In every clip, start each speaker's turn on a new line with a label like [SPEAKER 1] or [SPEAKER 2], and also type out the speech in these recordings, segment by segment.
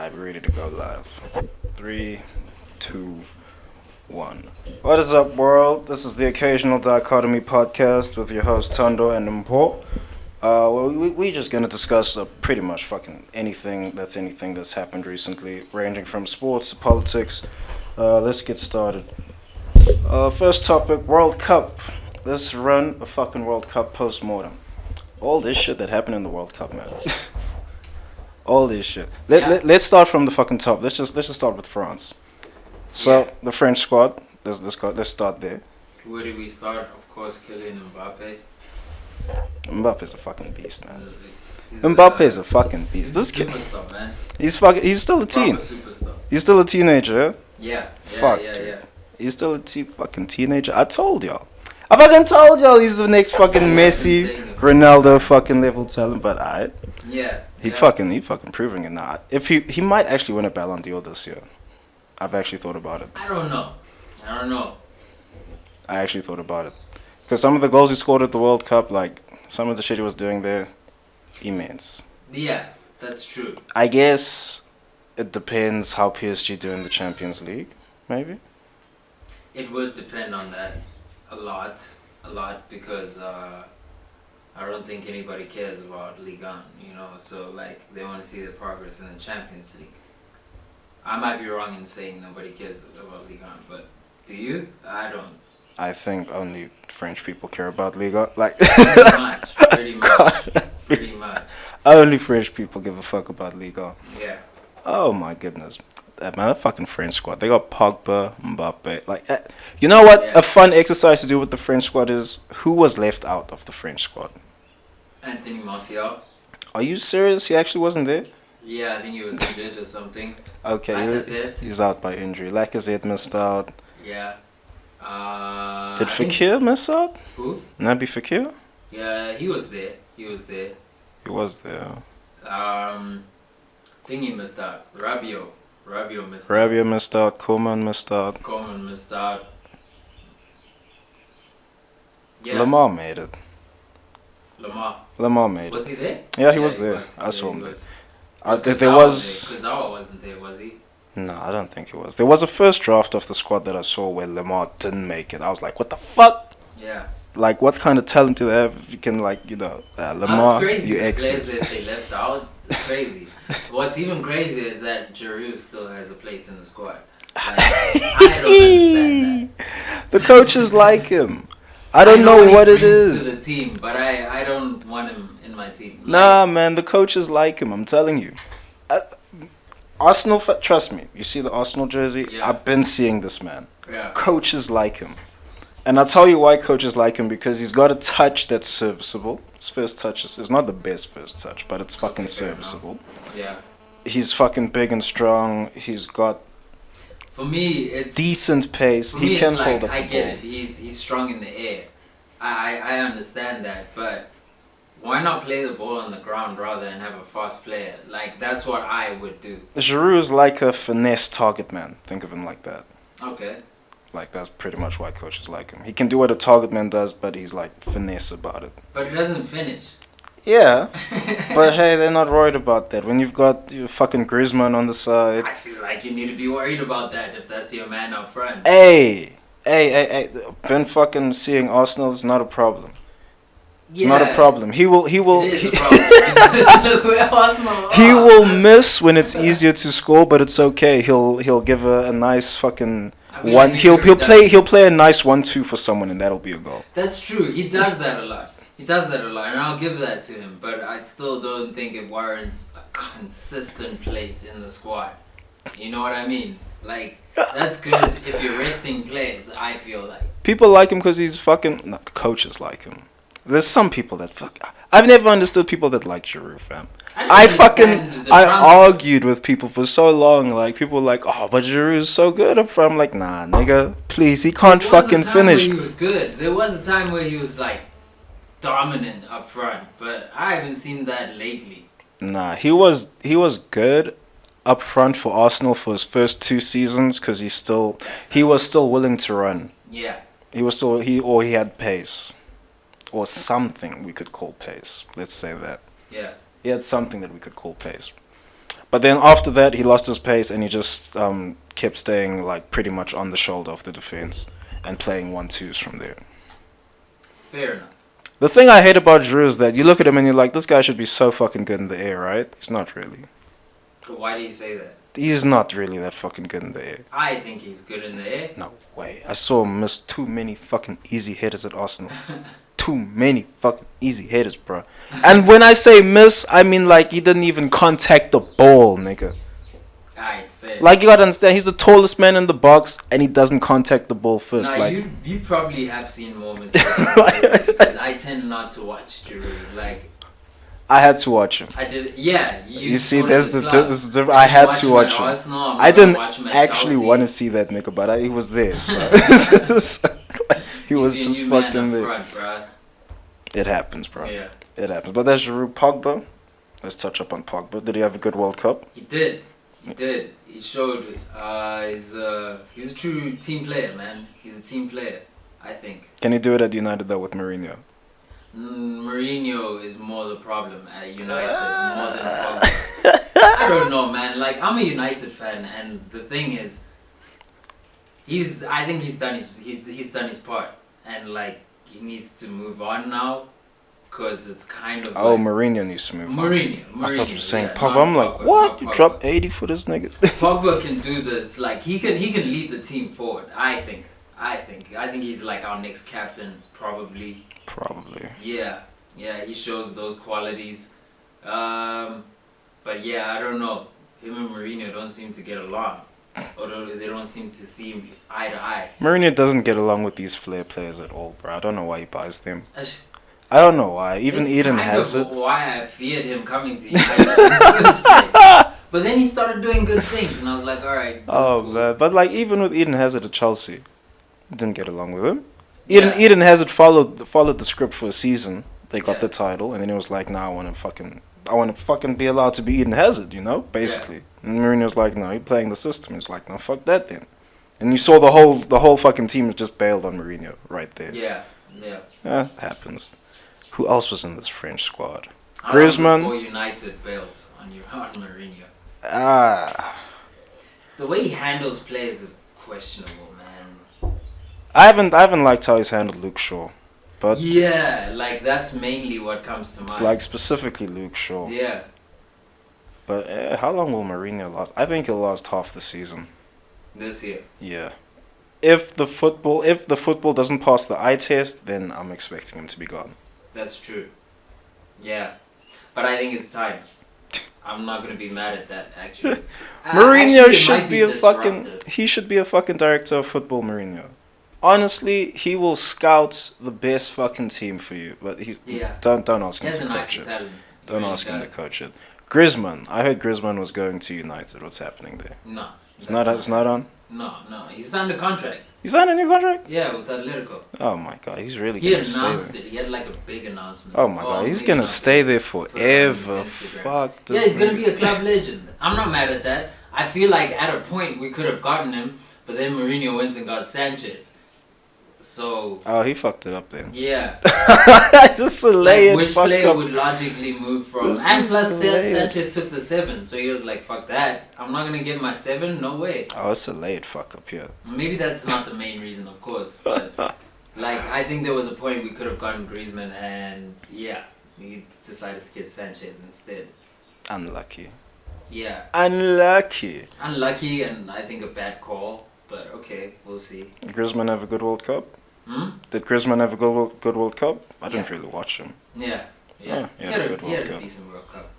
[SPEAKER 1] Alright, we're ready to go live. 3, 2, 1. What is up, world? This is the Occasional Dichotomy Podcast with your host, Tondo and Mpo. We're just going to discuss pretty much fucking anything that's happened recently, ranging from sports to politics. Let's get started. First topic, World Cup. Let's run a fucking World Cup postmortem. All this shit that happened in the World Cup, man. All this shit. Let's start from the fucking top. Let's just start with France. So the French squad. Let's start there.
[SPEAKER 2] Where do we start? Of course, Kylian Mbappe.
[SPEAKER 1] Mbappe's a fucking beast, man. Mbappe's a fucking beast. This kid,
[SPEAKER 2] superstar, man.
[SPEAKER 1] he's still a teen.
[SPEAKER 2] Superstar.
[SPEAKER 1] He's still a teenager.
[SPEAKER 2] Yeah.
[SPEAKER 1] Fuck. He's still a fucking teenager. I told y'all. I fucking told y'all he's the next fucking Messi, Ronaldo fucking level talent. But He fucking proving it now. If he might actually win a Ballon d'Or this year. I've actually thought about it.
[SPEAKER 2] I don't know.
[SPEAKER 1] I actually thought about it. Because some of the goals he scored at the World Cup, like some of the shit he was doing there, immense.
[SPEAKER 2] Yeah, that's true.
[SPEAKER 1] I guess it depends how PSG do in the Champions League, maybe.
[SPEAKER 2] It would depend on that a lot, because I don't think anybody cares about Ligue 1, so like they want to see the progress in the Champions League. I might be wrong in saying nobody cares about Ligue 1, but do you? I don't.
[SPEAKER 1] I think only French people care about Ligue 1. Like
[SPEAKER 2] pretty much.
[SPEAKER 1] Only French people give a fuck about Ligue 1.
[SPEAKER 2] Yeah.
[SPEAKER 1] Oh my goodness. That fucking French squad. They got Pogba, Mbappe. You know what?
[SPEAKER 2] Yeah.
[SPEAKER 1] A fun exercise to do with the French squad is who was left out of the French squad.
[SPEAKER 2] Anthony Martial.
[SPEAKER 1] Are you serious? He actually wasn't there?
[SPEAKER 2] Yeah, I think he was injured or something.
[SPEAKER 1] Okay, he's out by injury. Lacazette missed out.
[SPEAKER 2] Yeah.
[SPEAKER 1] Did Fekir miss out?
[SPEAKER 2] Who?
[SPEAKER 1] Naby Fekir?
[SPEAKER 2] Yeah, he was there.
[SPEAKER 1] He was there.
[SPEAKER 2] Thingy missed out. Rabiot missed out.
[SPEAKER 1] Rabiot missed out. Koeman missed out.
[SPEAKER 2] Yeah.
[SPEAKER 1] Lamar made it. Lamar made it.
[SPEAKER 2] Was he there?
[SPEAKER 1] Yeah, he was there. I saw him there.
[SPEAKER 2] Kurzawa wasn't there, was he?
[SPEAKER 1] No, I don't think he was. There was a first draft of the squad that I saw where Lamar didn't make it. I was like, what the fuck?
[SPEAKER 2] Yeah.
[SPEAKER 1] Like, what kind of talent do they have if you can, Lamar,
[SPEAKER 2] crazy.
[SPEAKER 1] you
[SPEAKER 2] The
[SPEAKER 1] exit.
[SPEAKER 2] players that they left out, it's crazy. What's even crazier is that Giroud still has a place in the squad. Like, I don't understand that.
[SPEAKER 1] The coaches like him. I don't know what it is.
[SPEAKER 2] To the team, but I don't want him in my team.
[SPEAKER 1] Nah, man, the coaches like him. I'm telling you. Arsenal, trust me. You see the Arsenal jersey?
[SPEAKER 2] Yeah.
[SPEAKER 1] I've been seeing this man.
[SPEAKER 2] Yeah.
[SPEAKER 1] Coaches like him. And I'll tell you why coaches like him, because he's got a touch that's serviceable. His first touch is not the best first touch, but it's fucking serviceable.
[SPEAKER 2] Yeah.
[SPEAKER 1] He's fucking big and strong. He's got
[SPEAKER 2] for me, it's
[SPEAKER 1] decent pace. He can hold up the ball.
[SPEAKER 2] I get it. He's strong in the air. I understand that, but why not play the ball on the ground rather than have a fast player? Like, that's what I would do.
[SPEAKER 1] Giroud is like a finesse target man. Think of him like that.
[SPEAKER 2] Okay.
[SPEAKER 1] Like, that's pretty much why coaches like him. He can do what a target man does, but he's like finesse about it.
[SPEAKER 2] But he doesn't finish.
[SPEAKER 1] Yeah, but hey, they're not worried about that. When you've got your fucking Griezmann on the side.
[SPEAKER 2] I feel like you need to be worried about that if that's your man up front.
[SPEAKER 1] Hey. Been fucking seeing Arsenal is not a problem. It's not a problem. He will.
[SPEAKER 2] It is a problem. We're Arsenal.
[SPEAKER 1] He will miss when it's easier to score, but it's okay. He'll give a nice fucking one. He'll play a nice 1-2 for someone, and that'll be a goal.
[SPEAKER 2] That's true. He does that a lot. And I'll give that to him. But I still don't think it warrants a consistent place in the squad. You know what I mean? Like, that's good if you're resting players, I feel like.
[SPEAKER 1] People like him because he's fucking... Not the coaches like him. There's some people that I've never understood people that like Giroud, fam. I argued with people for so long. Like, people were like, oh, but Giroud is so good up front. I'm like, nah, nigga, please, he can't fucking finish.
[SPEAKER 2] He was good. There was a time where he was like dominant up front, but I haven't seen that lately.
[SPEAKER 1] Nah, he was good up front for Arsenal for his first 2 seasons because he was still willing to run.
[SPEAKER 2] Yeah.
[SPEAKER 1] He had pace. Or something we could call pace. Let's say that.
[SPEAKER 2] Yeah.
[SPEAKER 1] He had something that we could call pace. But then after that, he lost his pace and he just kept staying like pretty much on the shoulder of the defense and playing 1-2s from there.
[SPEAKER 2] Fair enough.
[SPEAKER 1] The thing I hate about Giroud is that you look at him and you're like, this guy should be so fucking good in the air, right? He's not really.
[SPEAKER 2] Why do you say that?
[SPEAKER 1] He's not really that fucking good in the air.
[SPEAKER 2] I think he's good in the air.
[SPEAKER 1] No way. I saw him miss too many fucking easy headers at Arsenal. Too many fucking easy headers, bro. And when I say miss, I mean like he didn't even contact the ball, nigga.
[SPEAKER 2] Alright, fair.
[SPEAKER 1] Like, you gotta understand, he's the tallest man in the box and he doesn't contact the ball first.
[SPEAKER 2] Nah,
[SPEAKER 1] like,
[SPEAKER 2] you probably have seen more mistakes because I tend not to watch Giroud. Like,
[SPEAKER 1] I had to watch him.
[SPEAKER 2] I did, yeah.
[SPEAKER 1] You see,
[SPEAKER 2] there's
[SPEAKER 1] this is different. I had to watch him. I didn't actually want to see that nigga, but he was there. So he was just fucking there.
[SPEAKER 2] Front,
[SPEAKER 1] it happens, bro.
[SPEAKER 2] Yeah.
[SPEAKER 1] It happens. But that's Giroud. Pogba. Let's touch up on Pogba. Did he have a good World Cup?
[SPEAKER 2] He did. He showed he's a true team player, man. He's a team player, I think.
[SPEAKER 1] Can he do it at United though with Mourinho?
[SPEAKER 2] Mourinho is more the problem at United more than Pogba. I don't know, man. Like, I'm a United fan, and the thing is, I think he's done his part, and like he needs to move on now, cause it's kind of.
[SPEAKER 1] Oh,
[SPEAKER 2] like,
[SPEAKER 1] Mourinho needs to move on.
[SPEAKER 2] Mourinho.
[SPEAKER 1] I thought you were saying
[SPEAKER 2] yeah,
[SPEAKER 1] Pogba. I'm like,
[SPEAKER 2] Pogba,
[SPEAKER 1] what?
[SPEAKER 2] not
[SPEAKER 1] You
[SPEAKER 2] Pogba.
[SPEAKER 1] dropped 80 for this nigga?
[SPEAKER 2] Pogba can do this. Like, he can lead the team forward. I think he's like our next captain, probably.
[SPEAKER 1] Probably.
[SPEAKER 2] Yeah, he shows those qualities. But yeah, I don't know. Him and Mourinho don't seem to get along. Although they don't seem to see eye to eye.
[SPEAKER 1] Mourinho doesn't get along with these flair players at all, bro. I don't know why he buys them. I don't know why. Even Eden has it.
[SPEAKER 2] Why I feared him coming to United in the first place. But then he started doing good things, and I was like, all right.
[SPEAKER 1] Oh,
[SPEAKER 2] cool.
[SPEAKER 1] man. But like, even with Eden Hazard at Chelsea, didn't get along with him.
[SPEAKER 2] Yeah.
[SPEAKER 1] Eden Hazard followed the script for a season. They got
[SPEAKER 2] Yeah.
[SPEAKER 1] the title, and then he was like, "Nah, I want to fucking be allowed to be Eden Hazard," you know, basically. And Mourinho was like, "No, you're playing the system." He's like, "No, fuck that then." And you saw the whole fucking team was just bailed on Mourinho right there.
[SPEAKER 2] Yeah.
[SPEAKER 1] It happens. Who else was in this French squad?
[SPEAKER 2] How long
[SPEAKER 1] Griezmann.
[SPEAKER 2] before United bails on Mourinho? The way he handles players is questionable, man.
[SPEAKER 1] I haven't liked how he's handled Luke Shaw, but
[SPEAKER 2] Yeah, like that's mainly what comes to mind.
[SPEAKER 1] it's like specifically Luke Shaw.
[SPEAKER 2] Yeah.
[SPEAKER 1] But how long will Mourinho last? I think he'll last half the season.
[SPEAKER 2] This year.
[SPEAKER 1] Yeah. If the football doesn't pass the eye test, then I'm expecting him to be gone.
[SPEAKER 2] That's true. Yeah. But I think it's time. I'm not gonna be mad at that actually.
[SPEAKER 1] Mourinho
[SPEAKER 2] Actually, it
[SPEAKER 1] should
[SPEAKER 2] might
[SPEAKER 1] be a fucking.
[SPEAKER 2] disruptive.
[SPEAKER 1] He should be a fucking director of football, Mourinho. Honestly, he will scout the best fucking team for you, but
[SPEAKER 2] Yeah.
[SPEAKER 1] don't ask
[SPEAKER 2] He
[SPEAKER 1] him
[SPEAKER 2] has
[SPEAKER 1] to
[SPEAKER 2] an eye
[SPEAKER 1] coach
[SPEAKER 2] for
[SPEAKER 1] it.
[SPEAKER 2] talent. He
[SPEAKER 1] Don't
[SPEAKER 2] really
[SPEAKER 1] ask him to
[SPEAKER 2] does.
[SPEAKER 1] coach it. Griezmann, I heard Griezmann was going to United. What's happening there?
[SPEAKER 2] No.
[SPEAKER 1] It's not on.
[SPEAKER 2] No. He signed a contract.
[SPEAKER 1] He signed a new contract?
[SPEAKER 2] Yeah, with Atletico.
[SPEAKER 1] Oh my god, he's really
[SPEAKER 2] He
[SPEAKER 1] gonna stay
[SPEAKER 2] announced
[SPEAKER 1] there.
[SPEAKER 2] it. He had like a big announcement.
[SPEAKER 1] Oh my god, he's
[SPEAKER 2] maybe
[SPEAKER 1] gonna
[SPEAKER 2] not
[SPEAKER 1] stay
[SPEAKER 2] big.
[SPEAKER 1] there
[SPEAKER 2] Put it on his
[SPEAKER 1] forever.
[SPEAKER 2] Instagram.
[SPEAKER 1] Fuck this
[SPEAKER 2] Yeah, he's gonna
[SPEAKER 1] nigga.
[SPEAKER 2] be a club legend. I'm not mad at that. I feel like at a point we could have gotten him, but then Mourinho went and got Sanchez. So
[SPEAKER 1] Oh, he fucked it up then.
[SPEAKER 2] yeah,
[SPEAKER 1] This is a
[SPEAKER 2] like
[SPEAKER 1] layered
[SPEAKER 2] which
[SPEAKER 1] fuck
[SPEAKER 2] player
[SPEAKER 1] up.
[SPEAKER 2] would logically move from?
[SPEAKER 1] This
[SPEAKER 2] And
[SPEAKER 1] is
[SPEAKER 2] plus
[SPEAKER 1] layered.
[SPEAKER 2] Sanchez took the 7, so he was like, "Fuck that! I'm not gonna get my 7. No way."
[SPEAKER 1] Oh, it's a layered fuck up here.
[SPEAKER 2] Maybe that's not the main reason, of course, but like I think there was a point we could have gotten Griezmann, and yeah, we decided to get Sanchez instead.
[SPEAKER 1] Unlucky.
[SPEAKER 2] Yeah,
[SPEAKER 1] Unlucky.
[SPEAKER 2] unlucky, and I think a bad call, but okay, we'll see.
[SPEAKER 1] Griezmann have a good World Cup?
[SPEAKER 2] Hmm?
[SPEAKER 1] Did Griezmann have a good World Cup? I didn't
[SPEAKER 2] Yeah.
[SPEAKER 1] really watch him.
[SPEAKER 2] Yeah.
[SPEAKER 1] Oh,
[SPEAKER 2] He had a
[SPEAKER 1] good World Cup.
[SPEAKER 2] decent World Cup.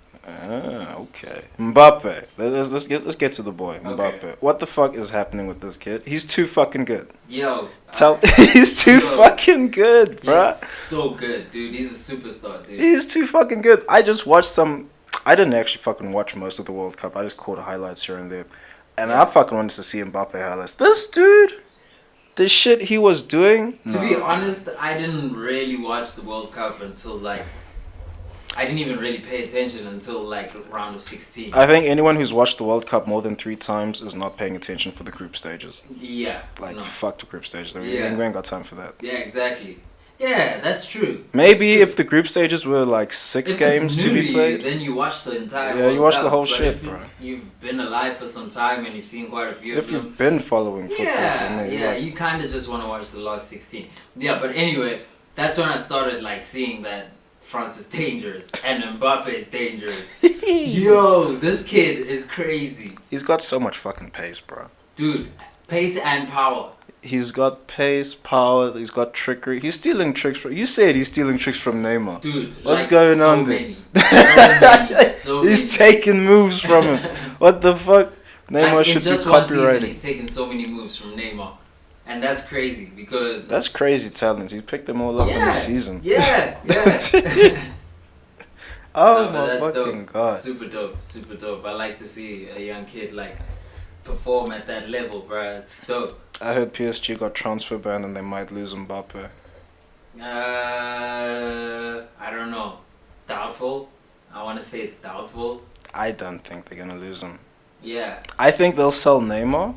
[SPEAKER 1] Okay. Mbappe. Let's get to the boy.
[SPEAKER 2] Okay.
[SPEAKER 1] Mbappe. What the fuck is happening with this kid? He's too fucking good.
[SPEAKER 2] Yo.
[SPEAKER 1] He's too
[SPEAKER 2] Yo.
[SPEAKER 1] fucking good, bruh.
[SPEAKER 2] He's so good, dude. He's a superstar, dude.
[SPEAKER 1] He's too fucking good. I just watched some. I didn't actually fucking watch most of the World Cup. I just caught highlights here and there. And I fucking wanted to see Mbappe highlights. This dude, the shit he was doing.
[SPEAKER 2] To be honest, I didn't really watch the World Cup until like I didn't even really pay attention until like round of 16.
[SPEAKER 1] I think anyone who's watched the World Cup more than 3 times is not paying attention for the group stages.
[SPEAKER 2] Yeah.
[SPEAKER 1] Like,
[SPEAKER 2] no.
[SPEAKER 1] fuck the group stages.
[SPEAKER 2] Yeah.
[SPEAKER 1] We ain't got time for that.
[SPEAKER 2] Yeah, exactly. Yeah, that's true.
[SPEAKER 1] Maybe
[SPEAKER 2] That's
[SPEAKER 1] if the group stages were like 6
[SPEAKER 2] true. If
[SPEAKER 1] games
[SPEAKER 2] it's
[SPEAKER 1] to
[SPEAKER 2] new
[SPEAKER 1] be
[SPEAKER 2] to you,
[SPEAKER 1] played.
[SPEAKER 2] then you watch the entire
[SPEAKER 1] Yeah,
[SPEAKER 2] World
[SPEAKER 1] you watch
[SPEAKER 2] Cup.
[SPEAKER 1] the whole
[SPEAKER 2] But
[SPEAKER 1] shit,
[SPEAKER 2] if
[SPEAKER 1] bro.
[SPEAKER 2] you've been alive for some time and you've seen quite a few of
[SPEAKER 1] If
[SPEAKER 2] them,
[SPEAKER 1] you've been following football for
[SPEAKER 2] yeah,
[SPEAKER 1] me,
[SPEAKER 2] yeah,
[SPEAKER 1] like,
[SPEAKER 2] you kind of just want to watch the last 16. Yeah, but anyway, that's when I started like seeing that France is dangerous and Mbappe is dangerous. Yo, this kid is crazy.
[SPEAKER 1] he's got so much fucking pace, bro.
[SPEAKER 2] Dude, pace and power.
[SPEAKER 1] He's got pace, power, he's got trickery. He's stealing tricks from... You said he's stealing tricks from Neymar.
[SPEAKER 2] Dude,
[SPEAKER 1] What's
[SPEAKER 2] like
[SPEAKER 1] going
[SPEAKER 2] so
[SPEAKER 1] on
[SPEAKER 2] many.
[SPEAKER 1] there?
[SPEAKER 2] So
[SPEAKER 1] He's
[SPEAKER 2] many.
[SPEAKER 1] taking moves from him. What the fuck? Neymar
[SPEAKER 2] Like,
[SPEAKER 1] should
[SPEAKER 2] in
[SPEAKER 1] be
[SPEAKER 2] just one season,
[SPEAKER 1] copyrighting.
[SPEAKER 2] he's taken so many moves from Neymar. And that's crazy because...
[SPEAKER 1] That's crazy talent. He's picked them all up in the season.
[SPEAKER 2] Yeah, yeah.
[SPEAKER 1] Oh
[SPEAKER 2] No, but
[SPEAKER 1] my
[SPEAKER 2] that's
[SPEAKER 1] fucking
[SPEAKER 2] dope.
[SPEAKER 1] god.
[SPEAKER 2] Super dope, super dope. I like to see a young kid like perform at that level, bro. It's dope.
[SPEAKER 1] I heard PSG got transfer banned and they might lose Mbappe.
[SPEAKER 2] I don't know. Doubtful. I want to say it's doubtful.
[SPEAKER 1] I don't think they're gonna lose him.
[SPEAKER 2] Yeah.
[SPEAKER 1] I think they'll sell Neymar.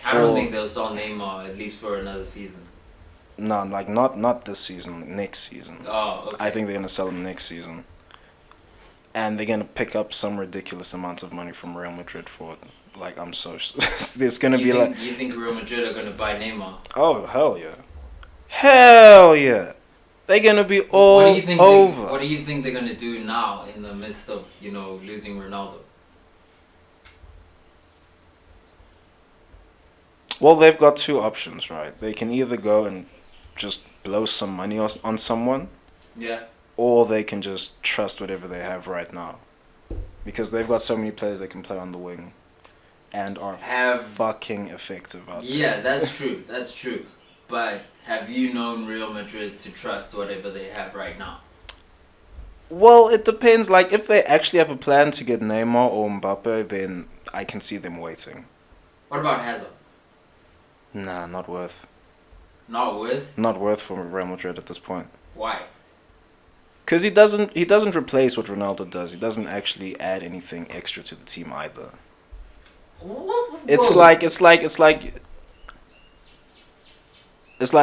[SPEAKER 2] I don't think they'll sell Neymar at least for another season.
[SPEAKER 1] No, like not this season, next season.
[SPEAKER 2] Oh, okay.
[SPEAKER 1] I think they're gonna sell him next season. And they're gonna pick up some ridiculous amounts of money from Real Madrid for it. Like, I'm so... There's gonna be like...
[SPEAKER 2] You think Real Madrid are going to buy Neymar?
[SPEAKER 1] Oh, hell yeah. Hell yeah. They're gonna be all over.
[SPEAKER 2] What do you think they're going to do now in the midst of, losing Ronaldo?
[SPEAKER 1] Well, they've got two options, right? They can either go and just blow some money on someone,
[SPEAKER 2] Yeah.
[SPEAKER 1] or they can just trust whatever they have right now. Because they've got so many players that can play on the wing and are fucking effective out there.
[SPEAKER 2] Yeah, that's true. That's true. But have you known Real Madrid to trust whatever they have right now?
[SPEAKER 1] Well, it depends. Like, if they actually have a plan to get Neymar or Mbappe, then I can see them waiting.
[SPEAKER 2] What about Hazard?
[SPEAKER 1] Nah, not worth.
[SPEAKER 2] Not with?
[SPEAKER 1] Not worth for Real Madrid at this point.
[SPEAKER 2] Why?
[SPEAKER 1] Because he doesn't replace what Ronaldo does. He doesn't actually add anything extra to the team either.
[SPEAKER 2] Whoa.
[SPEAKER 1] It's like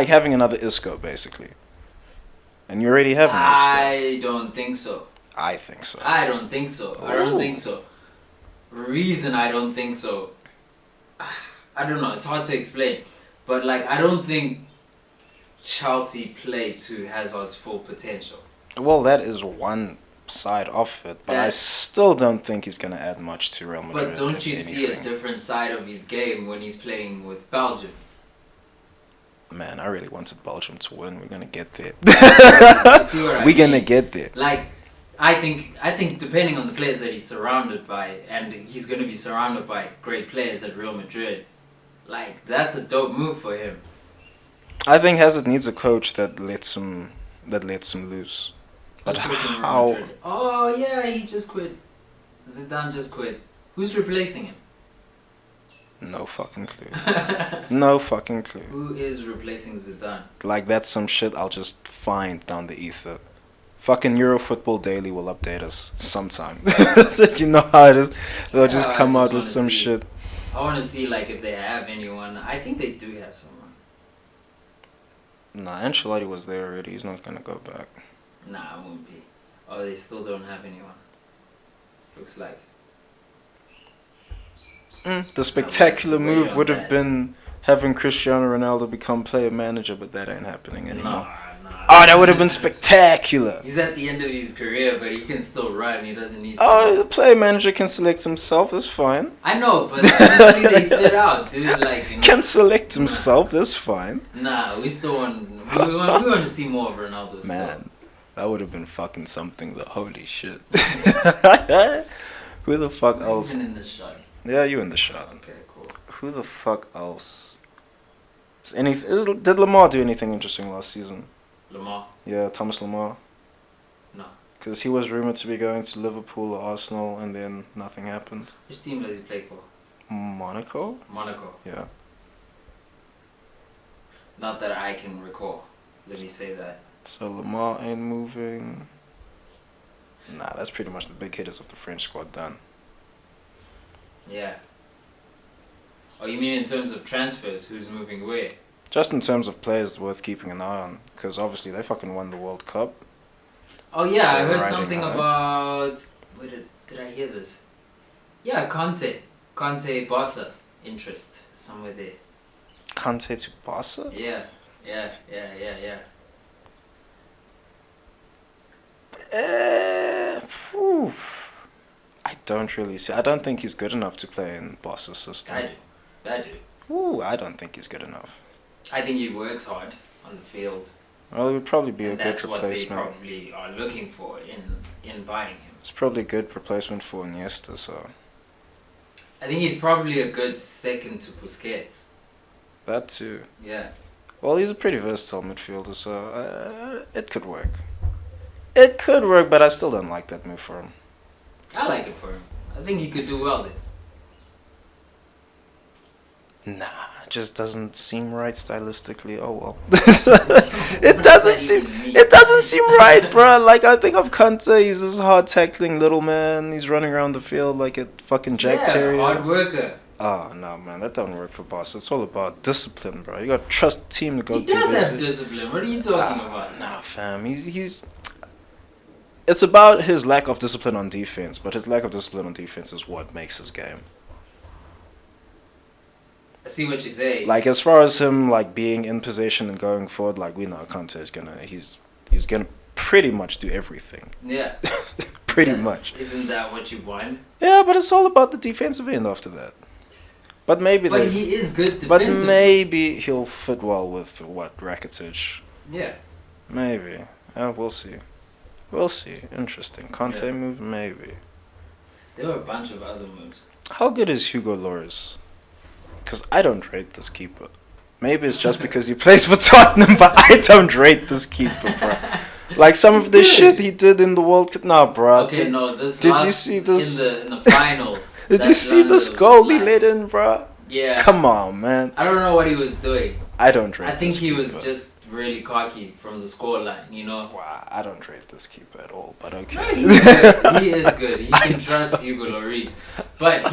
[SPEAKER 1] having another Isco, basically. And you already have an Isco.
[SPEAKER 2] I don't think so.
[SPEAKER 1] I think so.
[SPEAKER 2] I don't think so. I don't think so. Reason I don't think so. I don't know. It's hard to explain. But, I don't think Chelsea play to Hazard's full potential.
[SPEAKER 1] Well, that is one side of it, but I still don't think he's going to add much to Real Madrid.
[SPEAKER 2] But don't you see a different side of his game when he's playing with Belgium?
[SPEAKER 1] Man, I really wanted Belgium to win. We're going to get there.
[SPEAKER 2] You see what I mean?
[SPEAKER 1] We're going to get there.
[SPEAKER 2] I think depending on the players that he's surrounded by, and he's going to be surrounded by great players at Real Madrid, that's a dope move for him.
[SPEAKER 1] I think Hazard needs a coach that lets him loose. But how?
[SPEAKER 2] Oh yeah, he just quit. Zidane just quit. Who's replacing him?
[SPEAKER 1] No fucking clue. No fucking clue.
[SPEAKER 2] Who is replacing Zidane?
[SPEAKER 1] That's some shit I'll just find down the ether. Fucking Eurofootball Daily will update us sometime. You know how it is. They'll just come out with some shit.
[SPEAKER 2] I want to see if they have anyone. I think they do have someone.
[SPEAKER 1] Nah, Ancelotti was there already. He's not gonna go back.
[SPEAKER 2] Nah, it won't be. Oh, they still don't have anyone. Looks like.
[SPEAKER 1] The spectacular move would have been having Cristiano Ronaldo become player manager, but that ain't happening anymore.
[SPEAKER 2] Nah.
[SPEAKER 1] Oh, that would have been spectacular.
[SPEAKER 2] He's at the end of his career, but he can still run. He doesn't need to.
[SPEAKER 1] Oh, the player manager can select himself. That's fine.
[SPEAKER 2] I know, but usually they sit out, dude.
[SPEAKER 1] Can select himself. That's fine.
[SPEAKER 2] Nah, we still want. We want to see more of Ronaldo.
[SPEAKER 1] Man, that would have been fucking something. The holy shit. Who the fuck else?
[SPEAKER 2] Even in the shot.
[SPEAKER 1] Yeah, you in the shot.
[SPEAKER 2] Okay, cool.
[SPEAKER 1] Who the fuck else? Did Lamar do anything interesting last season?
[SPEAKER 2] Lamar?
[SPEAKER 1] Yeah, Thomas Lamar.
[SPEAKER 2] No.
[SPEAKER 1] Because he was rumored to be going to Liverpool or Arsenal, and then nothing happened.
[SPEAKER 2] Which team does he play for?
[SPEAKER 1] Monaco?
[SPEAKER 2] Monaco.
[SPEAKER 1] Yeah.
[SPEAKER 2] Not that I can recall. Let me say that.
[SPEAKER 1] So Lamar ain't moving. Nah, that's pretty much the big hitters of the French squad done.
[SPEAKER 2] Yeah. Oh, you mean in terms of transfers? Who's moving where?
[SPEAKER 1] Just in terms of players worth keeping an eye on, because obviously they fucking won the World Cup.
[SPEAKER 2] Oh yeah, I
[SPEAKER 1] They're
[SPEAKER 2] heard
[SPEAKER 1] riding
[SPEAKER 2] something
[SPEAKER 1] high.
[SPEAKER 2] about. Where did I hear this? Yeah, Conte, Barca interest somewhere there.
[SPEAKER 1] Kante to Barca?
[SPEAKER 2] Yeah.
[SPEAKER 1] Phew. I don't really see. I don't think he's good enough to play in Barca's system.
[SPEAKER 2] I do.
[SPEAKER 1] Ooh, I don't think he's good enough.
[SPEAKER 2] I think he works hard on the field.
[SPEAKER 1] Well, it would probably be
[SPEAKER 2] And
[SPEAKER 1] a good
[SPEAKER 2] that's what they
[SPEAKER 1] replacement.
[SPEAKER 2] probably are looking for in buying him.
[SPEAKER 1] It's probably a good replacement for Iniesta, so
[SPEAKER 2] I think he's probably a good second to Busquets.
[SPEAKER 1] that too.
[SPEAKER 2] Yeah.
[SPEAKER 1] Well, he's a pretty versatile midfielder, so it could work. It could work, but I still don't like that move for him.
[SPEAKER 2] I like it for him. I think he could do well there.
[SPEAKER 1] Nah, it just doesn't seem right stylistically. Oh well. It doesn't seem right, bro. Like, I think of Kante, he's this hard tackling little man. He's running around the field like a fucking Jack Terrier.
[SPEAKER 2] Hard worker.
[SPEAKER 1] Oh no, man, that don't work for Boss. It's all about discipline, bro. You gotta trust the team to go.
[SPEAKER 2] He does have discipline. What are you talking about?
[SPEAKER 1] Nah, fam. He's. It's about his lack of discipline on defense, but his lack of discipline on defense is what makes his game.
[SPEAKER 2] I see what you say.
[SPEAKER 1] Like, as far as him like being in possession and going forward, like, we know Kante is he's gonna pretty much do everything.
[SPEAKER 2] Yeah.
[SPEAKER 1] Pretty much.
[SPEAKER 2] Isn't that what you want?
[SPEAKER 1] Yeah, but it's all about the defensive end after that. But maybe
[SPEAKER 2] he is good defensively.
[SPEAKER 1] But maybe he'll fit well with Rakitic.
[SPEAKER 2] Yeah.
[SPEAKER 1] Maybe. We'll see. We'll see. Interesting. Kante move, maybe.
[SPEAKER 2] There were a bunch of other moves.
[SPEAKER 1] How good is Hugo Lloris? Because I don't rate this keeper. Maybe it's just because he plays for Tottenham, but I don't rate this keeper, bro. Like, some of the shit he did in the World Cup. Nah, bro.
[SPEAKER 2] Okay, did
[SPEAKER 1] you see this?
[SPEAKER 2] In the final.
[SPEAKER 1] Did you see this goal he let in, bro?
[SPEAKER 2] Yeah.
[SPEAKER 1] Come on, man.
[SPEAKER 2] I don't know what he was doing.
[SPEAKER 1] I don't rate
[SPEAKER 2] I think
[SPEAKER 1] this
[SPEAKER 2] he
[SPEAKER 1] keeper.
[SPEAKER 2] was just really cocky from the scoreline, you know?
[SPEAKER 1] Wow, I don't rate this keeper at all, but okay.
[SPEAKER 2] No, he's good. He is good. You can trust Hugo Lloris. But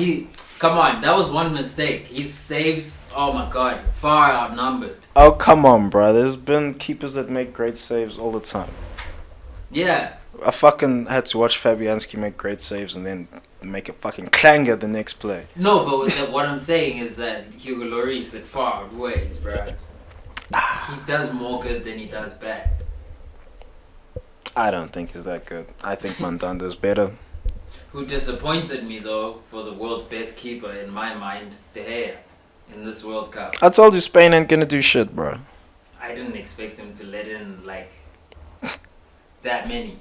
[SPEAKER 2] come on, that was one mistake. His saves, oh my god, far outnumbered.
[SPEAKER 1] Oh, come on, bro. There's been keepers that make great saves all the time.
[SPEAKER 2] Yeah.
[SPEAKER 1] I fucking had to watch Fabianski make great saves and then make a fucking clanger the next play.
[SPEAKER 2] No, but what I'm saying is that Hugo Lloris at far outweighs, bro. He does more good than he does bad.
[SPEAKER 1] I don't think he's that good. I think Mandanda's better.
[SPEAKER 2] Who disappointed me, though, for the world's best keeper, in my mind, De Gea, in this World Cup.
[SPEAKER 1] I told you Spain ain't gonna do shit, bro.
[SPEAKER 2] I didn't expect him to let in, like, that many.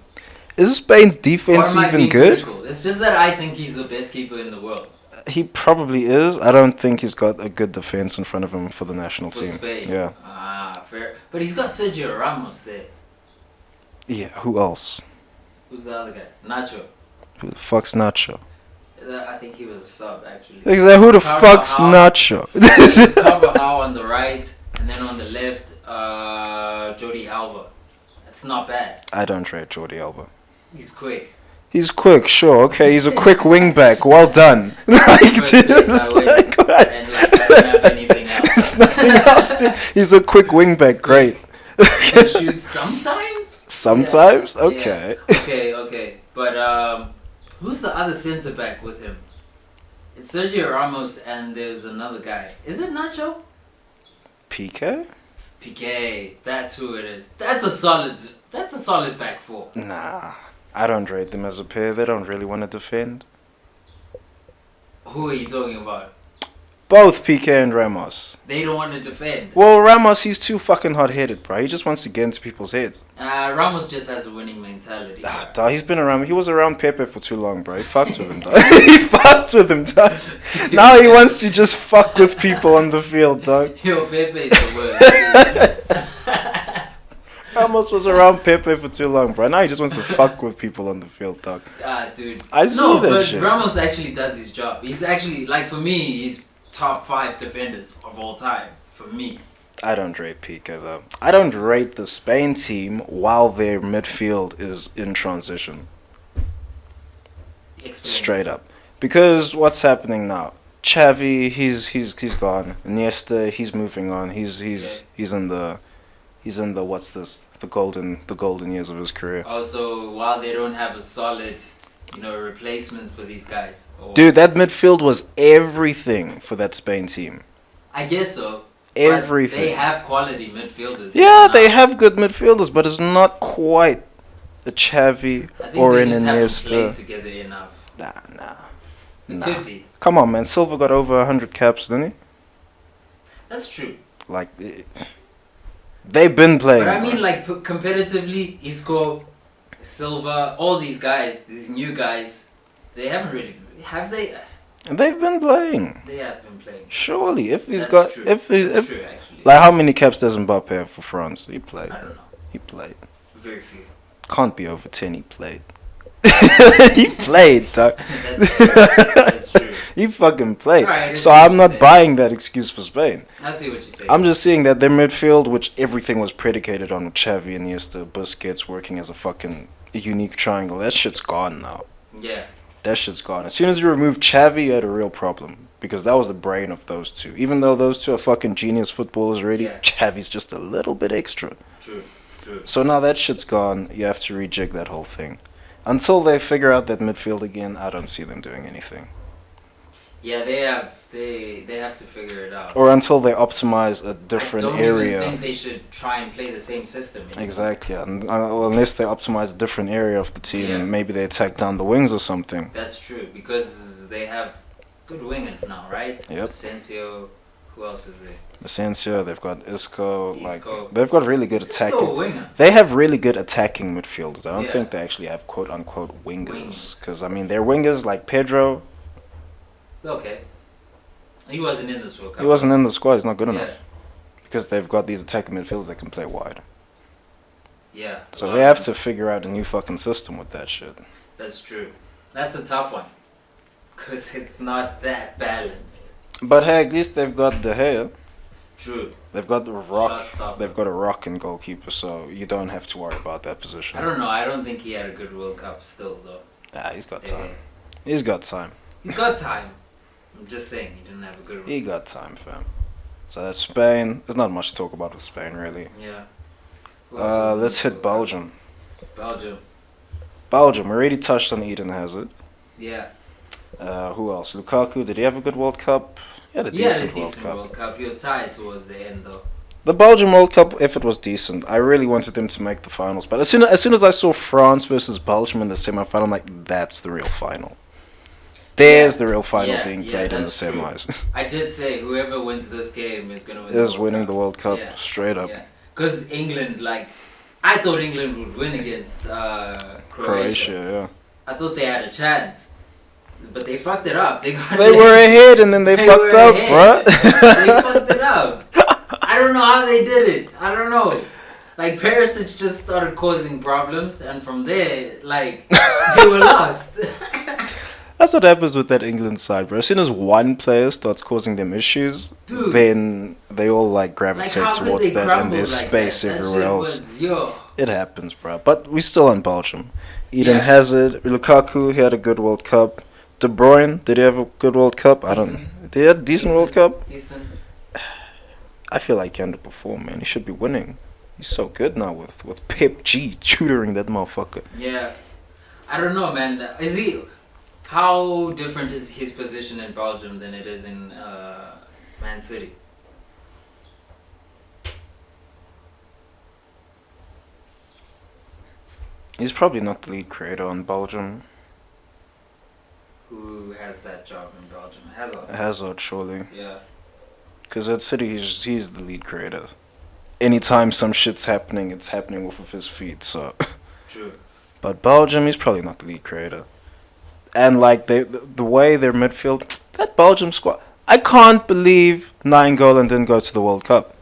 [SPEAKER 1] Is Spain's defense even good?
[SPEAKER 2] Critical? It's just that I think he's the best keeper in the world.
[SPEAKER 1] He probably is. I don't think he's got a good defense in front of him for the national
[SPEAKER 2] For
[SPEAKER 1] team.
[SPEAKER 2] Spain.
[SPEAKER 1] Yeah.
[SPEAKER 2] Ah, fair. But he's got Sergio Ramos there.
[SPEAKER 1] Yeah, who else?
[SPEAKER 2] Who's the other guy? Nacho.
[SPEAKER 1] Who the fuck's Nacho?
[SPEAKER 2] I think he was a sub, actually.
[SPEAKER 1] Exactly. Who the fuck's Nacho?
[SPEAKER 2] It's Carvajal on the right, and then on the left, Jordi Alba. That's not bad.
[SPEAKER 1] I don't rate Jordi Alba.
[SPEAKER 2] He's quick.
[SPEAKER 1] He's quick, sure, okay. He's a quick wing back. Well done. Like, dude, it's like, what?
[SPEAKER 2] And like, I don't have anything else.
[SPEAKER 1] It's nothing else, dude. He's a quick wing back. Great.
[SPEAKER 2] Can shoot sometimes.
[SPEAKER 1] Sometimes,
[SPEAKER 2] Yeah.
[SPEAKER 1] okay.
[SPEAKER 2] Yeah. Okay. But who's the other centre back with him? It's Sergio Ramos, and there's another guy. Is it Nacho?
[SPEAKER 1] PK?
[SPEAKER 2] Piqué. That's who it is. That's a solid back four.
[SPEAKER 1] Nah, I don't rate them as a pair. They don't really want to defend.
[SPEAKER 2] Who are you talking about?
[SPEAKER 1] Both PK and Ramos.
[SPEAKER 2] They don't want to defend.
[SPEAKER 1] Well, Ramos, he's too fucking hot-headed, bro. He just wants to get into people's heads.
[SPEAKER 2] Ramos just has a winning mentality.
[SPEAKER 1] Dog, he's been around. He was around Pepe for too long, bro. He fucked with him, dog. He fucked with him, dog. Now he wants to just fuck with people on the field, dog.
[SPEAKER 2] Yo, Pepe's the word.
[SPEAKER 1] Ramos was around Pepe for too long, bro. Now he just wants to fuck with people on the field, dog.
[SPEAKER 2] Dude.
[SPEAKER 1] I see that
[SPEAKER 2] but
[SPEAKER 1] shit.
[SPEAKER 2] Ramos actually does his job. He's actually, like, for me, he's top 5 defenders of all time. For me.
[SPEAKER 1] I don't rate Piqué, though. I don't rate the Spain team while their midfield is in transition.
[SPEAKER 2] Explain.
[SPEAKER 1] Straight up. Because what's happening now? Xavi, he's gone. Iniesta, he's moving on.
[SPEAKER 2] Okay.
[SPEAKER 1] He's in the what's this? The golden years of his career.
[SPEAKER 2] Also, while they don't have a solid, replacement for these guys.
[SPEAKER 1] Dude, that midfield was everything for that Spain team.
[SPEAKER 2] I guess so.
[SPEAKER 1] Everything.
[SPEAKER 2] But they have quality midfielders.
[SPEAKER 1] Yeah, they have good midfielders, but it's not quite a Xavi
[SPEAKER 2] I think
[SPEAKER 1] or
[SPEAKER 2] they
[SPEAKER 1] an
[SPEAKER 2] just haven't
[SPEAKER 1] Iniesta.
[SPEAKER 2] played together enough.
[SPEAKER 1] Nah.
[SPEAKER 2] Could be.
[SPEAKER 1] Come on, man. Silva got over 100 caps, didn't he?
[SPEAKER 2] That's true.
[SPEAKER 1] Like, they've been playing.
[SPEAKER 2] But I mean, like, competitively, Isco, Silva, all these guys, these new guys, they haven't really. Have they?
[SPEAKER 1] They've been playing.
[SPEAKER 2] They have been playing.
[SPEAKER 1] Surely, if he's
[SPEAKER 2] That's
[SPEAKER 1] got,
[SPEAKER 2] true.
[SPEAKER 1] if
[SPEAKER 2] That's true, actually.
[SPEAKER 1] like, how many caps does Mbappe have for France? He played.
[SPEAKER 2] I don't know.
[SPEAKER 1] He played.
[SPEAKER 2] Very few.
[SPEAKER 1] Can't be over 10. He played. He played, dog.
[SPEAKER 2] That's true. That's true.
[SPEAKER 1] He fucking played.
[SPEAKER 2] Right, I
[SPEAKER 1] So
[SPEAKER 2] see what
[SPEAKER 1] I'm
[SPEAKER 2] you're
[SPEAKER 1] not
[SPEAKER 2] saying.
[SPEAKER 1] buying that excuse for Spain.
[SPEAKER 2] I see what you're saying.
[SPEAKER 1] I'm just seeing that their midfield, which everything was predicated on, with Xavi, Iniesta, Busquets working as a fucking unique triangle. That shit's gone now.
[SPEAKER 2] Yeah.
[SPEAKER 1] That shit's gone. As soon as you remove Xavi, you had a real problem. Because that was the brain of those two. Even though those two are fucking genius footballers already,
[SPEAKER 2] Yeah.
[SPEAKER 1] Xavi's just a little bit extra.
[SPEAKER 2] True. True.
[SPEAKER 1] So now that shit's gone, you have to rejig that whole thing. Until they figure out that midfield again, I don't see them doing anything.
[SPEAKER 2] Yeah, they have. They have to figure it out.
[SPEAKER 1] Or until they optimize a different
[SPEAKER 2] I don't
[SPEAKER 1] area.
[SPEAKER 2] even think they should try and play the same system.
[SPEAKER 1] Exactly. And, unless they optimize a different area of the team,
[SPEAKER 2] Yeah.
[SPEAKER 1] maybe they attack down the wings or something.
[SPEAKER 2] That's true because they have good wingers now, right?
[SPEAKER 1] Yep.
[SPEAKER 2] Asensio. Who else is there?
[SPEAKER 1] Asensio, they've got Isco.
[SPEAKER 2] Isco.
[SPEAKER 1] Like, they've got really good
[SPEAKER 2] He's still a
[SPEAKER 1] attacking.
[SPEAKER 2] winger.
[SPEAKER 1] They have really good attacking midfielders. I don't
[SPEAKER 2] Yeah.
[SPEAKER 1] think they actually have quote unquote wingers.
[SPEAKER 2] Wingers.
[SPEAKER 1] Because, I mean, their wingers like Pedro,
[SPEAKER 2] Okay. He wasn't in this World Cup.
[SPEAKER 1] he wasn't in the squad. He's not good
[SPEAKER 2] Yeah.
[SPEAKER 1] enough. Because they've got these attacking midfielders that can play wide.
[SPEAKER 2] Yeah.
[SPEAKER 1] So they have to figure out a new fucking system with that shit.
[SPEAKER 2] That's true. That's a tough one. Because it's not that balanced.
[SPEAKER 1] But hey, at least they've got De Gea.
[SPEAKER 2] True.
[SPEAKER 1] They've got the rock.
[SPEAKER 2] Shot stopper.
[SPEAKER 1] They've got a rock and goalkeeper, so you don't have to worry about that position.
[SPEAKER 2] I don't know. I don't think he had a good World Cup still, though.
[SPEAKER 1] He's got
[SPEAKER 2] Yeah.
[SPEAKER 1] time. He's got time.
[SPEAKER 2] He's got time. I'm just saying he didn't have a good
[SPEAKER 1] He got time, fam. So that's Spain. There's not much to talk about with Spain, really.
[SPEAKER 2] Yeah. Who else was in
[SPEAKER 1] Let's
[SPEAKER 2] this
[SPEAKER 1] hit
[SPEAKER 2] World
[SPEAKER 1] Belgium.
[SPEAKER 2] Cup? Belgium.
[SPEAKER 1] Belgium. We already touched on Eden Hazard.
[SPEAKER 2] Yeah.
[SPEAKER 1] Who else? Lukaku. Did he have a good World Cup? He had a
[SPEAKER 2] He had a
[SPEAKER 1] decent World
[SPEAKER 2] decent
[SPEAKER 1] Cup.
[SPEAKER 2] World Cup. He was tired towards the end, though.
[SPEAKER 1] The Belgium World Cup, if it was decent, I really wanted them to make the finals. But as soon as I saw France versus Belgium in the semi-final, I'm like, that's the real final. There's the real final
[SPEAKER 2] Yeah,
[SPEAKER 1] being
[SPEAKER 2] yeah,
[SPEAKER 1] played in the
[SPEAKER 2] that's true.
[SPEAKER 1] semis.
[SPEAKER 2] I did say whoever wins this game is going to win
[SPEAKER 1] Is
[SPEAKER 2] the World
[SPEAKER 1] winning
[SPEAKER 2] Cup.
[SPEAKER 1] the World Cup
[SPEAKER 2] Yeah.
[SPEAKER 1] straight up.
[SPEAKER 2] Yeah. Because England, I thought England would win against Croatia.
[SPEAKER 1] Yeah.
[SPEAKER 2] I thought they had a chance. But they fucked it up. They
[SPEAKER 1] They were ahead and then they fucked
[SPEAKER 2] were
[SPEAKER 1] up,
[SPEAKER 2] ahead.
[SPEAKER 1] bruh.
[SPEAKER 2] They fucked it up. I don't know how they did it. I don't know. Perisic just started causing problems, and from there, they were lost.
[SPEAKER 1] That's what happens with that England side, bro. As soon as one player starts causing them issues,
[SPEAKER 2] Dude.
[SPEAKER 1] then they all gravitate
[SPEAKER 2] how could
[SPEAKER 1] towards
[SPEAKER 2] they
[SPEAKER 1] that, and
[SPEAKER 2] crumble
[SPEAKER 1] there's
[SPEAKER 2] like
[SPEAKER 1] space
[SPEAKER 2] that?
[SPEAKER 1] everywhere
[SPEAKER 2] That shit
[SPEAKER 1] else.
[SPEAKER 2] was, yo.
[SPEAKER 1] It happens, bro. But we still on Belgium. Eden
[SPEAKER 2] Yeah.
[SPEAKER 1] Hazard, Lukaku, he had a good World Cup. De Bruyne, did he have a good World Cup? I don't. Did he have a decent World Cup?
[SPEAKER 2] Decent.
[SPEAKER 1] I feel like he underperformed, man. He should be winning. He's so good now with Pep G tutoring that motherfucker.
[SPEAKER 2] Yeah. I don't know, man. Is he? How different is his position in Belgium than it is in Man City?
[SPEAKER 1] He's probably not the lead creator in Belgium.
[SPEAKER 2] Who has that job in Belgium? Hazard.
[SPEAKER 1] Hazard, surely.
[SPEAKER 2] Yeah.
[SPEAKER 1] Because at City, he's the lead creator. Anytime some shit's happening, it's happening off of his feet, so.
[SPEAKER 2] True.
[SPEAKER 1] But Belgium, he's probably not the lead creator. And, the way their midfield, that Belgium squad, I can't believe Nainggolan didn't go to the World Cup.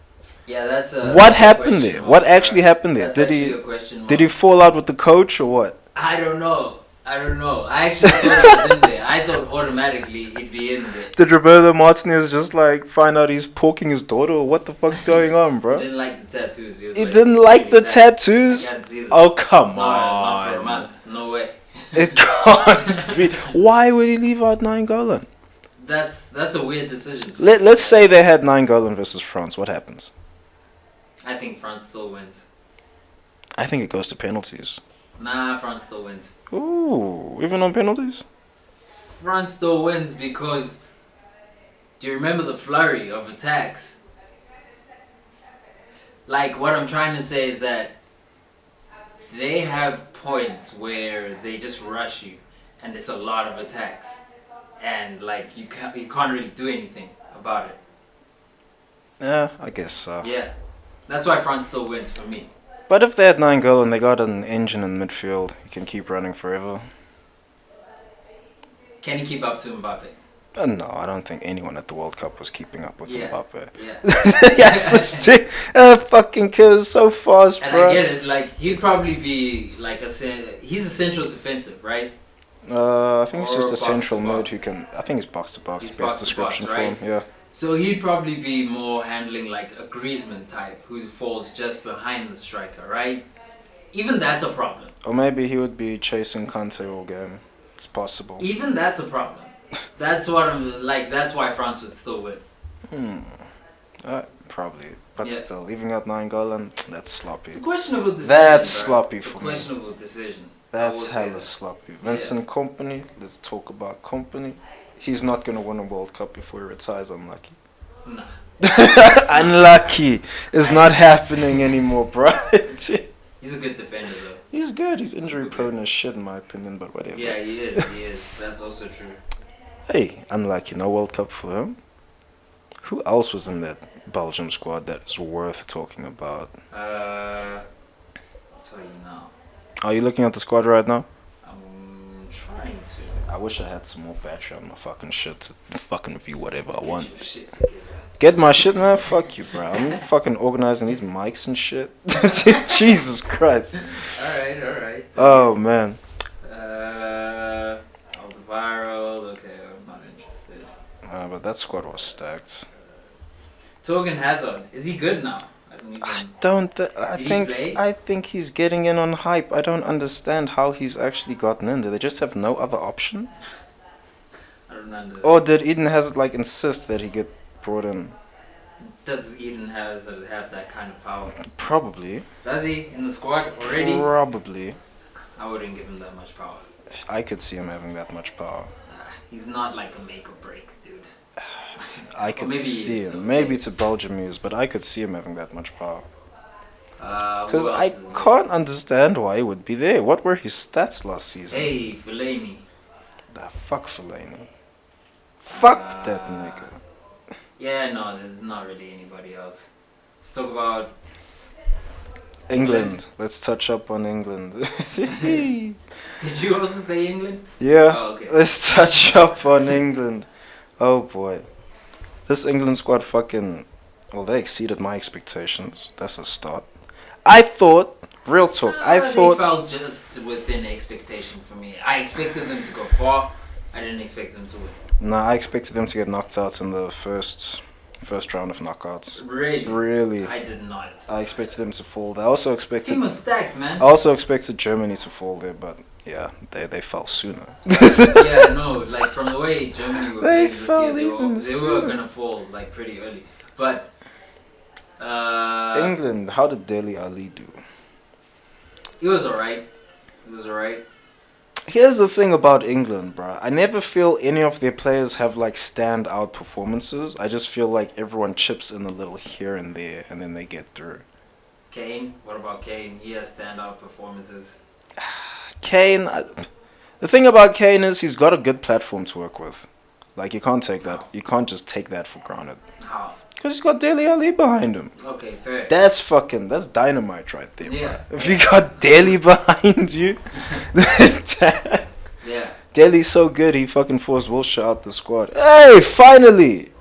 [SPEAKER 2] Yeah, that's a.
[SPEAKER 1] What
[SPEAKER 2] that's a
[SPEAKER 1] happened
[SPEAKER 2] question
[SPEAKER 1] there?
[SPEAKER 2] mark,
[SPEAKER 1] What actually happened there?
[SPEAKER 2] That's
[SPEAKER 1] Did
[SPEAKER 2] actually
[SPEAKER 1] he
[SPEAKER 2] a question mark.
[SPEAKER 1] did he fall out with the coach or what?
[SPEAKER 2] I don't know. I actually thought he was in there. I thought automatically he'd be in there.
[SPEAKER 1] Did Roberto Martinez just find out he's porking his daughter or what the fuck's going on,
[SPEAKER 2] He
[SPEAKER 1] bro?
[SPEAKER 2] didn't like the tattoos.
[SPEAKER 1] He didn't like the
[SPEAKER 2] I
[SPEAKER 1] tattoos?
[SPEAKER 2] can't see this.
[SPEAKER 1] Oh, come
[SPEAKER 2] Not for a
[SPEAKER 1] on.
[SPEAKER 2] month. No way.
[SPEAKER 1] It can't be. Why would he leave out Nainggolan?
[SPEAKER 2] That's a weird decision.
[SPEAKER 1] Let's say they had 9-goal versus France. What happens?
[SPEAKER 2] I think France still wins.
[SPEAKER 1] I think it goes to penalties.
[SPEAKER 2] Nah, France still wins.
[SPEAKER 1] Ooh, even on penalties?
[SPEAKER 2] France still wins because do you remember the flurry of attacks? Like, what I'm trying to say is that they have points where they just rush you and it's a lot of attacks. And, like, you can't really do anything about it.
[SPEAKER 1] Yeah, I guess so.
[SPEAKER 2] Yeah. That's why France still wins for me.
[SPEAKER 1] But if they had 9-goal and they got an engine in midfield, you can keep running forever.
[SPEAKER 2] Can you keep up to Mbappe?
[SPEAKER 1] No, I don't think anyone at the World Cup was keeping up with Mbappe.
[SPEAKER 2] Yeah.
[SPEAKER 1] Yes, fucking kid is so fast,
[SPEAKER 2] and
[SPEAKER 1] bro.
[SPEAKER 2] I get it. Like, he'd probably be like he's a central defensive, right?
[SPEAKER 1] I think it's just
[SPEAKER 2] Or
[SPEAKER 1] a central
[SPEAKER 2] box to
[SPEAKER 1] mid
[SPEAKER 2] box.
[SPEAKER 1] who can. I think it's box to box.
[SPEAKER 2] He's
[SPEAKER 1] Best
[SPEAKER 2] box to
[SPEAKER 1] description
[SPEAKER 2] box,
[SPEAKER 1] for
[SPEAKER 2] right?
[SPEAKER 1] him. Yeah.
[SPEAKER 2] So he'd probably be more handling like a Griezmann type who falls just behind the striker, right? Even that's a problem.
[SPEAKER 1] Or maybe he would be chasing Kante all game. It's possible.
[SPEAKER 2] Even that's a problem. That's what I'm like. That's why France would still win.
[SPEAKER 1] Probably. But
[SPEAKER 2] Yeah.
[SPEAKER 1] still, leaving out 9-goal and that's sloppy.
[SPEAKER 2] It's a questionable decision.
[SPEAKER 1] That's
[SPEAKER 2] bro.
[SPEAKER 1] sloppy
[SPEAKER 2] It's a
[SPEAKER 1] for me.
[SPEAKER 2] questionable decision. I
[SPEAKER 1] That's
[SPEAKER 2] will say
[SPEAKER 1] hella
[SPEAKER 2] that.
[SPEAKER 1] sloppy. Vincent Kompany, let's talk about Kompany. He's not going to win a World Cup before he retires, unlucky.
[SPEAKER 2] Nah.
[SPEAKER 1] Unlucky. It's not happening anymore, bro.
[SPEAKER 2] He's a good defender though.
[SPEAKER 1] He's good. He's injury
[SPEAKER 2] Super
[SPEAKER 1] prone
[SPEAKER 2] good.
[SPEAKER 1] as shit, in my opinion, but whatever.
[SPEAKER 2] Yeah, he is. He is. That's also true.
[SPEAKER 1] Hey, unlucky. No World Cup for him. Who else was in that Belgium squad that is worth talking about?
[SPEAKER 2] I'll tell you now.
[SPEAKER 1] Are you looking at the squad right now?
[SPEAKER 2] I'm trying to.
[SPEAKER 1] I wish I had some more battery on my fucking shit to fucking view whatever I
[SPEAKER 2] Get
[SPEAKER 1] want.
[SPEAKER 2] your shit together.
[SPEAKER 1] Get my shit, man. Fuck you, bro. I'm fucking organizing these mics and shit. Jesus Christ.
[SPEAKER 2] Alright.
[SPEAKER 1] Oh, man.
[SPEAKER 2] Alderweireld, okay, I'm not interested.
[SPEAKER 1] But that squad was stacked.
[SPEAKER 2] Torgan Hazard, is he good now?
[SPEAKER 1] I
[SPEAKER 2] Did he play?
[SPEAKER 1] I think he's getting in on hype. I don't understand how he's actually gotten in. Do they just have no other option?
[SPEAKER 2] I don't understand.
[SPEAKER 1] Or did Eden Hazard like insist that he get brought in?
[SPEAKER 2] Does Eden Hazard have that kind of power?
[SPEAKER 1] Probably.
[SPEAKER 2] Does he in the squad already?
[SPEAKER 1] Probably.
[SPEAKER 2] I wouldn't give him that much power.
[SPEAKER 1] I could see him having that much power.
[SPEAKER 2] He's not like a make or break, dude.
[SPEAKER 1] I could
[SPEAKER 2] maybe he
[SPEAKER 1] see
[SPEAKER 2] is,
[SPEAKER 1] him.
[SPEAKER 2] okay.
[SPEAKER 1] Maybe to Belgium he is, but I could see him having that much power.
[SPEAKER 2] Who
[SPEAKER 1] Because
[SPEAKER 2] else
[SPEAKER 1] I
[SPEAKER 2] is there?
[SPEAKER 1] can't understand why he would be there. What were his stats last season?
[SPEAKER 2] Hey, Fellaini.
[SPEAKER 1] The fuck Fellaini. Fuck that nigga.
[SPEAKER 2] Yeah, no, there's not really anybody else. Let's talk about
[SPEAKER 1] England. Let's touch up on England.
[SPEAKER 2] Did you also say England?
[SPEAKER 1] Yeah.
[SPEAKER 2] Oh, okay.
[SPEAKER 1] Let's touch up on England. Oh boy. This England squad fucking... Well, they exceeded my expectations. That's a start. I thought... Real talk. I
[SPEAKER 2] They
[SPEAKER 1] thought...
[SPEAKER 2] fell just within expectation for me. I expected them to go far. I didn't expect them to win.
[SPEAKER 1] Nah, I expected them to get knocked out in the first round of knockouts.
[SPEAKER 2] Really?
[SPEAKER 1] Really.
[SPEAKER 2] I did not.
[SPEAKER 1] I expected them to fall there. I also
[SPEAKER 2] This
[SPEAKER 1] expected...
[SPEAKER 2] team was stacked, man.
[SPEAKER 1] I also expected Germany to fall there, but yeah, they fell sooner.
[SPEAKER 2] Yeah, no, like from the way Germany were
[SPEAKER 1] They
[SPEAKER 2] playing this
[SPEAKER 1] fell
[SPEAKER 2] year, they
[SPEAKER 1] even
[SPEAKER 2] were
[SPEAKER 1] sooner.
[SPEAKER 2] gonna fall like pretty early. But
[SPEAKER 1] England, how did Dele Ali do?
[SPEAKER 2] it was alright. It was alright.
[SPEAKER 1] Here's the thing about England, bruh. I never feel any of their players have like standout performances. I just feel like everyone chips in a little here and there, and then they get through.
[SPEAKER 2] Kane, what about Kane? He has standout performances.
[SPEAKER 1] Kane, the thing about Kane is he's got a good platform to work with. Like you can't take that. You can't just take that for granted.
[SPEAKER 2] How?
[SPEAKER 1] Because he's got Dele Ali behind him.
[SPEAKER 2] Okay, fair.
[SPEAKER 1] That's dynamite right there,
[SPEAKER 2] Yeah.
[SPEAKER 1] bro. If you got Dele behind you,
[SPEAKER 2] Yeah.
[SPEAKER 1] Dele's so good he fucking forced Wilshere out the squad. Hey, finally!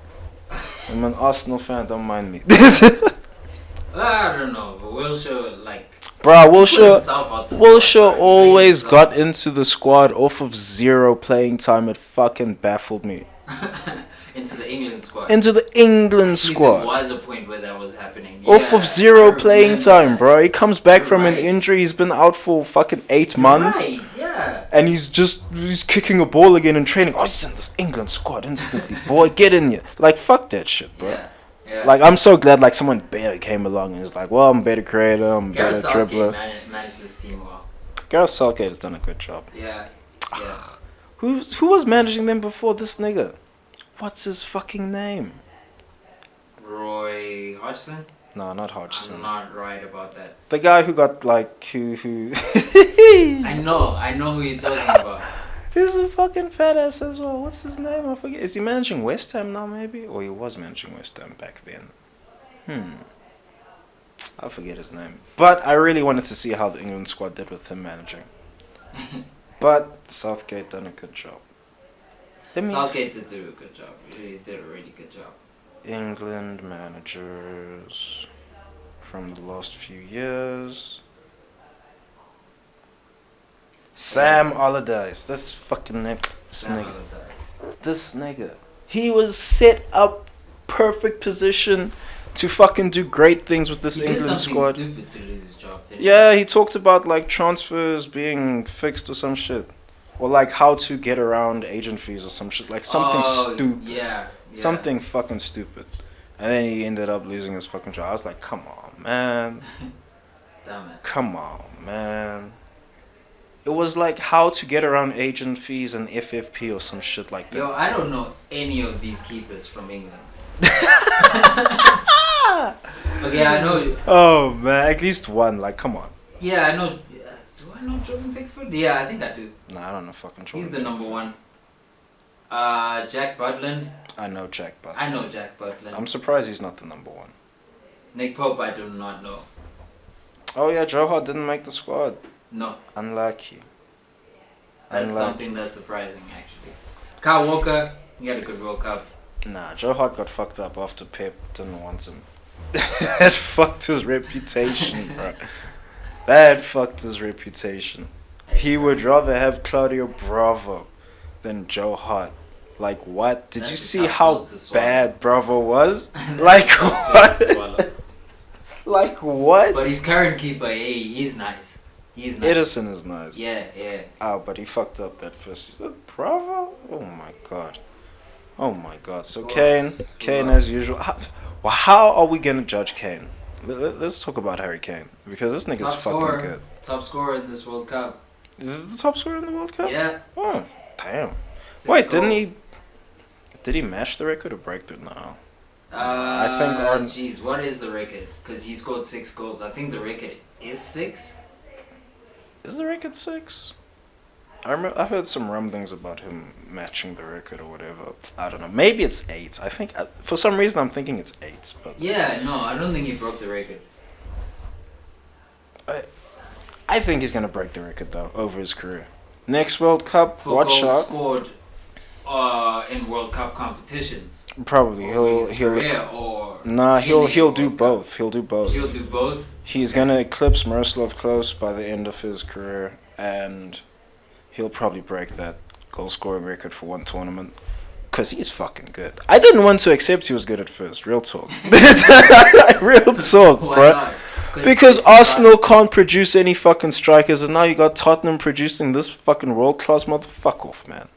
[SPEAKER 1] I'm an Arsenal fan, don't mind me.
[SPEAKER 2] I don't know, but Wilshere, like,
[SPEAKER 1] Bruh,
[SPEAKER 2] put himself out the
[SPEAKER 1] Wilshere
[SPEAKER 2] squad, bro. He
[SPEAKER 1] always
[SPEAKER 2] made
[SPEAKER 1] got into the squad off of 0 playing time. It fucking baffled me.
[SPEAKER 2] into the England squad.
[SPEAKER 1] Into the England
[SPEAKER 2] Actually,
[SPEAKER 1] squad.
[SPEAKER 2] There was a point where that was happening.
[SPEAKER 1] Off
[SPEAKER 2] Yeah,
[SPEAKER 1] of 0
[SPEAKER 2] I
[SPEAKER 1] playing
[SPEAKER 2] remember
[SPEAKER 1] time,
[SPEAKER 2] that.
[SPEAKER 1] bro. He comes back
[SPEAKER 2] You're
[SPEAKER 1] from an
[SPEAKER 2] right.
[SPEAKER 1] injury. He's been out for fucking 8 months.
[SPEAKER 2] Right, yeah. Yeah.
[SPEAKER 1] And he's kicking a ball again in training. Oh, he's in this England squad instantly. Boy, get in here. Like, fuck that shit, bro.
[SPEAKER 2] Yeah. Yeah.
[SPEAKER 1] Like, I'm so glad, like, someone better came along and was like, well, I'm a better creator, I'm a
[SPEAKER 2] Gareth
[SPEAKER 1] better dribbler.
[SPEAKER 2] Southgate managed this team well.
[SPEAKER 1] Gareth Southgate has done a good job.
[SPEAKER 2] Yeah. Yeah.
[SPEAKER 1] Who was managing them before this nigga? What's his fucking name?
[SPEAKER 2] Roy Hodgson?
[SPEAKER 1] No, not Hodgson.
[SPEAKER 2] I'm not right about that.
[SPEAKER 1] The guy who got, like, who...
[SPEAKER 2] I know who you're talking about.
[SPEAKER 1] He's a fucking fat ass as well. What's his name? I forget. Is he managing West Ham now, maybe? Or he was managing West Ham back then. I forget his name. But I really wanted to see how the England squad did with him managing. But Southgate done a good job.
[SPEAKER 2] Southgate did do a good job. He did a really good job.
[SPEAKER 1] England managers from the last few years. Sam Allardyce. This fucking name. This nigga. He was set up perfect position to fucking do great things with this England squad.
[SPEAKER 2] He did something stupid to lose his job.
[SPEAKER 1] Yeah, he talked about like transfers being fixed or some shit. Or like how to get around agent fees or some shit. Like something stupid.
[SPEAKER 2] Yeah.
[SPEAKER 1] Something fucking stupid. And then he ended up losing his fucking job. I was like, come on, man.
[SPEAKER 2] Damn it.
[SPEAKER 1] Come on, man. It was like how to get around agent fees and FFP or some shit like that.
[SPEAKER 2] Yo, I don't know any of these keepers from England. Okay, I know.
[SPEAKER 1] Oh, man. At least one. Like, come on.
[SPEAKER 2] Yeah, I know. Do I know Jordan Pickford? Yeah, I think I do.
[SPEAKER 1] Nah, I don't know fucking Jordan.
[SPEAKER 2] He's the number one. Jack Butland.
[SPEAKER 1] I know Jack Butland.
[SPEAKER 2] I know Jack Butland.
[SPEAKER 1] I'm surprised he's not the number one.
[SPEAKER 2] Nick Pope, I do not know.
[SPEAKER 1] Oh, yeah. Joe Hart didn't make the squad.
[SPEAKER 2] No.
[SPEAKER 1] Unlucky.
[SPEAKER 2] That's something that's surprising, actually. Kyle Walker, he had a good World Cup.
[SPEAKER 1] Nah, Joe Hart got fucked up after Pep didn't want him. That fucked his reputation, bro. That fucked his reputation. He would rather have Claudio Bravo than Joe Hart. Like, what? Did you see how bad Bravo was? Like, what? Like, what?
[SPEAKER 2] But his current keeper, hey, he's nice. He's nice.
[SPEAKER 1] Edison is nice.
[SPEAKER 2] Yeah.
[SPEAKER 1] Oh, but he fucked up that first season. Bravo? Oh my god. Oh my god. So Kane as usual. How are we gonna judge Kane? Let's talk about Harry Kane because this nigga's fucking good.
[SPEAKER 2] Top scorer in this World Cup.
[SPEAKER 1] Is this the top scorer in the World Cup?
[SPEAKER 2] Yeah.
[SPEAKER 1] Oh, damn.
[SPEAKER 2] 6
[SPEAKER 1] Wait,
[SPEAKER 2] goals.
[SPEAKER 1] Did he match the record or break it? No.
[SPEAKER 2] I think. Jeez, what is the record? Because he scored 6 goals. I think the record is 6.
[SPEAKER 1] Is the record 6? I heard some rumblings about him matching the record or whatever. I don't know. Maybe it's 8. I think for some reason I'm thinking it's 8. But
[SPEAKER 2] yeah, no, I don't think he broke the record.
[SPEAKER 1] I think he's gonna break the record though over his career. Next World Cup,
[SPEAKER 2] for
[SPEAKER 1] watch
[SPEAKER 2] goals
[SPEAKER 1] out.
[SPEAKER 2] Scored in World Cup competitions.
[SPEAKER 1] Probably he'll do both. He'll do both.
[SPEAKER 2] He'll do both.
[SPEAKER 1] He's gonna eclipse Miroslav Klose by the end of his career, and he'll probably break that goal scoring record for one tournament. Cause he's fucking good. I didn't want to accept he was good at first. Real talk. Real talk, bro. Because Arsenal can't produce any fucking strikers, and now you got Tottenham producing this fucking world class motherfucker off, man.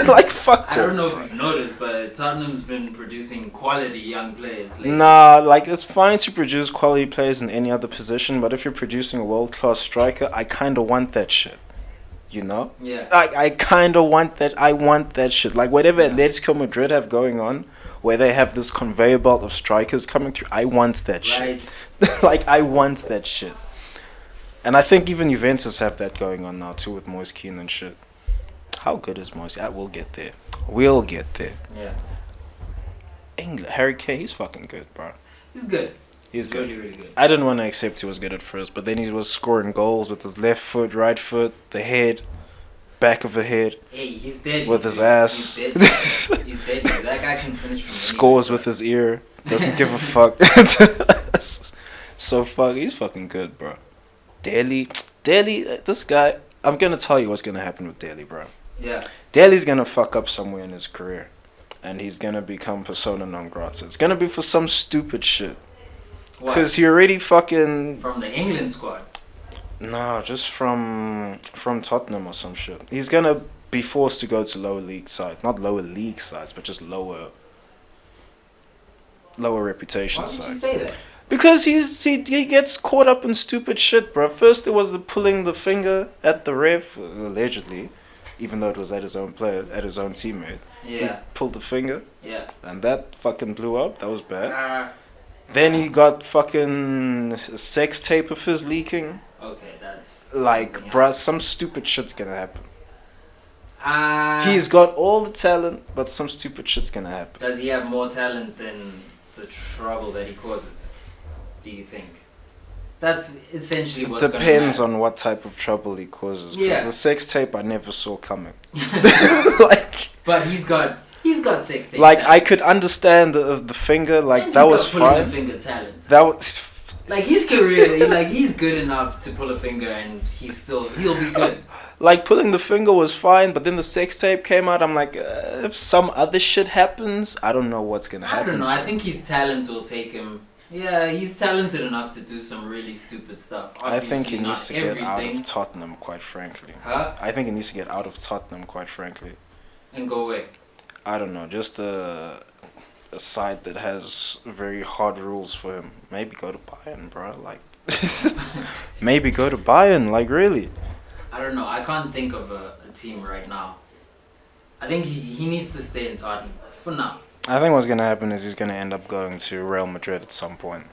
[SPEAKER 1] Like fuck off.
[SPEAKER 2] I don't know if you've noticed, but Tottenham's been producing quality young players lately.
[SPEAKER 1] Nah, like it's fine to produce quality players in any other position, but if you're producing a world class striker, I kinda want that shit. You know?
[SPEAKER 2] Yeah.
[SPEAKER 1] I kinda want that. I want that shit. Like whatever Atletico Madrid have going on, where they have this conveyor belt of strikers coming through, I want that shit. Like I want that shit. And I think even Juventus have that going on now too with Moise Kean and shit. How good is Moise? We'll get there. We'll get there.
[SPEAKER 2] Yeah.
[SPEAKER 1] England, Harry Kane, he's fucking good, bro.
[SPEAKER 2] He's good.
[SPEAKER 1] He's good.
[SPEAKER 2] Really, really good.
[SPEAKER 1] I didn't want to accept he was good at first, but then he was scoring goals with his left foot, right foot, the head, back of the head.
[SPEAKER 2] Hey, he's dead.
[SPEAKER 1] With his ass.
[SPEAKER 2] He's dead. He's dead. That guy can finish from
[SPEAKER 1] Scores with his ear. Doesn't give a fuck. So he's fucking good, bro. Daly, this guy, I'm going to tell you what's going to happen with Daly, bro.
[SPEAKER 2] Yeah.
[SPEAKER 1] Daly's going to fuck up somewhere in his career. And he's going to become persona non grata. It's going to be for some stupid shit. Because he already fucking...
[SPEAKER 2] From the England squad.
[SPEAKER 1] No, just from Tottenham or some shit. He's gonna be forced to go to lower league sides, not lower league sides, but just lower reputation
[SPEAKER 2] Why would you
[SPEAKER 1] sides.
[SPEAKER 2] say that?
[SPEAKER 1] Because he gets caught up in stupid shit, bro. First it was the pulling the finger at the ref, allegedly, even though it was at his own player, at his own teammate. He
[SPEAKER 2] Yeah,
[SPEAKER 1] pulled the finger,
[SPEAKER 2] yeah.
[SPEAKER 1] and that fucking blew up. That was bad.
[SPEAKER 2] Uh,
[SPEAKER 1] Then he got fucking a sex tape of his leaking.
[SPEAKER 2] okay, that's
[SPEAKER 1] Like,
[SPEAKER 2] something
[SPEAKER 1] bruh,
[SPEAKER 2] else.
[SPEAKER 1] some stupid shit's gonna happen.
[SPEAKER 2] Uh,
[SPEAKER 1] He's got all the talent, but some stupid shit's gonna happen.
[SPEAKER 2] Does he have more talent than the trouble that he causes? Do you think? That's essentially
[SPEAKER 1] It
[SPEAKER 2] what's going to
[SPEAKER 1] depends
[SPEAKER 2] matter.
[SPEAKER 1] on what type of trouble he causes. Because
[SPEAKER 2] Yeah.
[SPEAKER 1] the sex tape I never saw coming. like,
[SPEAKER 2] But he's got sex tape
[SPEAKER 1] like
[SPEAKER 2] talent.
[SPEAKER 1] I could understand the finger. Like
[SPEAKER 2] And
[SPEAKER 1] that
[SPEAKER 2] he's
[SPEAKER 1] was
[SPEAKER 2] got pulling
[SPEAKER 1] fine.
[SPEAKER 2] the finger talent.
[SPEAKER 1] That was
[SPEAKER 2] Like his career, like he's good enough to pull a finger and he'll be good.
[SPEAKER 1] like pulling the finger was fine, but then the sex tape came out. I'm like, if some other shit happens, I don't know what's gonna
[SPEAKER 2] I
[SPEAKER 1] happen.
[SPEAKER 2] don't know.
[SPEAKER 1] so-
[SPEAKER 2] I think his talent will take him. Yeah, he's talented enough to do some really stupid stuff.
[SPEAKER 1] I think he
[SPEAKER 2] Obviously
[SPEAKER 1] needs to
[SPEAKER 2] not
[SPEAKER 1] get out
[SPEAKER 2] everything.
[SPEAKER 1] of Tottenham, quite frankly.
[SPEAKER 2] Huh?
[SPEAKER 1] I think he needs to get out of Tottenham, quite frankly.
[SPEAKER 2] And go away.
[SPEAKER 1] I don't know, just a side that has very hard rules for him. Maybe go to Bayern, bro. Like, maybe go to Bayern. Like, really.
[SPEAKER 2] I don't know. I can't think of a team right now. I think he needs to stay in Tottenham for now.
[SPEAKER 1] I think what's gonna happen is he's gonna end up going to Real Madrid at some point.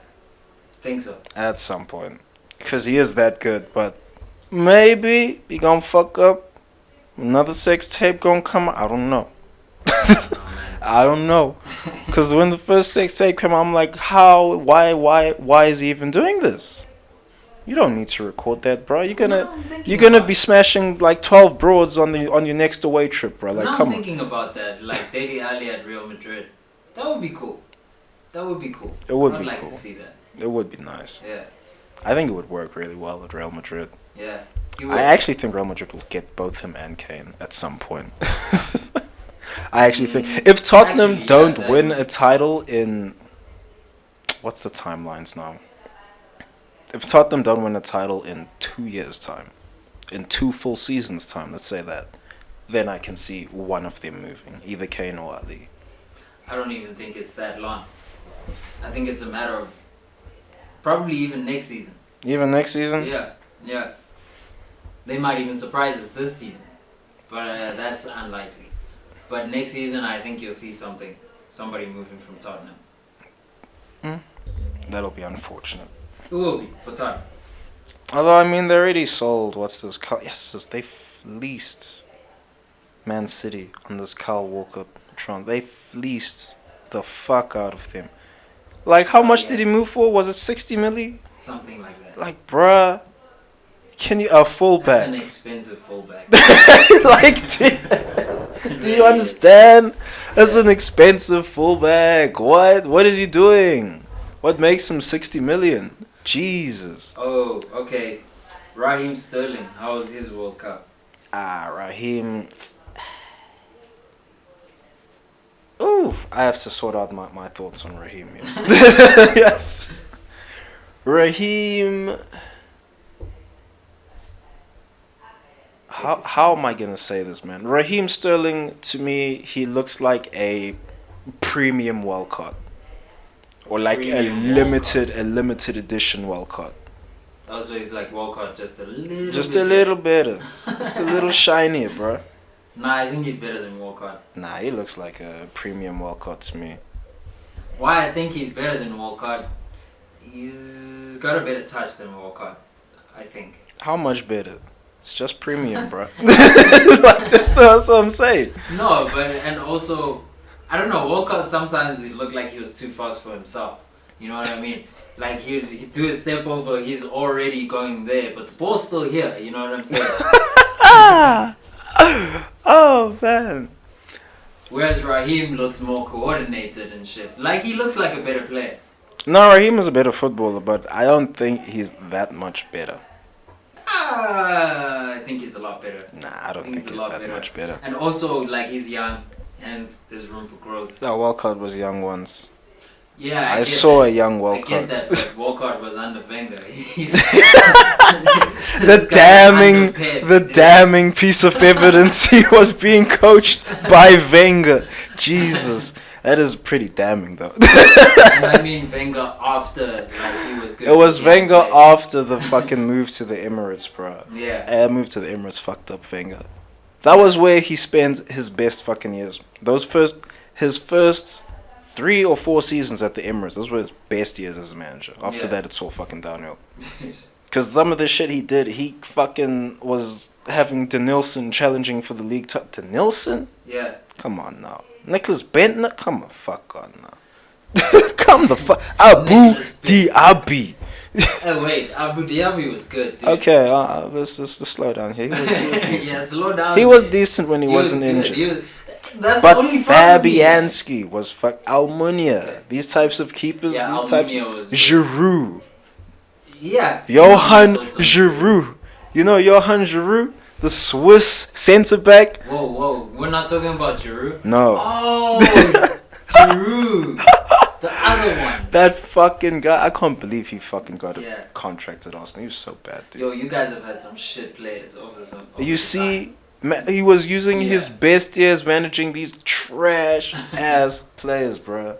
[SPEAKER 2] Think so.
[SPEAKER 1] At some point, because he is that good. But maybe he gonna fuck up. Another sex tape gonna come out. I don't know.
[SPEAKER 2] Oh, man.
[SPEAKER 1] I don't know. Because when the first sex tape came out, I'm like, how? Why is he even doing this? You don't need to record that, bro. You're
[SPEAKER 2] No, I'm thinking
[SPEAKER 1] You're gonna
[SPEAKER 2] about
[SPEAKER 1] be
[SPEAKER 2] it.
[SPEAKER 1] smashing like 12 broads on your next away trip, bro. Like,
[SPEAKER 2] Now I'm
[SPEAKER 1] come on.
[SPEAKER 2] thinking about that, like Dele Alli at Real Madrid. That would be cool. That would be cool.
[SPEAKER 1] It would
[SPEAKER 2] I'd
[SPEAKER 1] be
[SPEAKER 2] like
[SPEAKER 1] cool.
[SPEAKER 2] to see that.
[SPEAKER 1] It would be nice.
[SPEAKER 2] Yeah,
[SPEAKER 1] I think it would work really well at Real Madrid.
[SPEAKER 2] yeah. You
[SPEAKER 1] I
[SPEAKER 2] would.
[SPEAKER 1] actually think Real Madrid will get both him and Kane at some point. I actually think if Tottenham
[SPEAKER 2] Actually, yeah,
[SPEAKER 1] don't
[SPEAKER 2] that
[SPEAKER 1] win
[SPEAKER 2] would-
[SPEAKER 1] a title in what's the timelines now? If Tottenham don't win a title in 2 years' time, in 2 full seasons' time, let's say that, then I can see one of them moving, either Kane or Ali.
[SPEAKER 2] I don't even think it's that long. I think it's a matter of probably even next season.
[SPEAKER 1] Even next season?
[SPEAKER 2] Yeah, yeah. They might even surprise us this season, but that's unlikely. But next season, I think you'll see somebody moving from Tottenham.
[SPEAKER 1] That'll be unfortunate.
[SPEAKER 2] It will be for Tottenham.
[SPEAKER 1] Although, I mean, they already sold, what's this? They fleeced Man City on this Kyle Walker Tron. They fleeced the fuck out of them. Like, how much
[SPEAKER 2] yeah.
[SPEAKER 1] did he move for? Was it 60 milli?
[SPEAKER 2] Something like that.
[SPEAKER 1] Like, bruh, can you, a fullback?
[SPEAKER 2] That's an expensive fullback.
[SPEAKER 1] Like, do you understand? That's an expensive fullback. What is he doing? What makes him 60 million? Jesus.
[SPEAKER 2] Oh, okay. Raheem Sterling. How was his World Cup?
[SPEAKER 1] Raheem. Ooh, I have to sort out my thoughts on Raheem here. Yes. Raheem. How am I gonna say this, man? Raheem Sterling, to me, he looks like a premium Walcott, or like
[SPEAKER 2] Premium
[SPEAKER 1] a limited edition Walcott.
[SPEAKER 2] Also, he's like Walcott, just a little.
[SPEAKER 1] Just
[SPEAKER 2] bit
[SPEAKER 1] a little better, just a little shinier, bro.
[SPEAKER 2] Nah, I think he's better than Walcott.
[SPEAKER 1] Nah, he looks like a premium Walcott to me.
[SPEAKER 2] Why I think he's better than Walcott? He's got a better touch than Walcott. I think.
[SPEAKER 1] How much better? It's just premium, bro. Like, that's what I'm saying.
[SPEAKER 2] No, but and also, I don't know. Walcott sometimes it looked like he was too fast for himself. You know what I mean? Like he'd do a step over, he's already going there, but the ball's still here. You know what I'm saying?
[SPEAKER 1] Oh man.
[SPEAKER 2] Whereas Raheem looks more coordinated and shit. Like he looks like a better player.
[SPEAKER 1] No, Raheem is a better footballer, but I don't think he's that much better.
[SPEAKER 2] I think he's a lot better.
[SPEAKER 1] Nah, I don't think
[SPEAKER 2] he's a
[SPEAKER 1] he's
[SPEAKER 2] lot
[SPEAKER 1] that
[SPEAKER 2] better.
[SPEAKER 1] much better.
[SPEAKER 2] And also, like he's young, and there's room for growth.
[SPEAKER 1] No, Walcott was young once.
[SPEAKER 2] Yeah,
[SPEAKER 1] I
[SPEAKER 2] get
[SPEAKER 1] saw
[SPEAKER 2] that.
[SPEAKER 1] a young
[SPEAKER 2] I
[SPEAKER 1] Walcott.
[SPEAKER 2] get that, but Walcott was under Wenger. He's
[SPEAKER 1] The damning piece of evidence he was being coached by Wenger. Jesus, that is pretty damning though.
[SPEAKER 2] And I mean Wenger after, like, he was good.
[SPEAKER 1] It was
[SPEAKER 2] with young
[SPEAKER 1] Wenger
[SPEAKER 2] players.
[SPEAKER 1] after the fucking move to the Emirates, bro.
[SPEAKER 2] Yeah.
[SPEAKER 1] Move to the Emirates fucked up Wenger. That was where he spent his best fucking years. His first 3 or 4 seasons at the Emirates, those were his best years as a manager. After that, it's all fucking downhill. Because some of the shit he did, he fucking was having Denilson challenging for the league title. Denilson?
[SPEAKER 2] Yeah.
[SPEAKER 1] Come on now. Nicholas Bentner? Come the fuck on now. Come the fuck. Abu Dhabi.
[SPEAKER 2] Oh wait, Abu Dhabi was good, dude.
[SPEAKER 1] Okay, let's slow down here. He was decent.
[SPEAKER 2] Yeah, slow down.
[SPEAKER 1] He was decent when he wasn't injured.
[SPEAKER 2] That's
[SPEAKER 1] But
[SPEAKER 2] the only problem he had.
[SPEAKER 1] Fabianski was Almunia. These types of keepers,
[SPEAKER 2] Yeah,
[SPEAKER 1] these types
[SPEAKER 2] Almunia
[SPEAKER 1] of
[SPEAKER 2] was
[SPEAKER 1] Giroud.
[SPEAKER 2] Yeah.
[SPEAKER 1] Johan Giroud. You know Johan Giroud? The Swiss centre back?
[SPEAKER 2] Whoa. We're not talking about Giroud?
[SPEAKER 1] No.
[SPEAKER 2] Oh, Giroud. The other one.
[SPEAKER 1] That fucking guy. I can't believe he fucking got
[SPEAKER 2] Yeah.
[SPEAKER 1] a contract at Arsenal. He was so bad, dude.
[SPEAKER 2] Yo, you guys have had some shit players over some.
[SPEAKER 1] You see, he was using his best years managing these trash ass players, bro.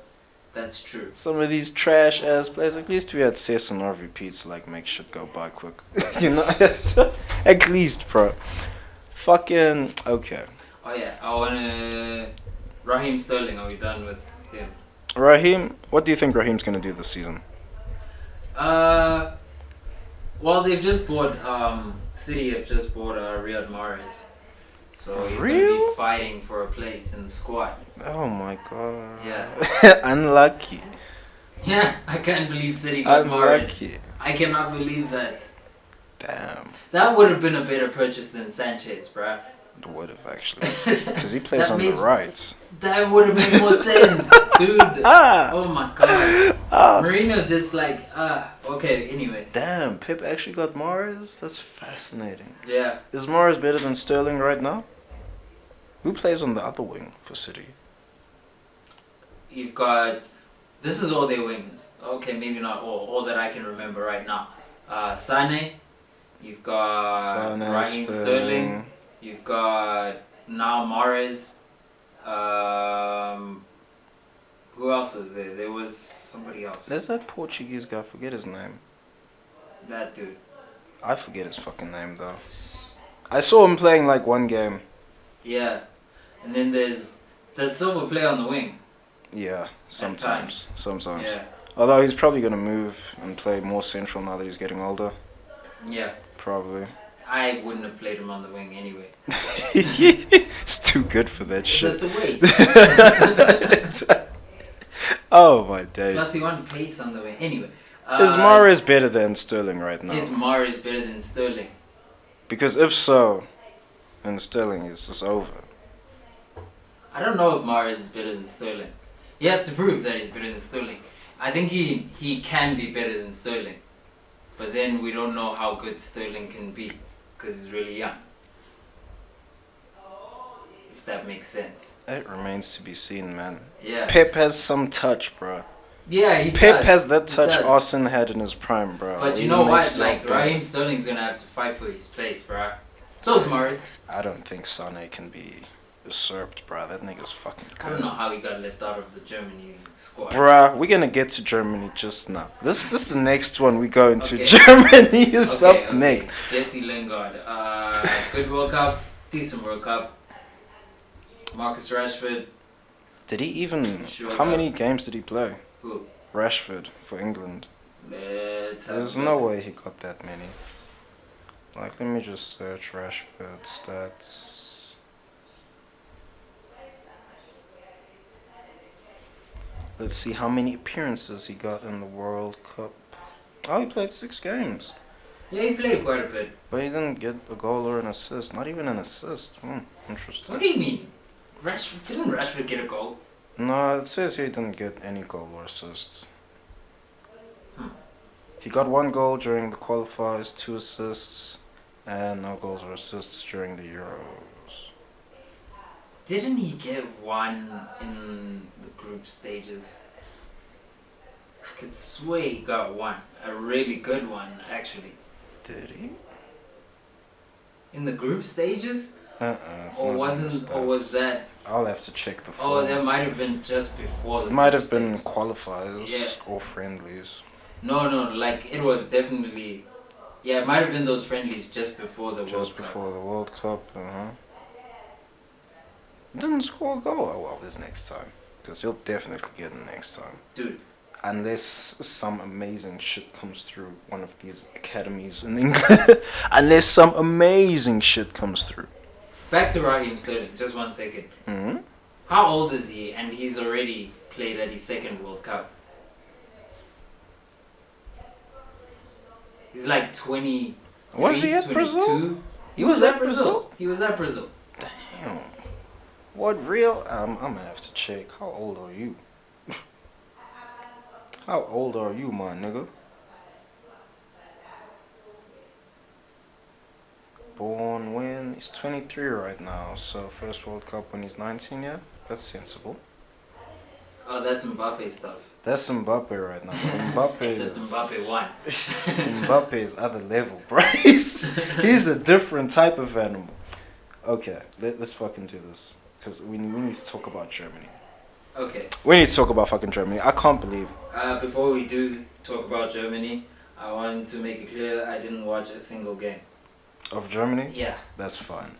[SPEAKER 2] That's true.
[SPEAKER 1] Some of these trash ass players. At least we had Cess and R.I.P to like make shit go by quick. You know, at least, bro. Fucking okay.
[SPEAKER 2] Oh yeah, I wanna. Raheem Sterling. Are we done with him?
[SPEAKER 1] Raheem, what do you think Raheem's gonna do this season?
[SPEAKER 2] Well, they've just bought. City have just bought Riyad Mahrez. So he's gonna be fighting for a place in the squad.
[SPEAKER 1] Oh my god.
[SPEAKER 2] Yeah.
[SPEAKER 1] Unlucky.
[SPEAKER 2] Yeah, I can't believe City got Mahrez.
[SPEAKER 1] Unlucky.
[SPEAKER 2] I cannot believe that.
[SPEAKER 1] Damn.
[SPEAKER 2] That would have been a better purchase than Sanchez, bruh.
[SPEAKER 1] It would have actually. Because he plays on the right.
[SPEAKER 2] That would have made more sense, dude. Oh my god. Mourinho just like, okay, anyway.
[SPEAKER 1] Damn, Pep actually got Mahrez? That's fascinating.
[SPEAKER 2] Yeah.
[SPEAKER 1] Is Mahrez better than Sterling right now? Who plays on the other wing for City?
[SPEAKER 2] You've got, this is all their wingers. Okay, maybe not all that I can remember right now. Sane, you've got Raheem Sterling, you've got now Mahrez. Who else was there? There was somebody else.
[SPEAKER 1] There's that Portuguese guy, forget his name.
[SPEAKER 2] That dude.
[SPEAKER 1] I forget his fucking name though. I saw him playing like one game.
[SPEAKER 2] Yeah. And then does Silva play on the wing?
[SPEAKER 1] Yeah, sometimes.
[SPEAKER 2] Yeah.
[SPEAKER 1] Although he's probably gonna move and play more central now that he's getting older.
[SPEAKER 2] Yeah.
[SPEAKER 1] Probably.
[SPEAKER 2] I wouldn't have played him on the wing anyway.
[SPEAKER 1] It's too good for that shit.
[SPEAKER 2] That's a waste.
[SPEAKER 1] Oh my days.
[SPEAKER 2] Plus he wanted pace on the wing. Anyway.
[SPEAKER 1] Is Mahrez better than Sterling right now?
[SPEAKER 2] Is Mahrez better than Sterling?
[SPEAKER 1] Because if so, then Sterling is just over.
[SPEAKER 2] I don't know if Mahrez is better than Sterling. He has to prove that he's better than Sterling. I think he can be better than Sterling. But then we don't know how good Sterling can be. Because he's really young. If that makes sense.
[SPEAKER 1] It remains to be seen, man.
[SPEAKER 2] Yeah.
[SPEAKER 1] Pep has some touch, bro.
[SPEAKER 2] Yeah, he
[SPEAKER 1] Pep
[SPEAKER 2] does.
[SPEAKER 1] has that touch
[SPEAKER 2] does.
[SPEAKER 1] Arsene had in his prime, bro.
[SPEAKER 2] But
[SPEAKER 1] He
[SPEAKER 2] you know what?
[SPEAKER 1] makes it
[SPEAKER 2] Like,
[SPEAKER 1] look bad.
[SPEAKER 2] Raheem Sterling's going to have to fight for his place, bro. So's Mahrez.
[SPEAKER 1] I don't think Sane can be usurped, bro. That nigga's fucking good.
[SPEAKER 2] I don't know how he got left out of the Germany squad.
[SPEAKER 1] Bruh, we're gonna get to Germany just now. This the next one we go into.
[SPEAKER 2] Okay.
[SPEAKER 1] Germany is up next.
[SPEAKER 2] Jesse Lingard. Good World Cup. Decent World Cup. Marcus Rashford.
[SPEAKER 1] Did he even...
[SPEAKER 2] Sure
[SPEAKER 1] how
[SPEAKER 2] enough.
[SPEAKER 1] many games did he play?
[SPEAKER 2] Who?
[SPEAKER 1] Rashford for England.
[SPEAKER 2] Let's have
[SPEAKER 1] There's
[SPEAKER 2] a
[SPEAKER 1] no
[SPEAKER 2] look.
[SPEAKER 1] way he got that many. Like, let me just search Rashford stats. Let's see how many appearances he got in the World Cup. Oh, he played 6 games.
[SPEAKER 2] Yeah, he played quite a bit.
[SPEAKER 1] But he didn't get a goal or an assist. Not even an assist. Interesting.
[SPEAKER 2] What do you mean? Didn't Rashford get a goal?
[SPEAKER 1] No, it says he didn't get any goal or assist.
[SPEAKER 2] Hmm.
[SPEAKER 1] He got 1 goal during the qualifiers, 2 assists, and no goals or assists during the Euros.
[SPEAKER 2] Didn't he get one in the group stages? I could swear he got one. A really good one, actually.
[SPEAKER 1] Did he?
[SPEAKER 2] In the group stages?
[SPEAKER 1] It's
[SPEAKER 2] Or
[SPEAKER 1] not on the
[SPEAKER 2] wasn't, or was
[SPEAKER 1] stats.
[SPEAKER 2] that...
[SPEAKER 1] I'll have to check the
[SPEAKER 2] Oh,
[SPEAKER 1] form.
[SPEAKER 2] that might have been just before the
[SPEAKER 1] It might
[SPEAKER 2] group
[SPEAKER 1] have been
[SPEAKER 2] stage.
[SPEAKER 1] qualifiers or friendlies.
[SPEAKER 2] No, like, it was definitely... Yeah, it might have been those friendlies just before the World Cup.
[SPEAKER 1] Just before the World Cup, Didn't score a goal. Oh well, this next time. Because he'll definitely get it next time.
[SPEAKER 2] Dude.
[SPEAKER 1] Unless some amazing shit comes through one of these academies in England. Unless some amazing shit comes through.
[SPEAKER 2] Back to Raheem Sterling, just 1 second.
[SPEAKER 1] Mm-hmm.
[SPEAKER 2] How old is he? And he's already played at his second World Cup. He's like 20.
[SPEAKER 1] Was he at
[SPEAKER 2] 22?
[SPEAKER 1] Brazil?
[SPEAKER 2] He was at Brazil. He was at Brazil.
[SPEAKER 1] Damn. What real? I'm gonna have to check. How old are you? How old are you, my nigga? Born when? He's 23 right now, so first World Cup when he's 19, yeah? That's sensible.
[SPEAKER 2] Oh, that's Mbappe stuff.
[SPEAKER 1] That's Mbappe right now. Mbappe
[SPEAKER 2] It's
[SPEAKER 1] is...
[SPEAKER 2] Mbappe one.
[SPEAKER 1] Mbappe is other level, bro. He's a different type of animal. Okay, let's fucking do this. Because we need to talk about Germany.
[SPEAKER 2] Okay.
[SPEAKER 1] We need to talk about fucking Germany. I can't believe...
[SPEAKER 2] Before we do talk about Germany, I want to make it clear I didn't watch a single game.
[SPEAKER 1] Of Germany?
[SPEAKER 2] Yeah.
[SPEAKER 1] That's fine.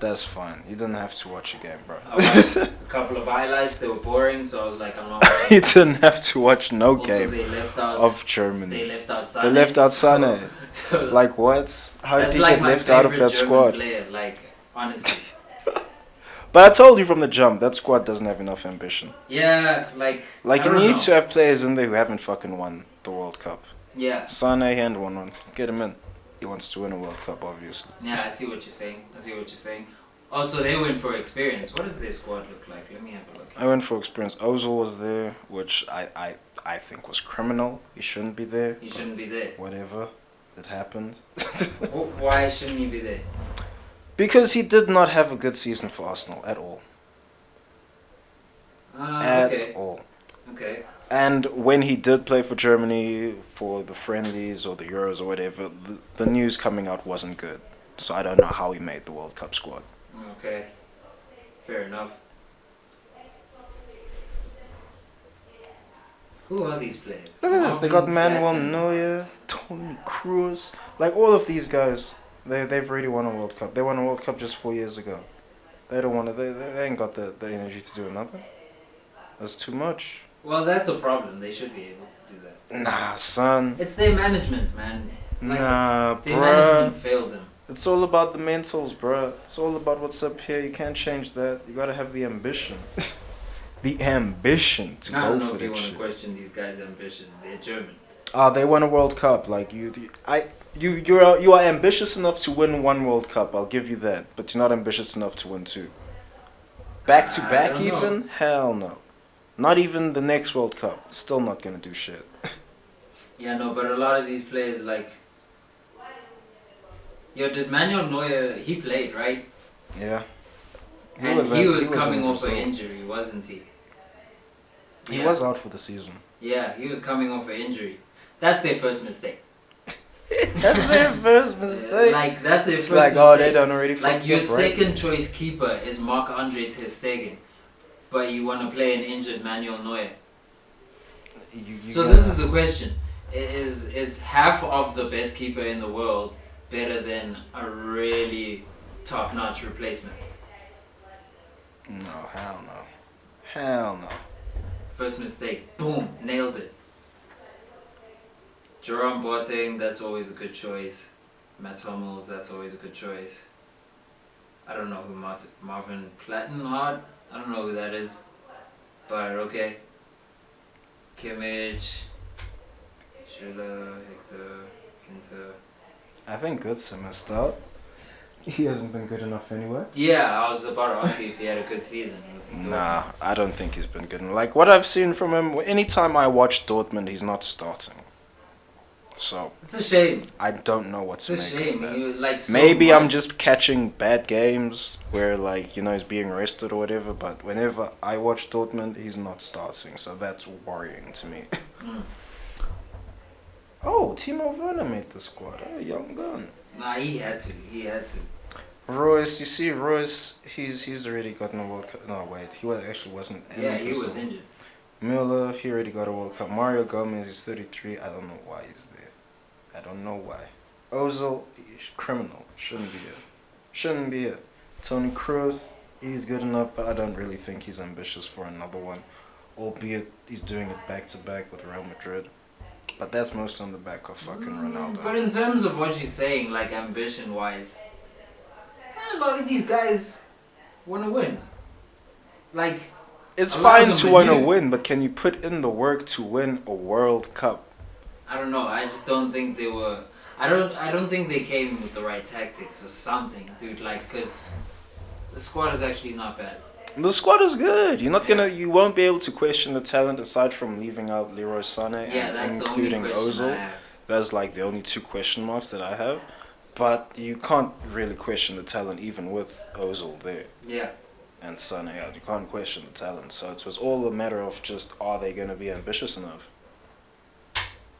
[SPEAKER 1] That's fine. You didn't have to watch a game, bro.
[SPEAKER 2] I watched a couple of highlights. They were boring, so I was like, I'm not watching.
[SPEAKER 1] You didn't have to watch no
[SPEAKER 2] Also,
[SPEAKER 1] game
[SPEAKER 2] they left out,
[SPEAKER 1] of Germany.
[SPEAKER 2] They left out Sané.
[SPEAKER 1] They left out Sané.
[SPEAKER 2] So,
[SPEAKER 1] Like what? How did
[SPEAKER 2] that's
[SPEAKER 1] he
[SPEAKER 2] like
[SPEAKER 1] get
[SPEAKER 2] my
[SPEAKER 1] left out of
[SPEAKER 2] favorite
[SPEAKER 1] that
[SPEAKER 2] German
[SPEAKER 1] squad?
[SPEAKER 2] player, like, honestly.
[SPEAKER 1] But I told you from the jump, that squad doesn't have enough ambition.
[SPEAKER 2] Yeah, like
[SPEAKER 1] Like
[SPEAKER 2] I
[SPEAKER 1] you
[SPEAKER 2] don't
[SPEAKER 1] need
[SPEAKER 2] know.
[SPEAKER 1] to have players in there who haven't fucking won the World Cup.
[SPEAKER 2] Yeah.
[SPEAKER 1] Sané and won one. Get him in. He wants to win a World Cup, obviously.
[SPEAKER 2] Yeah, I see what you're saying. Also, they went for experience. What does their squad look like? Let me have a look.
[SPEAKER 1] I went for experience. Ozil was there, which I think was criminal. He shouldn't be there.
[SPEAKER 2] He shouldn't be there.
[SPEAKER 1] Whatever. It happened.
[SPEAKER 2] Why shouldn't he be there?
[SPEAKER 1] Because he did not have a good season for Arsenal at all.
[SPEAKER 2] Okay.
[SPEAKER 1] At all.
[SPEAKER 2] Okay.
[SPEAKER 1] And when he did play for Germany for the friendlies or the Euros or whatever, the news coming out wasn't good. So I don't know how he made the World Cup squad.
[SPEAKER 2] Okay. Fair enough. Who are these players?
[SPEAKER 1] Look at this. They got Manuel
[SPEAKER 2] Jackson.
[SPEAKER 1] Neuer, Toni Kroos. Like all of these guys, they've already won a World Cup. They won a World Cup just 4 years ago. They don't want to. They ain't got the energy to do another. That's too much.
[SPEAKER 2] Well, that's a problem. They should be able to do that.
[SPEAKER 1] Nah, son.
[SPEAKER 2] It's their management, man. Like,
[SPEAKER 1] Nah,
[SPEAKER 2] their
[SPEAKER 1] bruh.
[SPEAKER 2] management failed them.
[SPEAKER 1] It's all about the mentals, bruh. It's all about what's up here. You can't change that. You gotta have the ambition. The ambition to
[SPEAKER 2] I
[SPEAKER 1] go
[SPEAKER 2] don't know
[SPEAKER 1] for
[SPEAKER 2] if you
[SPEAKER 1] that
[SPEAKER 2] want to
[SPEAKER 1] shit.
[SPEAKER 2] question these guys' ambition. They're German.
[SPEAKER 1] They won a World Cup. Like you are ambitious enough to win one World Cup. I'll give you that. But you're not ambitious enough to win two. Back to
[SPEAKER 2] I
[SPEAKER 1] back,
[SPEAKER 2] don't know.
[SPEAKER 1] even? Hell no. Not even the next World Cup. Still not gonna do shit.
[SPEAKER 2] Yeah, no, but a lot of these players, like... Yo, did Manuel Neuer... He played, right?
[SPEAKER 1] Yeah.
[SPEAKER 2] He was coming
[SPEAKER 1] in
[SPEAKER 2] off an
[SPEAKER 1] Brazil.
[SPEAKER 2] injury, wasn't he?
[SPEAKER 1] He
[SPEAKER 2] Yeah.
[SPEAKER 1] was out for the season.
[SPEAKER 2] Yeah, he was coming off an injury. That's their first mistake.
[SPEAKER 1] That's their first mistake.
[SPEAKER 2] Like, that's their
[SPEAKER 1] It's
[SPEAKER 2] first
[SPEAKER 1] like,
[SPEAKER 2] mistake.
[SPEAKER 1] oh, they done already fucked
[SPEAKER 2] Like, your
[SPEAKER 1] up, right?
[SPEAKER 2] second choice keeper is Marc-Andre Ter Stegen, but you want to play an injured Manuel Neuer. So this is the question. Is half of the best keeper in the world better than a really top-notch replacement?
[SPEAKER 1] No, hell no. Hell no.
[SPEAKER 2] First mistake. Boom. Nailed it. Jerome Boateng, that's always a good choice. Mats Hummels, that's always a good choice. I don't know who Marvin Plattenhardt, I don't know who that is. But okay. Kimmich, Schiller, Hector, Ginter.
[SPEAKER 1] I think Goodson missed out. He hasn't been good enough anyway.
[SPEAKER 2] Yeah, I was about to ask you if he had a good season. with Dortmund.
[SPEAKER 1] Nah, I don't think he's been good. Like, what I've seen from him, anytime I watch Dortmund, he's not starting. So,
[SPEAKER 2] It's a shame.
[SPEAKER 1] I don't know what
[SPEAKER 2] It's
[SPEAKER 1] to
[SPEAKER 2] a
[SPEAKER 1] make of
[SPEAKER 2] shame.
[SPEAKER 1] that.
[SPEAKER 2] You like so
[SPEAKER 1] Maybe I'm
[SPEAKER 2] much.
[SPEAKER 1] just catching bad games where, like, you know, he's being rested or whatever, but whenever I watch Dortmund, he's not starting, so that's worrying to me.
[SPEAKER 2] Mm.
[SPEAKER 1] Oh, Timo Werner made the squad. Oh, young gun.
[SPEAKER 2] Nah, he had to. He had to.
[SPEAKER 1] Royce, you see, Royce, he's already gotten a World Cup. No, wait, actually wasn't in
[SPEAKER 2] Yeah, he
[SPEAKER 1] Brazil.
[SPEAKER 2] was injured.
[SPEAKER 1] Müller, he already got a World Cup. Mario Gomez, he's 33. I don't know why he's there. I don't know why. Ozil, criminal. Shouldn't be here. Shouldn't be here. Toni Kroos, he's good enough, but I don't really think he's ambitious for another one. Albeit he's doing it back to back with Real Madrid. But that's mostly on the back of fucking Ronaldo.
[SPEAKER 2] But in terms of what you're saying, like ambition wise, a lot of these guys want to win. Like,
[SPEAKER 1] It's
[SPEAKER 2] a lot of
[SPEAKER 1] fine
[SPEAKER 2] them
[SPEAKER 1] to
[SPEAKER 2] are
[SPEAKER 1] want to
[SPEAKER 2] new.
[SPEAKER 1] win, but can you put in the work to win a World Cup?
[SPEAKER 2] I don't know. I just don't think they were. I don't think they came with the right tactics or something, dude. Like, cause the squad is actually not bad.
[SPEAKER 1] The squad is good. You won't be able to question the talent aside from leaving out Leroy Sané
[SPEAKER 2] Yeah,
[SPEAKER 1] and
[SPEAKER 2] that's the only
[SPEAKER 1] including
[SPEAKER 2] question I
[SPEAKER 1] Ozil.
[SPEAKER 2] have.
[SPEAKER 1] That's like the only two question marks that I have. But you can't really question the talent even with Ozil there
[SPEAKER 2] Yeah.
[SPEAKER 1] and Sané out. You can't question the talent. So it was all a matter of just, are they going to be ambitious enough?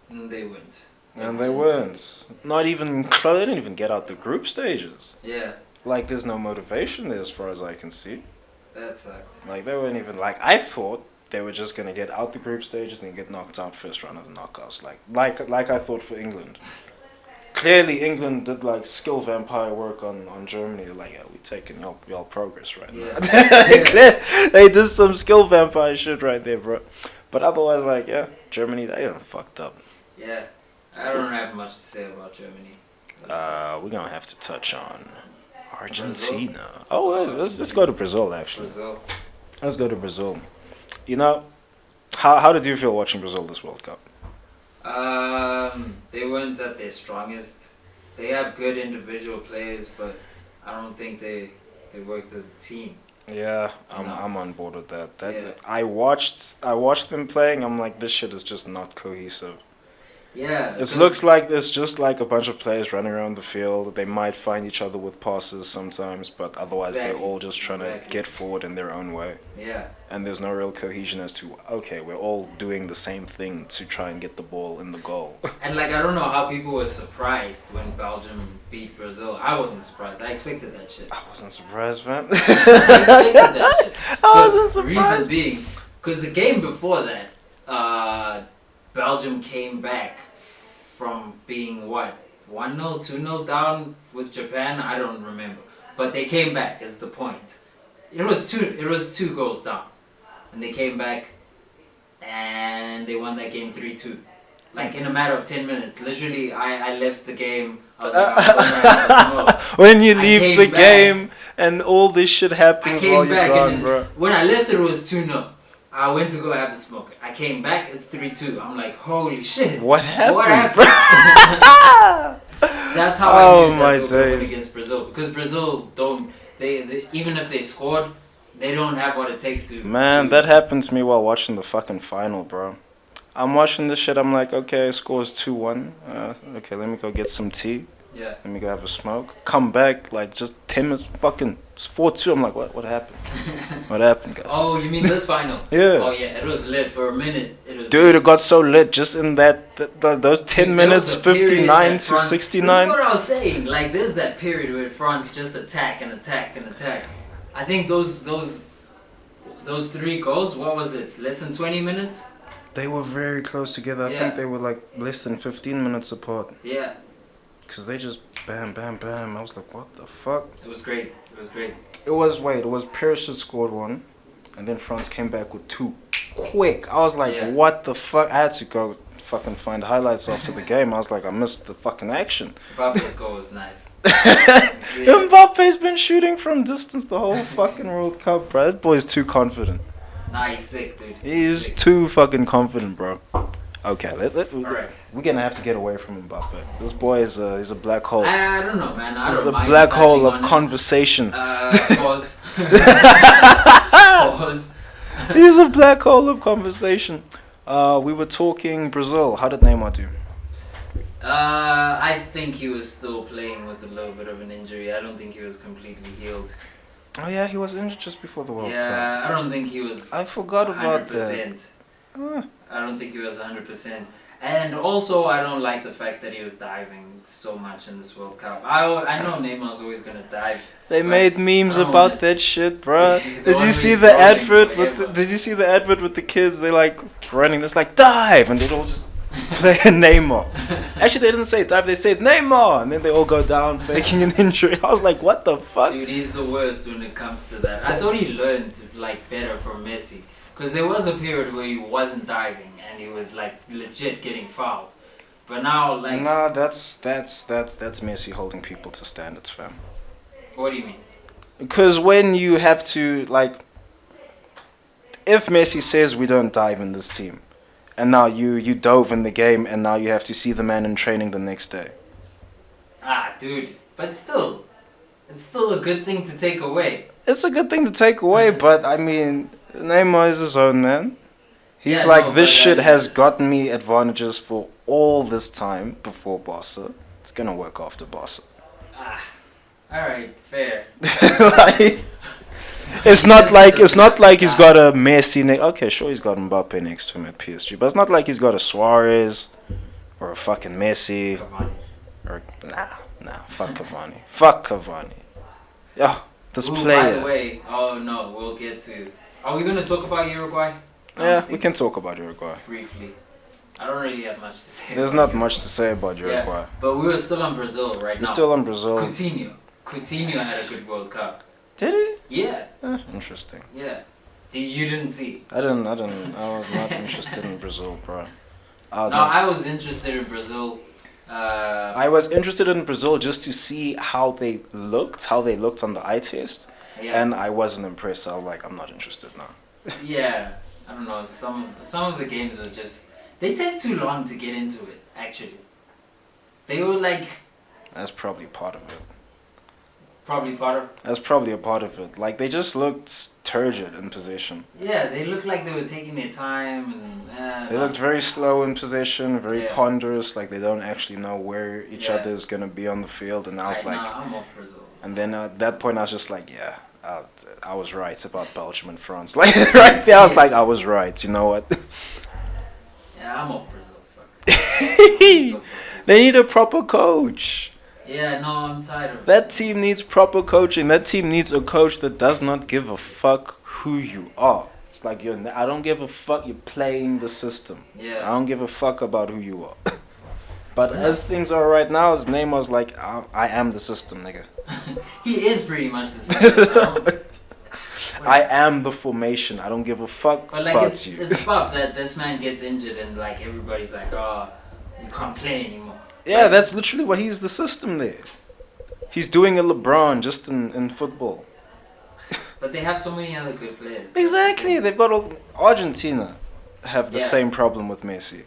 [SPEAKER 2] And they went.
[SPEAKER 1] And they weren't. Not even close. They didn't even get out the group stages.
[SPEAKER 2] Yeah,
[SPEAKER 1] Like, there's no motivation there as far as I can see.
[SPEAKER 2] that sucked.
[SPEAKER 1] Like, they weren't even, like, I thought they were just going to get out the group stages and get knocked out first round of the knockouts. Like I thought for England. Clearly, England did, like, skill vampire work on Germany. Like, yeah, we're taking y'all progress right
[SPEAKER 2] Yeah.
[SPEAKER 1] now. They did some skill vampire shit right there, bro. But otherwise, like, yeah, Germany, they done fucked up.
[SPEAKER 2] Yeah, I don't have much to say about Germany.
[SPEAKER 1] We're going to have to touch on Argentina. Oh, let's go to Brazil, actually.
[SPEAKER 2] Brazil.
[SPEAKER 1] Let's go to Brazil. You know, how did you feel watching Brazil this World Cup?
[SPEAKER 2] They weren't at their strongest. They have good individual players, but I don't think they worked as a team.
[SPEAKER 1] Yeah,
[SPEAKER 2] No.
[SPEAKER 1] I'm on board with that.
[SPEAKER 2] Yeah.
[SPEAKER 1] I watched them playing. I'm like, this shit is just not cohesive.
[SPEAKER 2] Yeah.
[SPEAKER 1] It
[SPEAKER 2] because-
[SPEAKER 1] looks like it's just like a bunch of players running around the field. They might find each other with passes sometimes, but otherwise they're
[SPEAKER 2] Exactly.
[SPEAKER 1] all just trying to get forward in their own way.
[SPEAKER 2] Yeah.
[SPEAKER 1] And there's no real cohesion as to, okay, we're all doing the same thing to try and get the ball in the goal.
[SPEAKER 2] And like I don't know how people were surprised when Belgium beat Brazil. I wasn't surprised. I expected that shit.
[SPEAKER 1] I wasn't surprised, man.
[SPEAKER 2] I expected that shit.
[SPEAKER 1] I wasn't
[SPEAKER 2] But
[SPEAKER 1] surprised.
[SPEAKER 2] Reason being, because the game before that, Belgium came back from being what 1-0, 2-0 down with Japan. I don't remember, but they came back. Is the point? It was two goals down, and they came back, and they won that game 3-2. Like in a matter of 10 minutes. Literally, I left the game. I was like, I'm going to have a smoke.
[SPEAKER 1] When you
[SPEAKER 2] I
[SPEAKER 1] leave
[SPEAKER 2] came
[SPEAKER 1] the
[SPEAKER 2] back.
[SPEAKER 1] game and all this shit
[SPEAKER 2] I
[SPEAKER 1] happens while
[SPEAKER 2] came
[SPEAKER 1] you're
[SPEAKER 2] back
[SPEAKER 1] gone,
[SPEAKER 2] and
[SPEAKER 1] bro.
[SPEAKER 2] then when I left it was 2-0. I went to go have a smoke. I came back, it's 3-2. I'm like, holy shit.
[SPEAKER 1] What happened,
[SPEAKER 2] What
[SPEAKER 1] bro?
[SPEAKER 2] happened? That's how
[SPEAKER 1] Oh,
[SPEAKER 2] I knew
[SPEAKER 1] my
[SPEAKER 2] that they were going
[SPEAKER 1] days.
[SPEAKER 2] against Brazil. Because Brazil don't, they even if they scored, they don't have what it takes to.
[SPEAKER 1] Man, that happened to me while watching the fucking final, bro. I'm watching this shit, I'm like, okay, scores 2-1. Okay, let me go get some tea.
[SPEAKER 2] Yeah.
[SPEAKER 1] Let me go have a smoke. Come back, like, just 10 minutes, fucking, it's 4-2. I'm like, what happened? What happened, guys?
[SPEAKER 2] Oh, you mean this final?
[SPEAKER 1] Yeah.
[SPEAKER 2] Oh yeah, it was lit for a minute. It was.
[SPEAKER 1] Dude, it got so lit just in those 10
[SPEAKER 2] There
[SPEAKER 1] minutes,
[SPEAKER 2] was a period
[SPEAKER 1] 59
[SPEAKER 2] that
[SPEAKER 1] to
[SPEAKER 2] France-
[SPEAKER 1] 69.
[SPEAKER 2] This is what I was saying. Like, there's that period where France just attack and attack and attack. I think those 3 goals. What was it? Less than 20 minutes.
[SPEAKER 1] They were very close together. I
[SPEAKER 2] Yeah.
[SPEAKER 1] think they were like less than 15 minutes apart.
[SPEAKER 2] Yeah,
[SPEAKER 1] Because they just bam, bam, bam. I was like, what the fuck?
[SPEAKER 2] it was crazy. It was crazy.
[SPEAKER 1] It was Perisic scored one. And then France came back with 2. Quick. I was like,
[SPEAKER 2] Yeah.
[SPEAKER 1] what the fuck? I had to go fucking find highlights after the game. I was like, I missed the fucking action.
[SPEAKER 2] Mbappe's goal was nice. Yeah.
[SPEAKER 1] Mbappe's been shooting from distance the whole fucking World Cup, bro. That boy's too confident.
[SPEAKER 2] Nah, he's sick, dude.
[SPEAKER 1] He's
[SPEAKER 2] sick.
[SPEAKER 1] too fucking confident, bro. Okay,
[SPEAKER 2] Alright.
[SPEAKER 1] we're gonna have to get away from Mbappe. This boy is he's a black hole.
[SPEAKER 2] I don't know, man. I
[SPEAKER 1] He's
[SPEAKER 2] don't
[SPEAKER 1] a
[SPEAKER 2] mind
[SPEAKER 1] black hole
[SPEAKER 2] touching
[SPEAKER 1] of
[SPEAKER 2] on it.
[SPEAKER 1] conversation.
[SPEAKER 2] Pause. Pause.
[SPEAKER 1] He's a black hole of conversation. We were talking Brazil. How did Neymar do?
[SPEAKER 2] I think he was still playing with a little bit of an injury. I don't think he was completely healed.
[SPEAKER 1] Oh yeah, he was injured just before the World Cup.
[SPEAKER 2] Yeah, I don't think he was.
[SPEAKER 1] I forgot about that.
[SPEAKER 2] 100%. I don't think he was 100%. And also, I don't like the fact that he was diving so much in this World Cup. I know Neymar's always gonna dive.
[SPEAKER 1] They
[SPEAKER 2] but
[SPEAKER 1] made memes
[SPEAKER 2] I don't
[SPEAKER 1] about
[SPEAKER 2] wanna
[SPEAKER 1] that shit, bruh.
[SPEAKER 2] The
[SPEAKER 1] Did
[SPEAKER 2] one
[SPEAKER 1] you
[SPEAKER 2] where
[SPEAKER 1] see
[SPEAKER 2] he's
[SPEAKER 1] the
[SPEAKER 2] rolling
[SPEAKER 1] advert with
[SPEAKER 2] forever.
[SPEAKER 1] Did you see the advert with the kids? They like running. It's like dive, and they all just play Neymar. Actually, they didn't say dive. They said Neymar, and then they all go down faking an injury. I was like, what the fuck?
[SPEAKER 2] Dude, he's the worst when it comes to that. I thought he learned like better from Messi, because there was a period where he wasn't diving and he was like legit getting fouled. But now, like,
[SPEAKER 1] Nah, that's Messi holding people to standards, fam.
[SPEAKER 2] what do you mean?
[SPEAKER 1] Because when you have to like, if Messi says we don't dive in this team, and now you dove in the game, and now you have to see the man in training the next day.
[SPEAKER 2] Ah, dude, but still, it's still a good thing to take away.
[SPEAKER 1] It's a good thing to take away, but I mean, Neymar is his own man. He's
[SPEAKER 2] Yeah,
[SPEAKER 1] like,
[SPEAKER 2] no,
[SPEAKER 1] this
[SPEAKER 2] but,
[SPEAKER 1] shit has gotten me advantages for all this time before Barca. It's gonna work after Barca.
[SPEAKER 2] Ah, all right, fair.
[SPEAKER 1] Like, it's not like he's got a Messi. Okay, sure, he's got Mbappe next to him at PSG, but it's not like he's got a Suarez or a fucking Messi
[SPEAKER 2] Cavani.
[SPEAKER 1] or fuck Cavani, fuck Cavani. Yeah, this
[SPEAKER 2] Ooh,
[SPEAKER 1] player.
[SPEAKER 2] by the way, oh no, we'll get to. Are we gonna talk about Uruguay? I don't
[SPEAKER 1] Yeah,
[SPEAKER 2] think
[SPEAKER 1] we can
[SPEAKER 2] so.
[SPEAKER 1] talk about Uruguay.
[SPEAKER 2] Briefly. I don't really have much to say.
[SPEAKER 1] There's
[SPEAKER 2] about
[SPEAKER 1] not much to say about Uruguay.
[SPEAKER 2] Yeah, but we were still on Brazil right
[SPEAKER 1] We're
[SPEAKER 2] now.
[SPEAKER 1] still on Brazil.
[SPEAKER 2] Coutinho had a good World Cup.
[SPEAKER 1] Did he?
[SPEAKER 2] Yeah,
[SPEAKER 1] Interesting.
[SPEAKER 2] yeah. You didn't see.
[SPEAKER 1] I was not interested in Brazil, bro.
[SPEAKER 2] I was interested in Brazil.
[SPEAKER 1] I was interested in Brazil just to see how they looked on the eye test,
[SPEAKER 2] Yeah.
[SPEAKER 1] and I wasn't impressed. I was like, I'm not interested now.
[SPEAKER 2] Yeah, I don't know. Some of the games are just they take too long to get into it. Actually, they were like
[SPEAKER 1] That's probably part of it.
[SPEAKER 2] probably part of.
[SPEAKER 1] That's probably a part of it. Like, they just looked turgid in possession.
[SPEAKER 2] Yeah, they looked like they were taking their time and.
[SPEAKER 1] They looked very slow in possession, very
[SPEAKER 2] Yeah.
[SPEAKER 1] ponderous. Like, they don't actually know where each
[SPEAKER 2] Yeah.
[SPEAKER 1] other is gonna be on the field. And I was like,
[SPEAKER 2] I'm off Brazil.
[SPEAKER 1] and then at that point, I was just like, yeah, I was right about Belgium and France. Like, right there, I was like, I was right. You know what?
[SPEAKER 2] Yeah, I'm off Brazil. Fuck.
[SPEAKER 1] They need a proper coach.
[SPEAKER 2] Yeah, no, I'm tired of
[SPEAKER 1] That team needs proper coaching. That team needs a coach that does not give a fuck who you are. It's like, I don't give a fuck. You're playing the system.
[SPEAKER 2] Yeah.
[SPEAKER 1] I don't give a fuck about who you are. But as things are right now, his name was like, I am the system, nigga.
[SPEAKER 2] He is pretty much the same.
[SPEAKER 1] I am the formation. I don't give a fuck
[SPEAKER 2] But like
[SPEAKER 1] about
[SPEAKER 2] it's
[SPEAKER 1] you.
[SPEAKER 2] it's fucked that this man gets injured and like everybody's like, oh, you can't play anymore.
[SPEAKER 1] Yeah, that's literally what he's the system there. He's doing a LeBron just in football.
[SPEAKER 2] But they have so many other good players.
[SPEAKER 1] Exactly. They've got Argentina have the
[SPEAKER 2] Yeah.
[SPEAKER 1] same problem with Messi.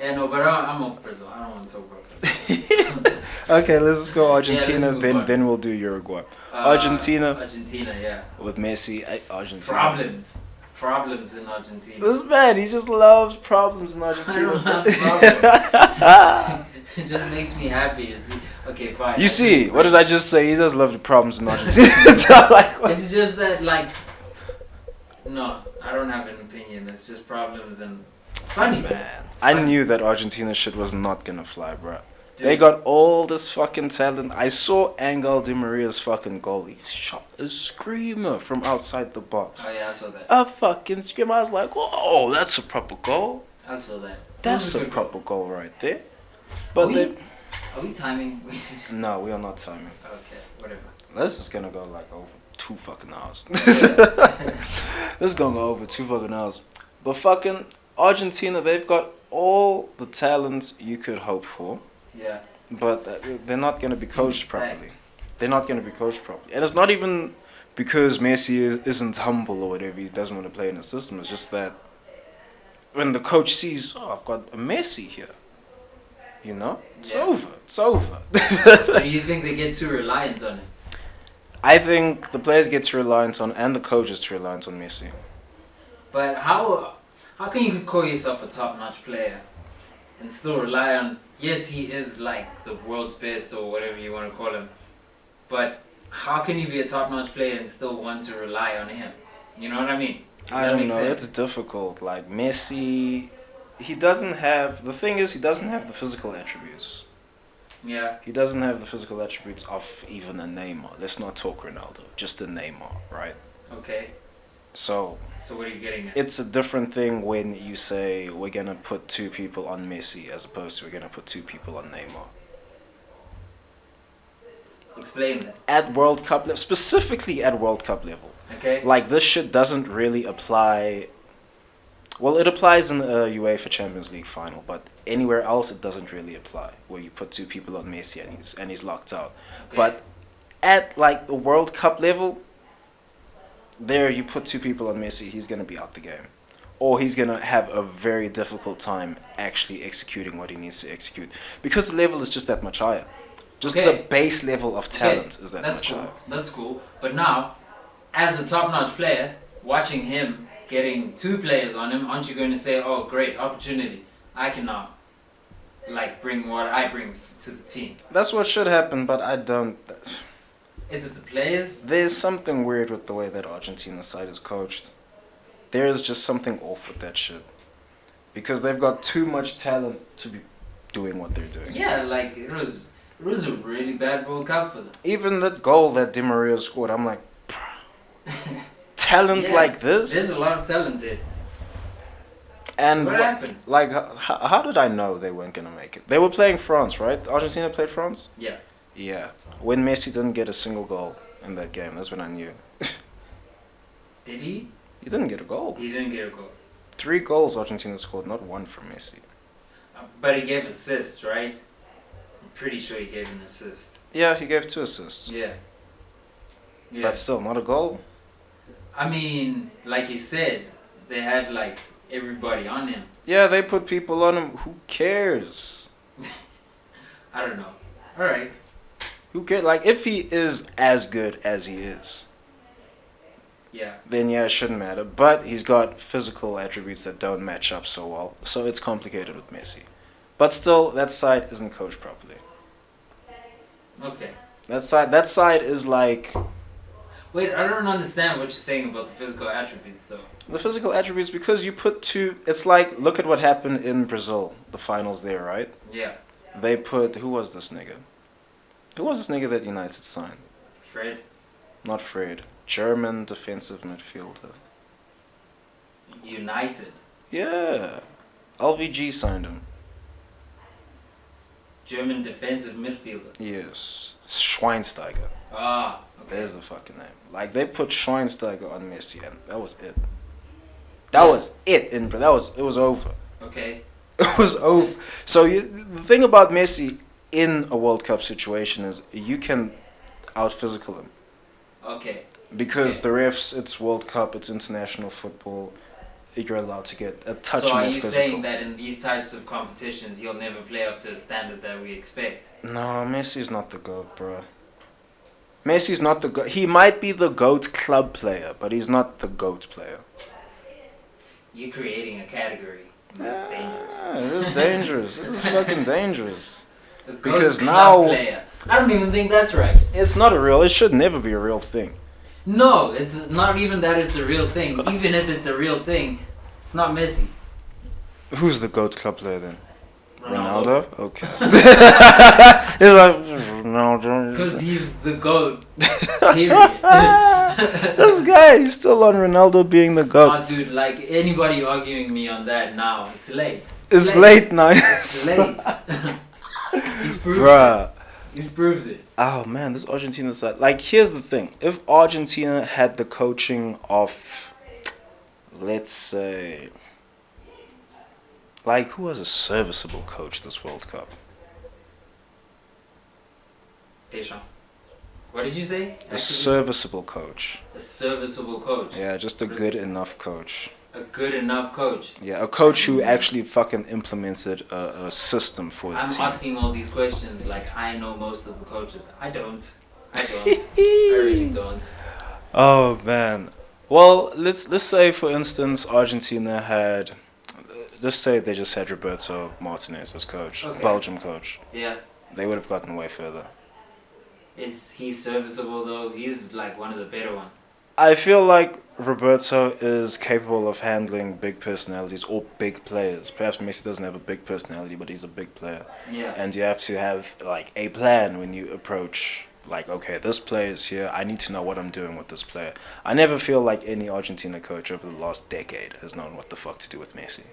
[SPEAKER 2] Yeah, no, but I'm off Brazil. I don't want to talk about Brazil.
[SPEAKER 1] Okay, let's go Argentina.
[SPEAKER 2] move
[SPEAKER 1] then
[SPEAKER 2] on.
[SPEAKER 1] then we'll do Uruguay. Argentina
[SPEAKER 2] Argentina, yeah.
[SPEAKER 1] with Messi. Argentina.
[SPEAKER 2] Problems in Argentina.
[SPEAKER 1] This man, he just loves problems in
[SPEAKER 2] I
[SPEAKER 1] Argentina.
[SPEAKER 2] don't have problems. It just makes me happy to see. Okay, fine.
[SPEAKER 1] You see, what did I just say? He does love the problems in Argentina. So, like, what?
[SPEAKER 2] It's just that, like, no, I don't have an opinion. It's just problems, and it's funny.
[SPEAKER 1] Man,
[SPEAKER 2] It's
[SPEAKER 1] I
[SPEAKER 2] funny.
[SPEAKER 1] knew that Argentina shit was not gonna fly, bro.
[SPEAKER 2] Dude,
[SPEAKER 1] They got all this fucking talent. I saw Angel Di Maria's fucking goal. He shot a screamer from outside the box.
[SPEAKER 2] Oh yeah, I saw that.
[SPEAKER 1] A fucking screamer. I was like, whoa, that's a proper goal.
[SPEAKER 2] I saw that.
[SPEAKER 1] That's
[SPEAKER 2] That was
[SPEAKER 1] a
[SPEAKER 2] good
[SPEAKER 1] proper goal right there. But
[SPEAKER 2] Are we timing?
[SPEAKER 1] no, we are not timing.
[SPEAKER 2] Okay, whatever.
[SPEAKER 1] This is gonna go like over 2 fucking hours.
[SPEAKER 2] Yeah.
[SPEAKER 1] This is gonna go over 2 fucking hours. But fucking Argentina, they've got all the talents you could hope for.
[SPEAKER 2] Yeah.
[SPEAKER 1] But they're not going to be
[SPEAKER 2] This team
[SPEAKER 1] coached
[SPEAKER 2] is
[SPEAKER 1] properly. They're not going to be coached properly. And it's not even because Messi isn't humble or whatever. He doesn't want to play in the system. It's just that when the coach sees, oh, I've got a Messi here. You know? It's
[SPEAKER 2] Yeah.
[SPEAKER 1] over. It's over.
[SPEAKER 2] So do you think they get too reliant on it?
[SPEAKER 1] I think the players get too reliant on, and the coaches too reliant on Messi.
[SPEAKER 2] But how can you call yourself a top-notch player and still rely on? Yes, he is like the world's best or whatever you want to call him. But how can you be a top-notch player and still want to rely on him? You know what I mean?
[SPEAKER 1] I don't know. It's difficult. Like Messi, he doesn't have. The thing is, he doesn't have the physical attributes.
[SPEAKER 2] Yeah.
[SPEAKER 1] He doesn't have the physical attributes of even a Neymar. Let's not talk Ronaldo. Just a Neymar, right?
[SPEAKER 2] Okay.
[SPEAKER 1] So.
[SPEAKER 2] So what are you getting at?
[SPEAKER 1] It's a different thing when you say we're gonna put two people on Messi as opposed to we're gonna put two people on Neymar.
[SPEAKER 2] Explain that.
[SPEAKER 1] At World Cup level, specifically at World Cup level.
[SPEAKER 2] Okay.
[SPEAKER 1] Like this shit doesn't really apply. Well, it applies in the UEFA Champions League final, but anywhere else it doesn't really apply. Where you put two people on Messi and he's locked out.
[SPEAKER 2] Okay.
[SPEAKER 1] But at like the World Cup level, there you put two people on Messi, he's gonna be out the game, or he's gonna have a very difficult time actually executing what he needs to execute because the level is just that much higher. Just the base level of talent is that much higher.
[SPEAKER 2] That's cool. But now, as a top-notch player, watching him getting two players on him, aren't you going to say, "Oh, great opportunity! I can now, like, bring what I bring to the team"?
[SPEAKER 1] That's what should happen, but I don't.
[SPEAKER 2] Is it the players?
[SPEAKER 1] There's something weird with the way that Argentina side is coached. There is just something off with that shit. Because they've got too much talent to be doing what they're doing.
[SPEAKER 2] Yeah, like, it was a really bad World Cup for them.
[SPEAKER 1] Even that goal that Di Maria scored, I'm like, talent like this?
[SPEAKER 2] There's a lot of talent there.
[SPEAKER 1] And
[SPEAKER 2] what happened?
[SPEAKER 1] Like, how did I know they weren't going to make it? They were playing France, right? Argentina played France?
[SPEAKER 2] Yeah.
[SPEAKER 1] Yeah. When Messi didn't get a single goal in that game, that's when I knew.
[SPEAKER 2] Did he?
[SPEAKER 1] He didn't get a goal.
[SPEAKER 2] He didn't get a goal.
[SPEAKER 1] 3 goals Argentina scored, not one from Messi.
[SPEAKER 2] But he gave assists, right? I'm pretty sure he gave an assist.
[SPEAKER 1] Yeah, he gave 2 assists.
[SPEAKER 2] Yeah.
[SPEAKER 1] But still, not a goal.
[SPEAKER 2] I mean, like you said, they had like everybody on him.
[SPEAKER 1] Yeah, they put people on him. Who cares?
[SPEAKER 2] I don't know. All right.
[SPEAKER 1] Who cares? Like, if he is as good as he is,
[SPEAKER 2] yeah,
[SPEAKER 1] then yeah, it shouldn't matter. But he's got physical attributes that don't match up so well. So it's complicated with Messi. But still, that side isn't coached properly.
[SPEAKER 2] Okay.
[SPEAKER 1] That side is like...
[SPEAKER 2] Wait, I don't understand what you're saying about the physical attributes, though.
[SPEAKER 1] The physical attributes, because you put two... It's like, look at what happened in Brazil, the finals there, right?
[SPEAKER 2] Yeah.
[SPEAKER 1] They put... Who was this nigga? Who was this nigga that United signed?
[SPEAKER 2] Fred?
[SPEAKER 1] Not Fred. German defensive midfielder.
[SPEAKER 2] United?
[SPEAKER 1] Yeah. LVG signed him.
[SPEAKER 2] German defensive midfielder?
[SPEAKER 1] Yes. Schweinsteiger.
[SPEAKER 2] Ah, okay.
[SPEAKER 1] There's the fucking name. Like, they put Schweinsteiger on Messi, and that was it. That was it. It was over.
[SPEAKER 2] Okay.
[SPEAKER 1] It was over. So the thing about Messi in a World Cup situation is you can out-physical him.
[SPEAKER 2] Okay.
[SPEAKER 1] Because the refs, it's World Cup, it's international football, you're allowed to get a touch
[SPEAKER 2] more physical. So are you
[SPEAKER 1] physical.
[SPEAKER 2] saying that in these types of competitions, he'll never play up to a standard that we expect?
[SPEAKER 1] No, Messi's not the GOAT, bro. Messi's not the GOAT. He might be the GOAT club player, but he's not the GOAT player.
[SPEAKER 2] You're creating a category. That's dangerous.
[SPEAKER 1] It is dangerous. It is fucking dangerous.
[SPEAKER 2] Because now... Player. I don't even think that's right.
[SPEAKER 1] It's not a real... It should never be a real thing.
[SPEAKER 2] No, it's not even that it's a real thing. Even if it's a real thing, it's not Messi.
[SPEAKER 1] Who's the GOAT club player then?
[SPEAKER 2] Ronaldo?
[SPEAKER 1] Okay. He's like, Ronaldo.
[SPEAKER 2] Because he's the GOAT. Period.
[SPEAKER 1] This guy is still on Ronaldo being the GOAT.
[SPEAKER 2] Oh, dude, like anybody arguing me on that now, it's late.
[SPEAKER 1] It's late now.
[SPEAKER 2] It's late. He's proved
[SPEAKER 1] Bruh.
[SPEAKER 2] it. He's proved it.
[SPEAKER 1] Oh man, this Argentina side. Like, here's the thing. If Argentina had the coaching of, let's say, like, who was a serviceable coach this World Cup?
[SPEAKER 2] Deschamps. What did you say?
[SPEAKER 1] A serviceable coach.
[SPEAKER 2] A serviceable coach.
[SPEAKER 1] Yeah, just a good enough coach.
[SPEAKER 2] A good enough coach.
[SPEAKER 1] Yeah, a coach who actually fucking implemented a system for his team.
[SPEAKER 2] I'm asking all these questions like I know most of the coaches. I don't. I really don't.
[SPEAKER 1] Oh man. Well, let's say for instance Argentina had, let's say they just had Roberto Martinez as coach, Belgium coach.
[SPEAKER 2] Yeah.
[SPEAKER 1] They would have gotten way further.
[SPEAKER 2] Is he serviceable though? He's like one of the better ones.
[SPEAKER 1] I feel like Roberto is capable of handling big personalities or big players. Perhaps Messi doesn't have a big personality, but he's a big player.
[SPEAKER 2] Yeah.
[SPEAKER 1] And you have to have like a plan when you approach. Like, okay, this player is here. I need to know what I'm doing with this player. I never feel like any Argentina coach over the last decade has known what the fuck to do with Messi.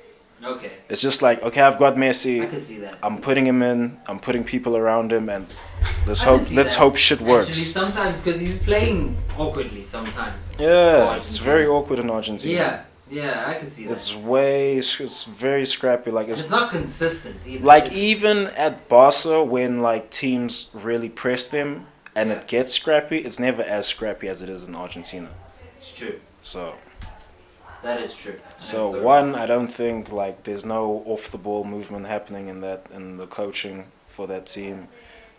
[SPEAKER 2] Okay.
[SPEAKER 1] It's just like, okay, I've got Messi.
[SPEAKER 2] I can see that.
[SPEAKER 1] I'm putting him in. I'm putting people around him, and let's
[SPEAKER 2] I can
[SPEAKER 1] hope.
[SPEAKER 2] see
[SPEAKER 1] Let's
[SPEAKER 2] that.
[SPEAKER 1] hope shit works.
[SPEAKER 2] Actually, sometimes because he's playing awkwardly sometimes. for
[SPEAKER 1] Yeah, it's
[SPEAKER 2] Argentina.
[SPEAKER 1] very awkward in Argentina.
[SPEAKER 2] Yeah, yeah, I can see that.
[SPEAKER 1] It's very scrappy. Like
[SPEAKER 2] And it's not consistent either.
[SPEAKER 1] like
[SPEAKER 2] is it?
[SPEAKER 1] even at Barca when like teams really press them and
[SPEAKER 2] Yeah.
[SPEAKER 1] it gets scrappy, it's never as scrappy as it is in Argentina.
[SPEAKER 2] It's true.
[SPEAKER 1] So
[SPEAKER 2] That is true.
[SPEAKER 1] I don't think like there's no off the ball movement happening in the coaching for that team.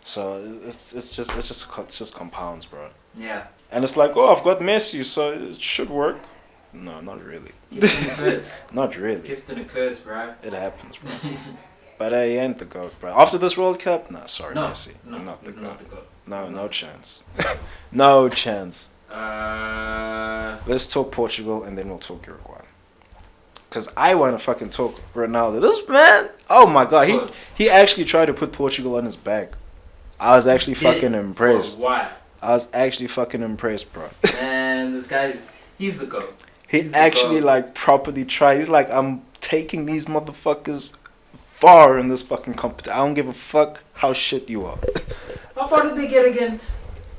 [SPEAKER 1] So it's just compounds, bro.
[SPEAKER 2] Yeah.
[SPEAKER 1] And it's like, oh, I've got Messi, so it should work. No, not really.
[SPEAKER 2] Gift and a curse.
[SPEAKER 1] Not really.
[SPEAKER 2] Gift and a curse, bro.
[SPEAKER 1] It happens, bro. But he ain't the GOAT, bro. After this World Cup, nah, sorry,
[SPEAKER 2] No,
[SPEAKER 1] Messi.
[SPEAKER 2] no,
[SPEAKER 1] Not the
[SPEAKER 2] he's
[SPEAKER 1] GOAT.
[SPEAKER 2] not the GOAT.
[SPEAKER 1] No chance. No chance.
[SPEAKER 2] Uh,
[SPEAKER 1] Let's talk Portugal and then we'll talk Uruguay. Because I want to fucking talk Ronaldo. This man, oh my God, he actually tried to put Portugal on his back. I was actually fucking impressed.
[SPEAKER 2] For a while.
[SPEAKER 1] I was actually fucking impressed, bro.
[SPEAKER 2] And this guy's, he's the GOAT.
[SPEAKER 1] He actually like properly tried. He's like, I'm taking these motherfuckers far in this fucking competition. I don't give a fuck how shit you are.
[SPEAKER 2] How far did they get again?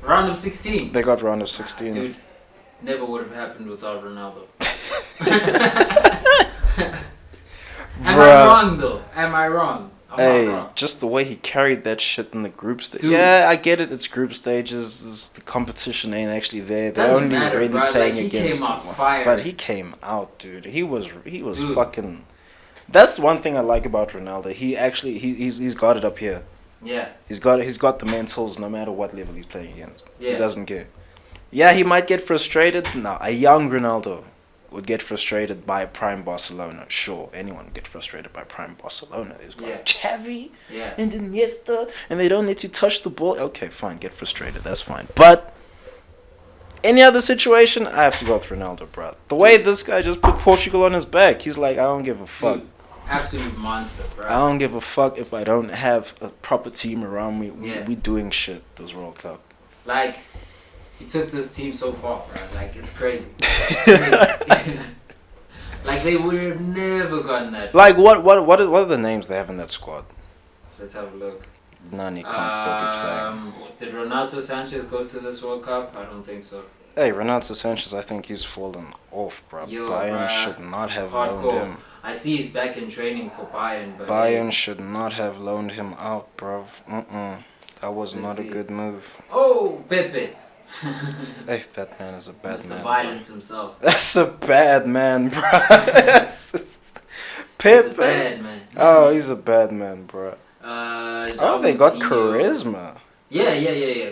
[SPEAKER 2] Round of 16.
[SPEAKER 1] They got round of 16.
[SPEAKER 2] Dude, never would have happened without Ronaldo. Am I wrong though? Am I wrong? I'm
[SPEAKER 1] Hey,
[SPEAKER 2] not wrong.
[SPEAKER 1] just the way he carried that shit in the group stage.
[SPEAKER 2] Dude.
[SPEAKER 1] Yeah, I get it. It's group stages. The competition ain't actually there. They're
[SPEAKER 2] Doesn't
[SPEAKER 1] only
[SPEAKER 2] matter,
[SPEAKER 1] really
[SPEAKER 2] bro.
[SPEAKER 1] playing
[SPEAKER 2] Like, he
[SPEAKER 1] against.
[SPEAKER 2] came out fired.
[SPEAKER 1] But he came out, dude. He was
[SPEAKER 2] Dude.
[SPEAKER 1] fucking. That's one thing I like about Ronaldo. He actually he's got it up here.
[SPEAKER 2] Yeah.
[SPEAKER 1] He's got the mentals no matter what level he's playing against.
[SPEAKER 2] Yeah.
[SPEAKER 1] He doesn't care. Yeah, he might get frustrated. No, a young Ronaldo would get frustrated by prime Barcelona. Sure, anyone would get frustrated by prime Barcelona. There's got
[SPEAKER 2] Yeah.
[SPEAKER 1] Xavi
[SPEAKER 2] Yeah.
[SPEAKER 1] and Iniesta, and they don't need to touch the ball. Okay, fine, get frustrated. That's fine. But any other situation, I have to go with Ronaldo, bro. The way this guy just put Portugal on his back, he's like, I don't give a fuck.
[SPEAKER 2] Dude, absolute monster, bro.
[SPEAKER 1] I don't give a fuck if I don't have a proper team around me.
[SPEAKER 2] Yeah.
[SPEAKER 1] We doing shit this World Cup.
[SPEAKER 2] Like, he took this team so far, bro. Like, it's crazy. Like, they would have never gotten that.
[SPEAKER 1] Like what are the names they have in that squad?
[SPEAKER 2] Let's have a look.
[SPEAKER 1] None, he can't still be playing.
[SPEAKER 2] Did Ronaldo Sanchez go to this World Cup? I don't think so.
[SPEAKER 1] Hey, Renato Sanchez, I think he's fallen off, bro.
[SPEAKER 2] Yo,
[SPEAKER 1] Bayern
[SPEAKER 2] bruh.
[SPEAKER 1] should not have loaned
[SPEAKER 2] Hardcore.
[SPEAKER 1] him.
[SPEAKER 2] I see he's back in training for Bayern, but
[SPEAKER 1] Bayern should not have loaned him out, bro. That was
[SPEAKER 2] Let's
[SPEAKER 1] not a
[SPEAKER 2] see.
[SPEAKER 1] good move.
[SPEAKER 2] Oh, Pepe.
[SPEAKER 1] Hey, that man is a bad
[SPEAKER 2] Mr.
[SPEAKER 1] man.
[SPEAKER 2] Violence himself.
[SPEAKER 1] That's a bad man, bro.
[SPEAKER 2] He's
[SPEAKER 1] Pepe.
[SPEAKER 2] a bad man.
[SPEAKER 1] Oh, he's a bad man, bro.
[SPEAKER 2] Oh,
[SPEAKER 1] They got charisma.
[SPEAKER 2] Yeah,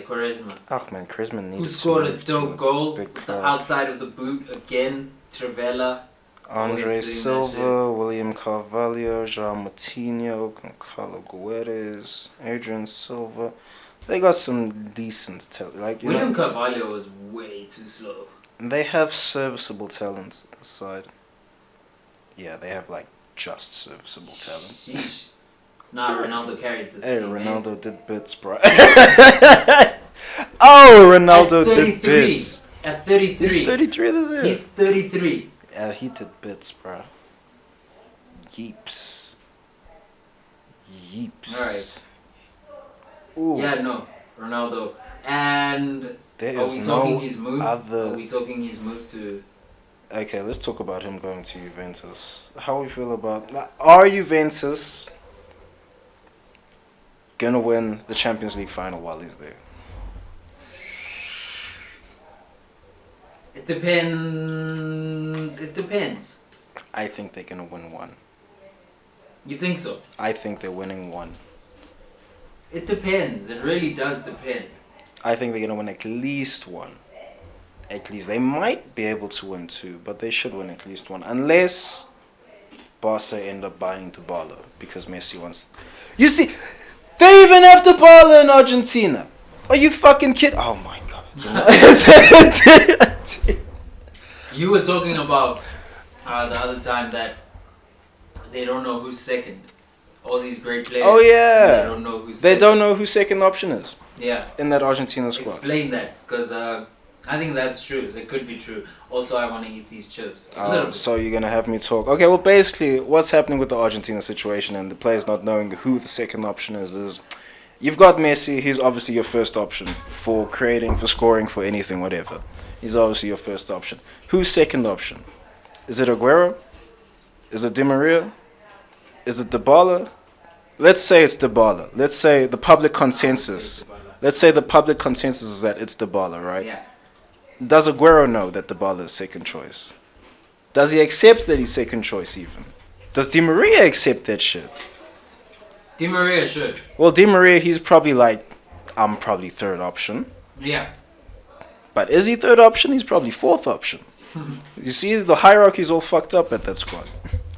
[SPEAKER 2] Charisma.
[SPEAKER 1] Oh man, charisma needed
[SPEAKER 2] Who
[SPEAKER 1] to
[SPEAKER 2] scored a
[SPEAKER 1] move to
[SPEAKER 2] dope goal?
[SPEAKER 1] big
[SPEAKER 2] The
[SPEAKER 1] club.
[SPEAKER 2] outside of the boot again. Trivela.
[SPEAKER 1] Andre
[SPEAKER 2] Always doing that
[SPEAKER 1] Silva, William Carvalho, João Moutinho, Gonçalo Guedes, Adrian Silva. They got some decent talent. Like, you
[SPEAKER 2] William
[SPEAKER 1] know,
[SPEAKER 2] Carvalho was way too slow.
[SPEAKER 1] they have serviceable talent this side. Yeah, they have like just serviceable talent.
[SPEAKER 2] Sheesh. Nah, Ronaldo carried this
[SPEAKER 1] Hey,
[SPEAKER 2] team.
[SPEAKER 1] Ronaldo did bits, bro. Oh, Ronaldo
[SPEAKER 2] At
[SPEAKER 1] did
[SPEAKER 2] 33.
[SPEAKER 1] bits.
[SPEAKER 2] At 33.
[SPEAKER 1] He's 33 this year.
[SPEAKER 2] He's 33.
[SPEAKER 1] Yeah, he did bits, bro. Yeeps.
[SPEAKER 2] Alright.
[SPEAKER 1] Ooh.
[SPEAKER 2] Yeah, no. Ronaldo. And
[SPEAKER 1] There
[SPEAKER 2] are
[SPEAKER 1] is
[SPEAKER 2] we
[SPEAKER 1] no
[SPEAKER 2] talking his move?
[SPEAKER 1] other.
[SPEAKER 2] Are we talking his move to...
[SPEAKER 1] Okay, let's talk about him going to Juventus. How we feel about... Are Juventus gonna win the Champions League final while he's there?
[SPEAKER 2] It depends. It depends.
[SPEAKER 1] I think they're gonna win one.
[SPEAKER 2] You think so?
[SPEAKER 1] I think they're winning one.
[SPEAKER 2] It depends. It really does depend.
[SPEAKER 1] I think they're gonna win at least one. At least they might be able to win two, but they should win at least one, unless Barca end up buying Dybala because Messi wants. You see, they even have Dybala in Argentina. Are you fucking kidding? Oh my god! You know?
[SPEAKER 2] You were talking about the other time that they don't know who's second. All these great players.
[SPEAKER 1] Oh yeah.
[SPEAKER 2] They don't know who's
[SPEAKER 1] They
[SPEAKER 2] second.
[SPEAKER 1] don't know who second option is.
[SPEAKER 2] Yeah.
[SPEAKER 1] In that Argentina squad.
[SPEAKER 2] Explain that, because I think that's true. It could be true. Also, I want to eat these chips.
[SPEAKER 1] So you're gonna have me talk. Okay, well, basically, what's happening with the Argentina situation and the players not knowing who the second option is you've got Messi. He's obviously your first option for creating, for scoring, for anything, whatever. He's obviously your first option. Who's second option? Is it Aguero? Is it Di Maria? Is it Dybala? Let's say it's Dybala. Let's say the public consensus. Let's say the public consensus is that it's Dybala, right?
[SPEAKER 2] Yeah.
[SPEAKER 1] Does Aguero know that Dybala is second choice? Does he accept that he's second choice even? Does Di Maria accept that shit?
[SPEAKER 2] Di Maria should.
[SPEAKER 1] Well, Di Maria, he's probably like, I'm probably third option.
[SPEAKER 2] Yeah.
[SPEAKER 1] But is he third option? He's probably fourth option. You see, the hierarchy's all fucked up at that squad.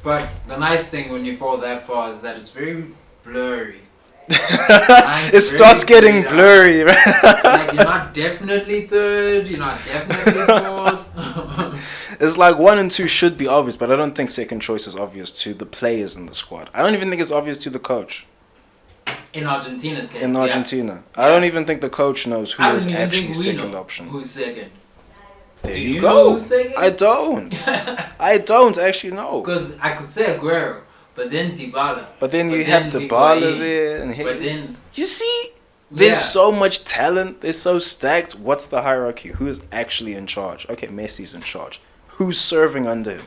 [SPEAKER 2] But the nice thing when you fall that far is that it's very blurry.
[SPEAKER 1] It starts getting blurry, right?
[SPEAKER 2] It's like you're not definitely third, you're not definitely fourth.
[SPEAKER 1] It's like 1 and 2 should be obvious, but I don't think second choice is obvious to the players in the squad. I don't even think it's obvious to the coach.
[SPEAKER 2] In Argentina's case.
[SPEAKER 1] In Argentina. Yeah. I don't even think the coach knows who is actually second option.
[SPEAKER 2] Who's second?
[SPEAKER 1] There
[SPEAKER 2] Do
[SPEAKER 1] you
[SPEAKER 2] you
[SPEAKER 1] go.
[SPEAKER 2] know who's second?
[SPEAKER 1] I don't. I don't actually know.
[SPEAKER 2] Because I could say Aguero, but then Dybala.
[SPEAKER 1] But then you have Dybala there. And
[SPEAKER 2] but then...
[SPEAKER 1] You see? There's so much talent. They're so stacked. What's the hierarchy? Who is actually in charge? Okay, Messi's in charge. Who's serving under him?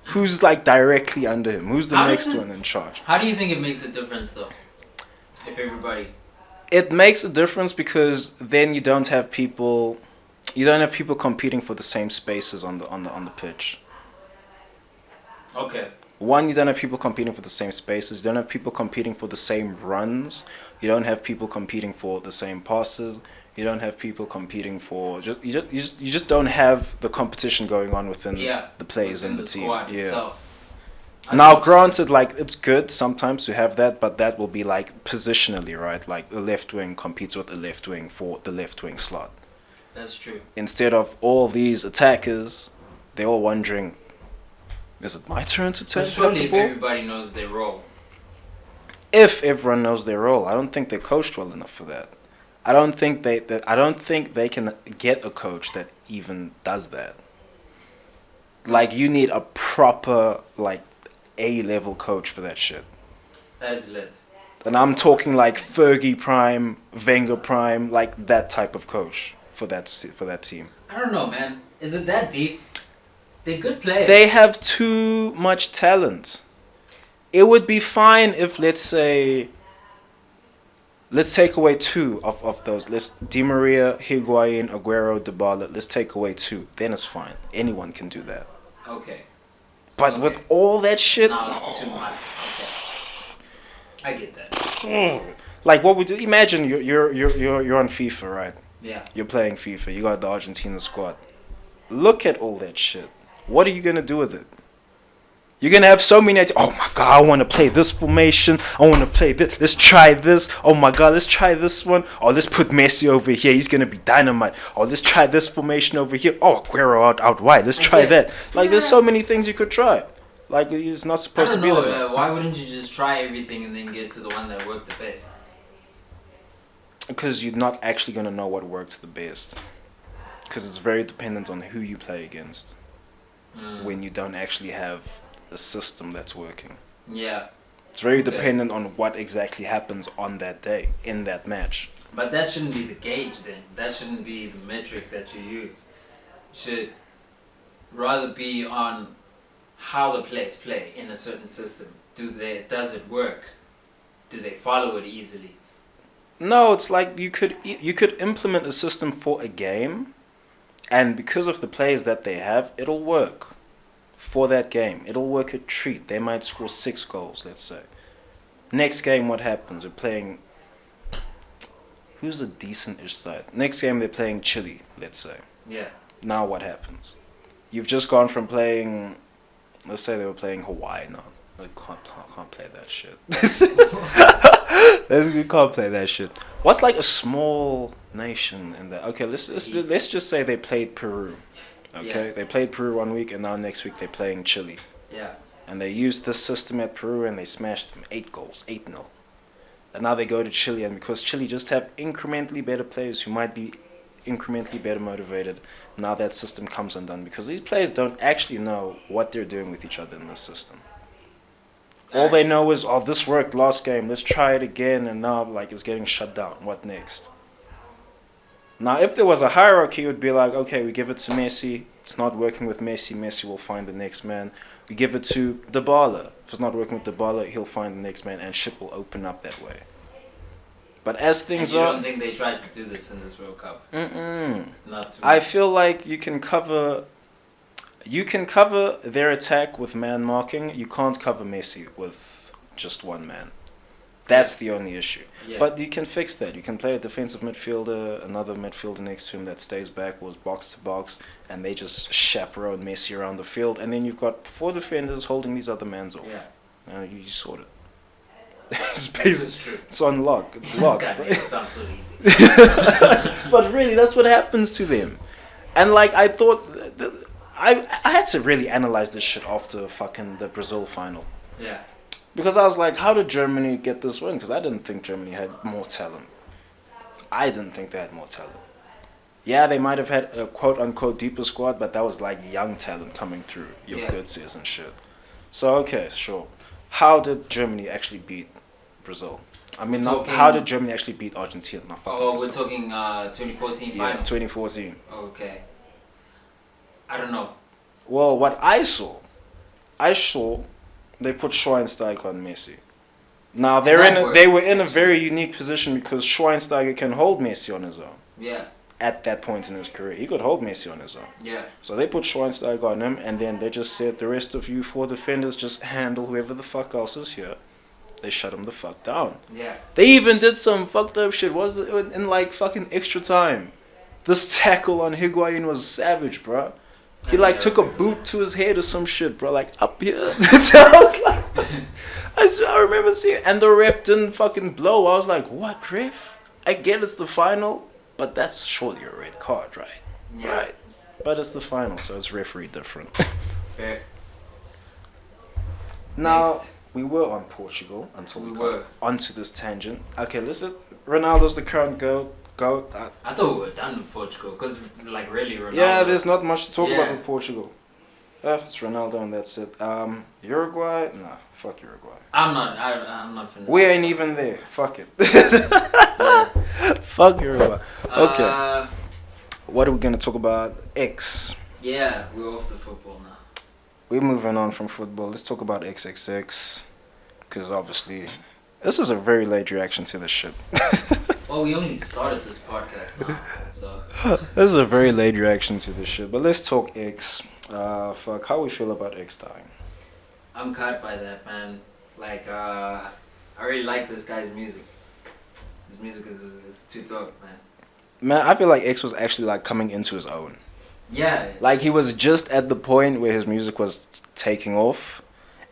[SPEAKER 1] Who's like directly under him? Who's the next one in charge?
[SPEAKER 2] How do you think it makes a difference though? If everybody...
[SPEAKER 1] It makes a difference because then you don't have people competing for the same spaces on the pitch.
[SPEAKER 2] Okay.
[SPEAKER 1] One, you don't have people competing for the same spaces. You don't have people competing for the same runs. You don't have people competing for the same passes. You don't have people competing for you just don't have the competition going on within the players in the team.
[SPEAKER 2] Itself.
[SPEAKER 1] Now, granted, like it's good sometimes to have that, but that will be like positionally, right? Like the left wing competes with the left wing for the left wing slot.
[SPEAKER 2] That's true.
[SPEAKER 1] Instead of all these attackers, they're all wondering, is it my turn to take the ball?
[SPEAKER 2] Surely if everybody knows their role.
[SPEAKER 1] If everyone knows their role, I don't think they're coached well enough for that. I don't think they can get a coach that even does that. Like you need a proper like A-level coach for that shit.
[SPEAKER 2] That is lit.
[SPEAKER 1] And I'm talking like Fergie Prime, Wenger Prime, like that type of coach for that team.
[SPEAKER 2] I don't know, man. Is it that deep? They're good players.
[SPEAKER 1] They have too much talent. It would be fine if, let's take away 2 of those. Di Maria, Higuain, Aguero, Dybala. Let's take away 2. Then it's fine. Anyone can do that.
[SPEAKER 2] Okay.
[SPEAKER 1] But with all that shit,
[SPEAKER 2] no, it's too much. Okay. I get that.
[SPEAKER 1] Like what would you imagine? You're on FIFA, right?
[SPEAKER 2] Yeah.
[SPEAKER 1] You're playing FIFA. You got the Argentina squad. Look at all that shit. What are you gonna do with it? You're gonna have so many. Oh my god, I want to play this formation. I want to play this. Let's try this. Oh my god, let's try this one. Oh, let's put Messi over here. He's gonna be dynamite. Oh, let's try this formation over here. Oh, Aguero out wide. Let's try that. Like, there's so many things you could try. Like, it's not supposed to be like that.
[SPEAKER 2] Why wouldn't you just try everything and then get to the one that worked the best?
[SPEAKER 1] Because you're not actually gonna know what works the best. Because it's very dependent on who you play against. When you don't actually have a system that's working.
[SPEAKER 2] Yeah.
[SPEAKER 1] It's very dependent on what exactly happens on that day, in that match.
[SPEAKER 2] But that shouldn't be the gauge then. That shouldn't be the metric that you use. It should rather be on how the players play in a certain system. Does it work? Do they follow it easily?
[SPEAKER 1] No, it's like you could implement a system for a game, and because of the players that they have, it'll work for that game. It'll work a treat. They might score 6 goals, let's say. Next game, what happens? We're playing... Who's a decent-ish side? Next game, they're playing Chile, let's say.
[SPEAKER 2] Yeah.
[SPEAKER 1] Now what happens? You've just gone from playing... Let's say they were playing Hawaii now. I can't play that shit. You can't play that shit. What's like a small nation in that? Okay, let's just say they played Peru. Okay, they played Peru 1 week, and now next week they're playing Chile.
[SPEAKER 2] Yeah.
[SPEAKER 1] And they used this system at Peru, and they smashed them 8 goals, 8-0. And now they go to Chile, and because Chile just have incrementally better players who might be incrementally better motivated, now that system comes undone because these players don't actually know what they're doing with each other in this system. All they know is, oh, this worked last game, let's try it again, and now like it's getting shut down. What next? Now, if there was a hierarchy, it would be like, okay, we give it to Messi. It's not working with Messi. Messi will find the next man. We give it to Dybala. If it's not working with Dybala, he'll find the next man, and shit will open up that way. But as things
[SPEAKER 2] and you
[SPEAKER 1] are,
[SPEAKER 2] don't think they tried to do this in this World Cup? Not too
[SPEAKER 1] I
[SPEAKER 2] much.
[SPEAKER 1] feel like you can cover their attack with man marking. You can't cover Messi with just one man. That's the only issue.
[SPEAKER 2] Yeah.
[SPEAKER 1] But you can fix that. You can play a defensive midfielder, another midfielder next to him that stays backwards, box to box, and they just chaperone Messi around the field. And then you've got 4 defenders holding these other mans off.
[SPEAKER 2] Yeah.
[SPEAKER 1] You sort it. It's
[SPEAKER 2] This is true.
[SPEAKER 1] It's on lock. It's locked.
[SPEAKER 2] This guy
[SPEAKER 1] bro.
[SPEAKER 2] makes it sound so easy.
[SPEAKER 1] But really, that's what happens to them. And like I thought, I had to really analyze this shit after fucking the Brazil final.
[SPEAKER 2] Yeah.
[SPEAKER 1] Because I was like, how did Germany get this win? Because I didn't think Germany had more talent. I didn't think they had more talent. Yeah, they might have had a quote-unquote deeper squad, but that was like young talent coming through. Your Götzes and shit. So, okay, sure. How did Germany actually beat Brazil? I mean, how did Germany actually beat Argentina?
[SPEAKER 2] We're talking 2014 final?
[SPEAKER 1] Yeah, 2014.
[SPEAKER 2] Okay. I don't know.
[SPEAKER 1] Well, what I saw they put Schweinsteiger on Messi. Now they were in a very unique position because Schweinsteiger can hold Messi on his own.
[SPEAKER 2] Yeah.
[SPEAKER 1] At that point in his career, he could hold Messi on his own.
[SPEAKER 2] Yeah.
[SPEAKER 1] So they put Schweinsteiger on him, and then they just said the rest of you 4 defenders just handle whoever the fuck else is here. They shut him the fuck down.
[SPEAKER 2] Yeah.
[SPEAKER 1] They even did some fucked up shit. What was it in like fucking extra time? This tackle on Higuain was savage, bro. He like took a boot to his head or some shit, bro. Like up here. I was like, I remember seeing, and the ref didn't fucking blow. I was like, what ref? I get it's the final, but that's surely a red card, right?
[SPEAKER 2] Yeah.
[SPEAKER 1] Right. But it's the final, so it's referee different.
[SPEAKER 2] Fair.
[SPEAKER 1] Now
[SPEAKER 2] Next.
[SPEAKER 1] we were on Portugal until we got
[SPEAKER 2] were
[SPEAKER 1] onto this tangent. Okay, listen. Ronaldo's the current goat.
[SPEAKER 2] I thought we were done with Portugal because, like, really, Ronaldo.
[SPEAKER 1] Yeah, there's not much to talk about
[SPEAKER 2] Yeah.
[SPEAKER 1] with Portugal. It's Ronaldo and that's it. Uruguay? Nah, fuck Uruguay.
[SPEAKER 2] I'm not finna.
[SPEAKER 1] We ain't even there. Fuck it.
[SPEAKER 2] Yeah.
[SPEAKER 1] Fuck Uruguay. Okay. What are we gonna talk about? X.
[SPEAKER 2] Yeah, we're off the football now.
[SPEAKER 1] We're moving on from football. Let's talk about XXX. Because obviously, this is a very late reaction to this shit.
[SPEAKER 2] Well, we only started this podcast now, so.
[SPEAKER 1] This is a very late reaction to this shit. But let's talk X. Fuck, how we feel about X dying?
[SPEAKER 2] I'm caught by that, man. Like, I really like this guy's music. His music is too dope, man.
[SPEAKER 1] Man, I feel like X was actually like coming into his own.
[SPEAKER 2] Yeah.
[SPEAKER 1] Like he was just at the point where his music was taking off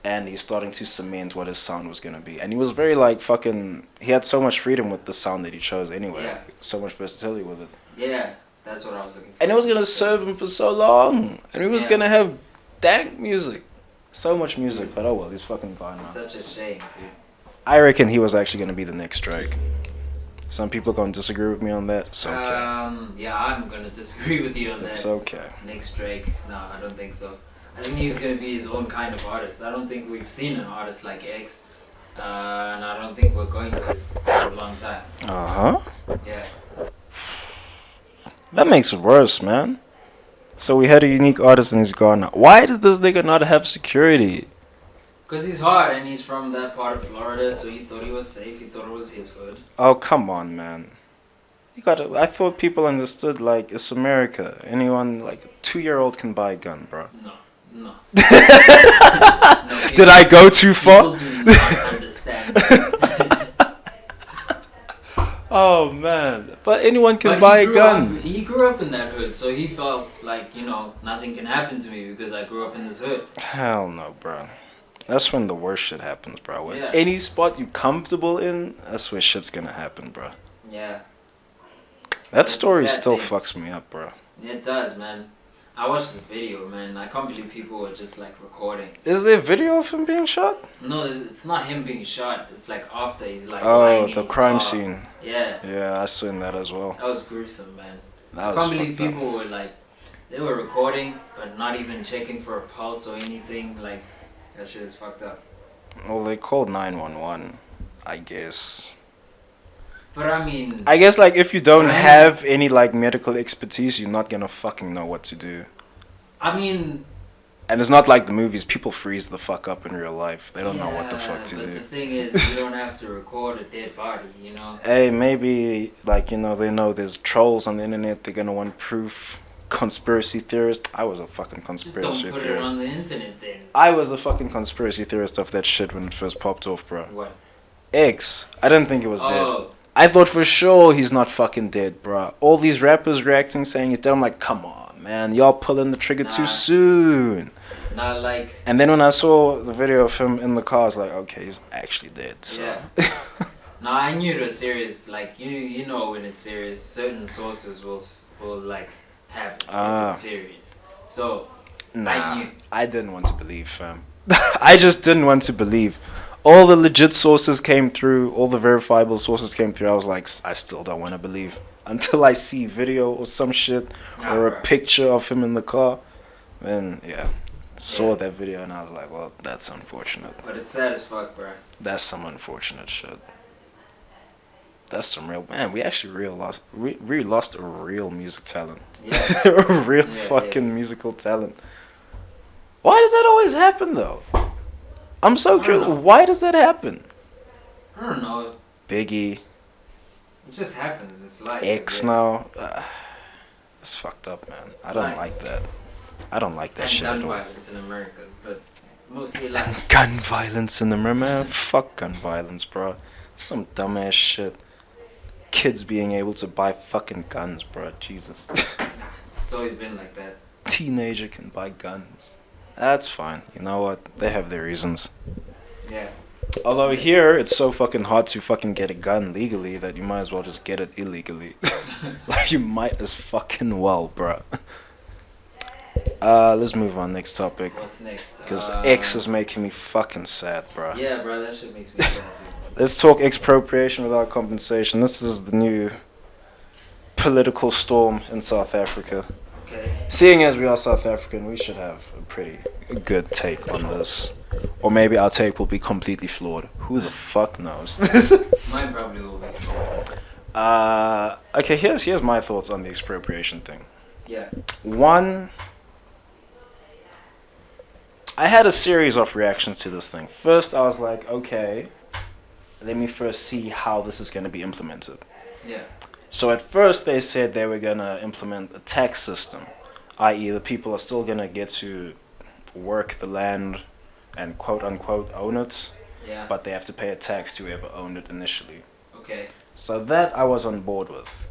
[SPEAKER 1] and he's starting to cement what his sound was going to be. And he was very like fucking, he had so much freedom with the sound that he chose anyway.
[SPEAKER 2] Yeah.
[SPEAKER 1] So much versatility with it.
[SPEAKER 2] Yeah, that's what I was looking for.
[SPEAKER 1] And it was going to serve him for so long. And he was going to have dank music. So much music, but oh well, he's fucking gone now.
[SPEAKER 2] Such a shame, dude.
[SPEAKER 1] I reckon he was actually going to be the next Drake. Some people are going to disagree with me on that. It's okay.
[SPEAKER 2] Yeah, I'm going to disagree with you on that.
[SPEAKER 1] It's okay.
[SPEAKER 2] Next Drake? No, I don't think so. I think he's going to be his own kind of artist. I don't think we've seen an artist like X. And I don't think we're going to for a long time.
[SPEAKER 1] Uh-huh.
[SPEAKER 2] Yeah.
[SPEAKER 1] That makes it worse, man. So we had a unique artist and he's gone now. Why did this nigga not have security?
[SPEAKER 2] Because he's hard and he's from that part of Florida, so he thought he was safe. He thought it was his hood.
[SPEAKER 1] Oh, come on, man. You gotta. I thought people understood, like, it's America. Anyone, like, a 2-year-old can buy a gun, bro.
[SPEAKER 2] No. No,
[SPEAKER 1] Did I go too far?
[SPEAKER 2] People do not understand.
[SPEAKER 1] Oh, man. But anyone can
[SPEAKER 2] But
[SPEAKER 1] buy a gun.
[SPEAKER 2] He grew up in that hood, so he felt like, nothing can happen to me because I grew up in this hood.
[SPEAKER 1] Hell no, bro. That's when the worst shit happens, bro. When
[SPEAKER 2] Yeah.
[SPEAKER 1] any spot you comfortable in, that's where shit's gonna happen, bro.
[SPEAKER 2] Yeah.
[SPEAKER 1] That
[SPEAKER 2] That's a
[SPEAKER 1] story
[SPEAKER 2] sad
[SPEAKER 1] still
[SPEAKER 2] thing.
[SPEAKER 1] fucks me up, bro.
[SPEAKER 2] Yeah, it does, man. I watched the video, man. I can't believe people were just like recording.
[SPEAKER 1] Is there video of him being shot?
[SPEAKER 2] No, it's not him being shot. It's like after he's like
[SPEAKER 1] Oh,
[SPEAKER 2] lying in
[SPEAKER 1] the
[SPEAKER 2] his
[SPEAKER 1] crime
[SPEAKER 2] car.
[SPEAKER 1] scene.
[SPEAKER 2] Yeah.
[SPEAKER 1] Yeah, I seen that as well.
[SPEAKER 2] That was gruesome, man.
[SPEAKER 1] That
[SPEAKER 2] I
[SPEAKER 1] was
[SPEAKER 2] can't believe
[SPEAKER 1] fucked up.
[SPEAKER 2] people were like, they were recording, but not even checking for a pulse or anything. Like, that shit is fucked up.
[SPEAKER 1] Well, they called 911, I guess.
[SPEAKER 2] But I mean,
[SPEAKER 1] I guess, like, if you don't
[SPEAKER 2] Right.
[SPEAKER 1] have any, like, medical expertise, you're not gonna fucking know what to do.
[SPEAKER 2] I mean,
[SPEAKER 1] And it's not like the movies. People freeze the fuck up in real life. They don't know what the fuck to
[SPEAKER 2] but
[SPEAKER 1] do.
[SPEAKER 2] the thing is, you don't have to record a dead body, you know?
[SPEAKER 1] Hey, maybe, like, you know, they know there's trolls on the internet. They're gonna want proof. Conspiracy theorist. I was a fucking
[SPEAKER 2] Just
[SPEAKER 1] conspiracy
[SPEAKER 2] don't put
[SPEAKER 1] theorist.
[SPEAKER 2] it on the internet then.
[SPEAKER 1] I was a fucking conspiracy theorist of that shit when it first popped off, bro.
[SPEAKER 2] What?
[SPEAKER 1] X. I didn't think it was dead.
[SPEAKER 2] Oh,
[SPEAKER 1] I thought for sure he's not fucking dead, bro. All these rappers reacting saying he's dead. I'm like, come on, man. Y'all pulling the trigger too
[SPEAKER 2] Nah.
[SPEAKER 1] soon.
[SPEAKER 2] not like,
[SPEAKER 1] And then when I saw the video of him in the car, I was like, okay, he's actually dead. So.
[SPEAKER 2] Yeah. no, I knew it was serious. Like, you know when it's serious, certain sources will like, have it if it's serious. So,
[SPEAKER 1] Nah, I didn't want to believe, fam. I just didn't want to believe. All the legit sources came through, all the verifiable sources came through. I was like, I still don't want to believe. Until I see video or some shit or a
[SPEAKER 2] bro.
[SPEAKER 1] picture of him in the car. Then, yeah. Saw
[SPEAKER 2] Yeah.
[SPEAKER 1] that video and I was like, well, that's unfortunate.
[SPEAKER 2] But it's sad as fuck, bro.
[SPEAKER 1] That's some unfortunate shit. That's some real... Man, we actually we lost a real music talent.
[SPEAKER 2] Yeah.
[SPEAKER 1] A real
[SPEAKER 2] Yeah,
[SPEAKER 1] fucking musical talent. Why does that always happen, though? I'm so
[SPEAKER 2] I don't
[SPEAKER 1] curious.
[SPEAKER 2] know.
[SPEAKER 1] Why does that happen?
[SPEAKER 2] I don't know.
[SPEAKER 1] Biggie,
[SPEAKER 2] It just happens. It's life. I
[SPEAKER 1] X
[SPEAKER 2] guess.
[SPEAKER 1] now. It's fucked up, man. I
[SPEAKER 2] It's
[SPEAKER 1] don't
[SPEAKER 2] life.
[SPEAKER 1] like that. I don't like that
[SPEAKER 2] And
[SPEAKER 1] shit
[SPEAKER 2] gun
[SPEAKER 1] at all.
[SPEAKER 2] violence in America, but mostly like
[SPEAKER 1] Gun violence in the mirror, man. Fuck gun violence, bro. Some dumbass shit. Kids being able to buy fucking guns, bro. Jesus.
[SPEAKER 2] it's always been like that.
[SPEAKER 1] Teenager can buy guns. That's fine. You know what? They have their reasons.
[SPEAKER 2] Yeah.
[SPEAKER 1] Although here, it's so fucking hard to fucking get a gun legally that you might as well just get it illegally. Like, you might as fucking well, bro. Let's move on. Next topic.
[SPEAKER 2] What's next?
[SPEAKER 1] Because X is making me fucking sad, bro.
[SPEAKER 2] Yeah, bro, that shit makes me sad, dude.
[SPEAKER 1] Let's talk expropriation without compensation. This is the new political storm in South Africa.
[SPEAKER 2] Okay.
[SPEAKER 1] Seeing as we are South African, we should have a pretty good take on this. Or maybe our take will be completely flawed. Who the fuck knows?
[SPEAKER 2] Mine probably will be.
[SPEAKER 1] Okay, here's my thoughts on the expropriation thing.
[SPEAKER 2] Yeah.
[SPEAKER 1] One, I had a series of reactions to this thing. First, I was like, okay, let me first see how this is going to be implemented.
[SPEAKER 2] Yeah.
[SPEAKER 1] So at first, they said they were going to implement a tax system, i.e. the people are still going to get to work the land and quote-unquote own it,
[SPEAKER 2] Yeah.
[SPEAKER 1] but they have to pay a tax to whoever owned it initially.
[SPEAKER 2] Okay.
[SPEAKER 1] So that I was on board with.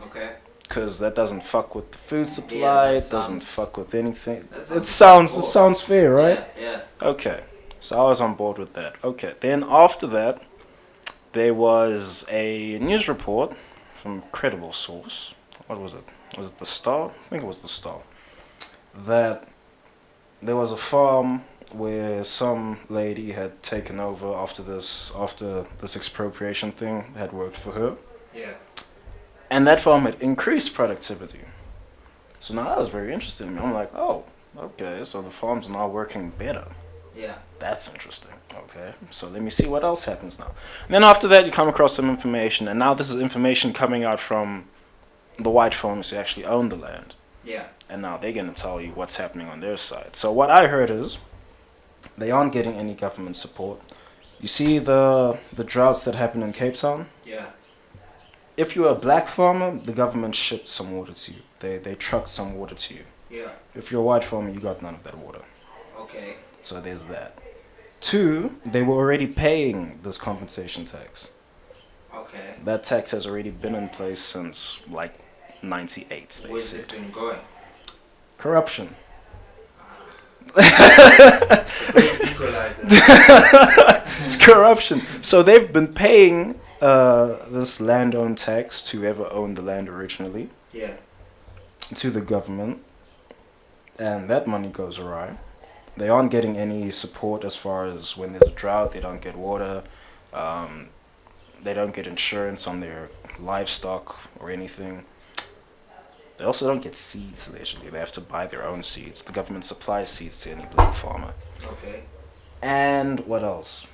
[SPEAKER 2] Okay.
[SPEAKER 1] Because that doesn't fuck with the food supply,
[SPEAKER 2] that
[SPEAKER 1] it doesn't
[SPEAKER 2] sounds-
[SPEAKER 1] fuck with anything.
[SPEAKER 2] that
[SPEAKER 1] It
[SPEAKER 2] sounds
[SPEAKER 1] sounds fair, right?
[SPEAKER 2] Yeah.
[SPEAKER 1] Okay, so I was on board with that. Okay, then after that, there was a news report from a credible source. What was it? Was it The Star? I think it was The Star. That there was a farm where some lady had taken over after this expropriation thing had worked for her.
[SPEAKER 2] Yeah.
[SPEAKER 1] And that farm had increased productivity. So now that was very interesting to me. I'm like, oh, okay, so the farm's now working better.
[SPEAKER 2] Yeah.
[SPEAKER 1] That's interesting. Okay, so let me see what else happens now. And then after that, you come across some information, and now this is information coming out from the white farmers who actually own the land.
[SPEAKER 2] Yeah.
[SPEAKER 1] And now they're going to tell you what's happening on their side. So what I heard is they aren't getting any government support. You see the droughts that happen in Cape Town?
[SPEAKER 2] Yeah.
[SPEAKER 1] If you're a black farmer, the government shipped some water to you. They trucked some water to you.
[SPEAKER 2] Yeah.
[SPEAKER 1] If you're a white farmer, you got none of that water.
[SPEAKER 2] Okay.
[SPEAKER 1] So there's that. Two, they were already paying this compensation tax.
[SPEAKER 2] Okay.
[SPEAKER 1] That tax has already been in place since like 98, they
[SPEAKER 2] Where's it
[SPEAKER 1] said.
[SPEAKER 2] been going?
[SPEAKER 1] Corruption.
[SPEAKER 2] Great equalizer.
[SPEAKER 1] It's corruption. So they've been paying this land-owned tax to whoever owned the land originally,
[SPEAKER 2] Yeah.
[SPEAKER 1] to the government. and that money goes awry. They aren't getting any support as far as when there's a drought. They don't get water. Um, they don't get insurance on their livestock or anything. They also don't get seeds, allegedly. They have to buy their own seeds. The government supplies seeds to any black farmer.
[SPEAKER 2] Okay.
[SPEAKER 1] And what else?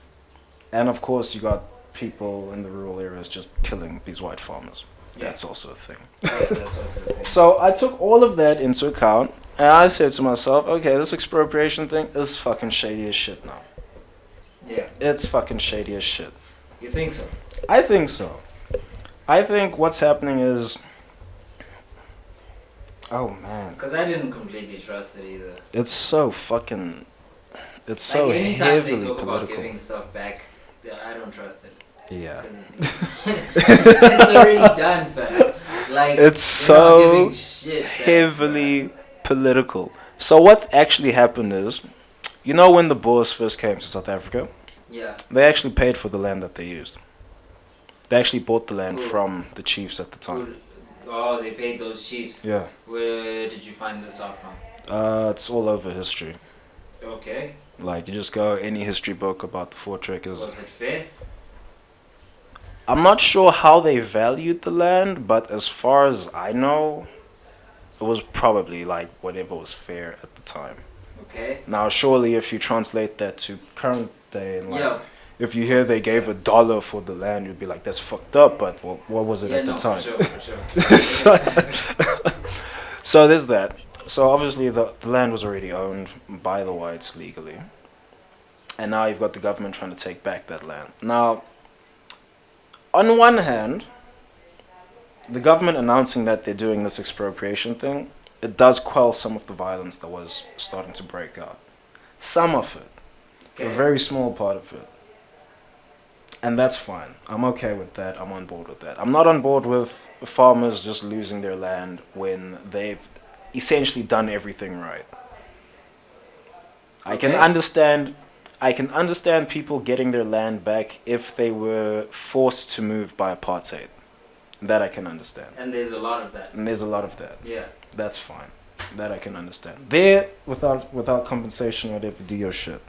[SPEAKER 1] And of course, you got people in the rural areas just killing these white farmers.
[SPEAKER 2] Yeah.
[SPEAKER 1] That's also a thing.
[SPEAKER 2] That's also the thing.
[SPEAKER 1] So I took all of that into account, and I said to myself, okay, this expropriation thing is fucking shady as shit now.
[SPEAKER 2] Yeah.
[SPEAKER 1] It's fucking shady as shit.
[SPEAKER 2] You think so?
[SPEAKER 1] I think so. I think what's happening is... Oh, man.
[SPEAKER 2] Because I didn't completely trust it either.
[SPEAKER 1] It's so fucking... It's so
[SPEAKER 2] like, anytime
[SPEAKER 1] heavily
[SPEAKER 2] they talk about
[SPEAKER 1] political.
[SPEAKER 2] giving stuff back, I don't trust it.
[SPEAKER 1] Yeah.
[SPEAKER 2] 'Cause it's already done, fam. Like,
[SPEAKER 1] It's
[SPEAKER 2] they're not
[SPEAKER 1] so
[SPEAKER 2] giving shit back,
[SPEAKER 1] heavily political. So what's actually happened is, you know when the Boers first came to South Africa,
[SPEAKER 2] Yeah.
[SPEAKER 1] they actually paid for the land that they used. They actually bought the land
[SPEAKER 2] Cool.
[SPEAKER 1] from the chiefs at the time.
[SPEAKER 2] Cool. Oh, they paid those chiefs.
[SPEAKER 1] Yeah.
[SPEAKER 2] Where did you find this out from?
[SPEAKER 1] It's all over history.
[SPEAKER 2] Okay.
[SPEAKER 1] Like, you just go any history book about the Voortrekkers.
[SPEAKER 2] Was it fair?
[SPEAKER 1] I'm not sure how they valued the land, but as far as I know, it was probably like whatever was fair at the time.
[SPEAKER 2] Okay.
[SPEAKER 1] Now, surely if you translate that to current day, and like,
[SPEAKER 2] Yeah.
[SPEAKER 1] if you hear they gave $1 for the land, you'd be like, that's fucked up, but well, what was it
[SPEAKER 2] Yeah,
[SPEAKER 1] at the
[SPEAKER 2] no,
[SPEAKER 1] time?
[SPEAKER 2] for sure.
[SPEAKER 1] So there's that. So obviously the land was already owned by the whites legally. And now you've got the government trying to take back that land. Now, on one hand, the government announcing that they're doing this expropriation thing, it does quell some of the violence that was starting to break out. Some of it. A
[SPEAKER 2] Okay.
[SPEAKER 1] very small part of it. And that's fine. I'm okay with that. I'm on board with that. I'm not on board with farmers just losing their land when they've essentially done everything right. I can
[SPEAKER 2] Okay.
[SPEAKER 1] understand people getting their land back if they were forced to move by apartheid. That I can understand.
[SPEAKER 2] And there's a lot of that.
[SPEAKER 1] And there's a lot of that.
[SPEAKER 2] Yeah.
[SPEAKER 1] That's fine. That I can understand. There, without compensation or whatever, do your shit.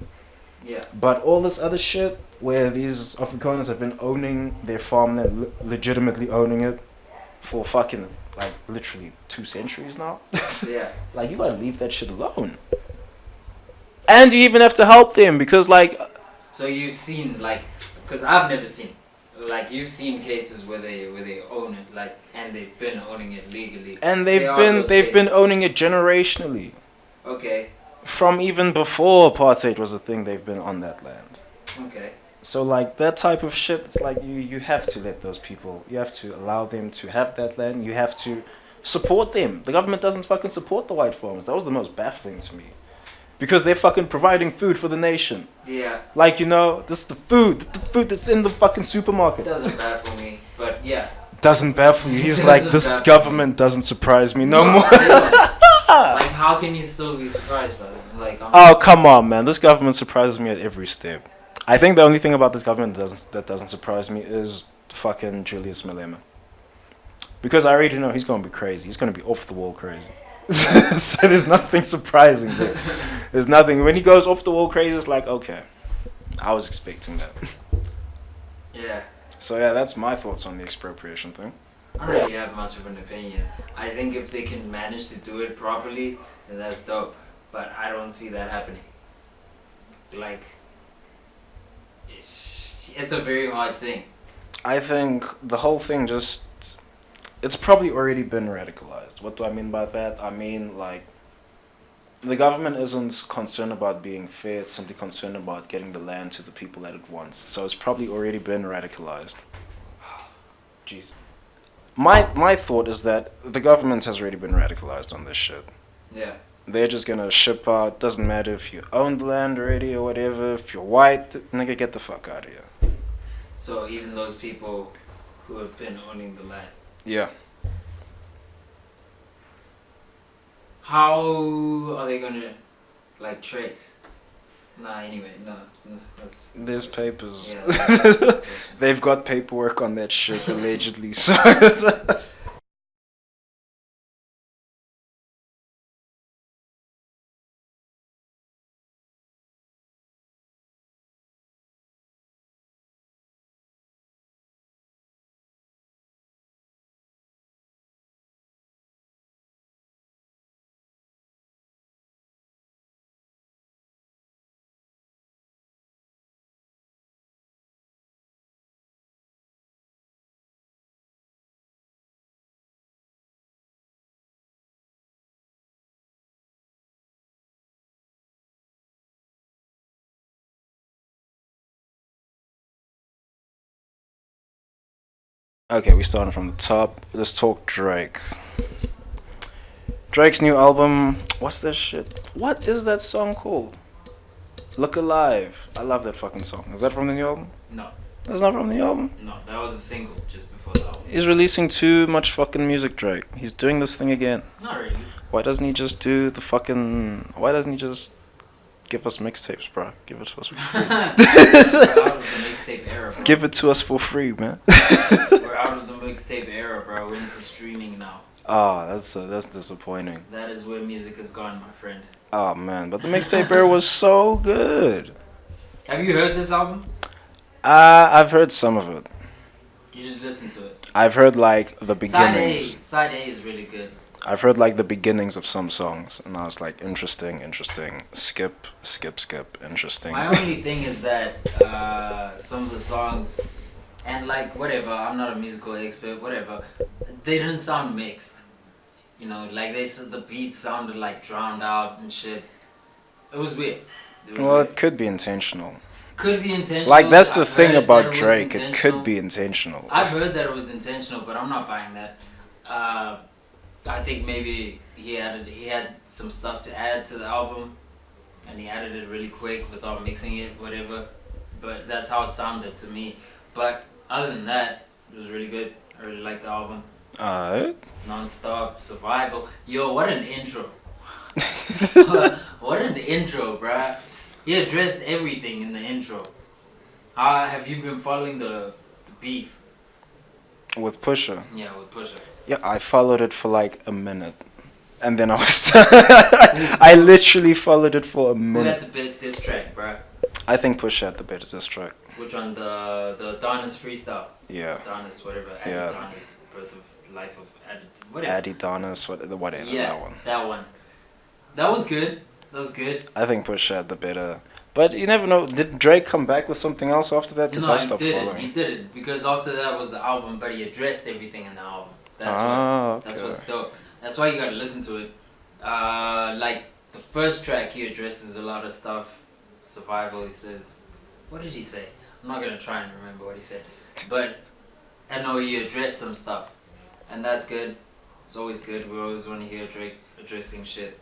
[SPEAKER 2] Yeah.
[SPEAKER 1] But all this other shit, where these Afrikaners have been owning their farmland, legitimately owning it, for fucking, like, literally 2 centuries now.
[SPEAKER 2] Yeah.
[SPEAKER 1] Like, you gotta leave that shit alone. And you even have to help them, because, like...
[SPEAKER 2] So you've seen, like, because I've never seen, like, you've seen cases where they own it, like, and they've been owning it legally.
[SPEAKER 1] And
[SPEAKER 2] There are those
[SPEAKER 1] they've been
[SPEAKER 2] cases.
[SPEAKER 1] owning it generationally.
[SPEAKER 2] Okay.
[SPEAKER 1] From even before apartheid was a thing, they've been on that land.
[SPEAKER 2] Okay.
[SPEAKER 1] So, like, that type of shit, it's like you have to let those people, you have to allow them to have that land, you have to support them. The government doesn't fucking support the white farmers. That was the most baffling to me. Because they're fucking providing food for the nation.
[SPEAKER 2] Yeah.
[SPEAKER 1] Like, you know, this is the food that's in the fucking supermarkets.
[SPEAKER 2] Doesn't baffle me, but yeah.
[SPEAKER 1] Doesn't baffle you. He's
[SPEAKER 2] Doesn't
[SPEAKER 1] like, this
[SPEAKER 2] baffle
[SPEAKER 1] government doesn't surprise me no more.
[SPEAKER 2] I don't. Like, how can you still be surprised by that? Like,
[SPEAKER 1] Oh, come on, man. This government surprises me at every step. I think the only thing about this government that doesn't surprise me is fucking Julius Malema. Because I already know he's going to be crazy. He's going to be off the wall crazy. So there's nothing surprising there. There's nothing. When he goes off the wall crazy, it's like, okay, I was expecting that.
[SPEAKER 2] Yeah.
[SPEAKER 1] So yeah, that's my thoughts on the expropriation thing.
[SPEAKER 2] I don't really have much of an opinion. I think if they can manage to do it properly, then that's dope. But I don't see that happening. Like, it's a very hard thing.
[SPEAKER 1] I think the whole thing just... It's probably already been radicalized. What do I mean by that? I mean, like, the government isn't concerned about being fair. It's simply concerned about getting the land to the people that it wants. So it's probably already been radicalized. Jeez. My thought is that the government has already been radicalized on this shit.
[SPEAKER 2] Yeah.
[SPEAKER 1] They're just gonna ship out. Doesn't matter if you own the land already or whatever. If you're white, nigga, get the fuck out of here.
[SPEAKER 2] So even those people who have been owning the land,
[SPEAKER 1] Yeah.
[SPEAKER 2] how are they gonna, like, trace? Nah, anyway, no. That's
[SPEAKER 1] There's papers.
[SPEAKER 2] Yeah, that's
[SPEAKER 1] They've got paperwork on that shit, allegedly. So Okay, we started from the top. Let's talk Drake. Drake's new album. What's that shit? What is that song called? Look Alive. I love that fucking song. Is that from the new album?
[SPEAKER 2] No,
[SPEAKER 1] That's not from the album.
[SPEAKER 2] no, that was a single just before the album.
[SPEAKER 1] He's releasing too much fucking music, Drake. He's doing this thing again.
[SPEAKER 2] Not really.
[SPEAKER 1] Why doesn't he just do the fucking... Why doesn't he just give us mixtapes, bro? Give it to us for free.
[SPEAKER 2] We're out of the mixtape era, bro.
[SPEAKER 1] Give it to us for free, man.
[SPEAKER 2] We're out of the mixtape era, bro. We're into streaming now.
[SPEAKER 1] Oh, that's disappointing.
[SPEAKER 2] That is where music has gone, my friend.
[SPEAKER 1] Oh, man. But the mixtape era was so good.
[SPEAKER 2] Have you heard this album?
[SPEAKER 1] I've heard some of it.
[SPEAKER 2] You should listen to it.
[SPEAKER 1] I've heard, like, the beginnings.
[SPEAKER 2] Side A is really good.
[SPEAKER 1] I've heard, like, the beginnings of some songs. And I was like, interesting. Skip, interesting.
[SPEAKER 2] My only thing is that some of the songs, and like whatever, I'm not a musical expert, whatever, they didn't sound mixed. You know, like they said the beats sounded like drowned out and shit. It was weird.
[SPEAKER 1] Well, it could be intentional.
[SPEAKER 2] Could be intentional.
[SPEAKER 1] Like, that's the
[SPEAKER 2] I've
[SPEAKER 1] thing
[SPEAKER 2] heard
[SPEAKER 1] about
[SPEAKER 2] that it was
[SPEAKER 1] Drake. It
[SPEAKER 2] intentional.
[SPEAKER 1] could be intentional.
[SPEAKER 2] I've heard that it was intentional, but I'm not buying that. I think maybe he had some stuff to add to the album, and he added it really quick without mixing it, whatever. But that's how it sounded to me. But other than that, it was really good. I really liked the album.
[SPEAKER 1] Alright.
[SPEAKER 2] Non-stop survival. Yo, what an intro! What an intro, bruh. He addressed everything in the intro. Have you been following the beef?
[SPEAKER 1] With Pusha.
[SPEAKER 2] Yeah, with Pusha.
[SPEAKER 1] Yeah, I followed it for like a minute. And then I was... I literally followed it for a
[SPEAKER 2] Who
[SPEAKER 1] minute.
[SPEAKER 2] had the best diss track, bruh?
[SPEAKER 1] I think Pusha had the better diss track.
[SPEAKER 2] Which one? The Adonis freestyle?
[SPEAKER 1] Yeah.
[SPEAKER 2] Adonis, whatever.
[SPEAKER 1] Yeah.
[SPEAKER 2] Adonis, Birth of Life of whatever.
[SPEAKER 1] Adidas, whatever,
[SPEAKER 2] Yeah,
[SPEAKER 1] that one.
[SPEAKER 2] that one. That was good. That was good.
[SPEAKER 1] I think Pusha had the better... But you never know. Did Drake come back with something else after that? Because I stopped
[SPEAKER 2] He
[SPEAKER 1] following.
[SPEAKER 2] didn't. Because after that was the album, but he addressed everything in the album. That's what's dope. That's why you gotta listen to it. Like the first track, he addresses a lot of stuff. Survival. He says, what did he say? I'm not gonna try and remember what he said, but I know he addressed some stuff, and that's good. It's always good. We always want to hear Drake addressing shit.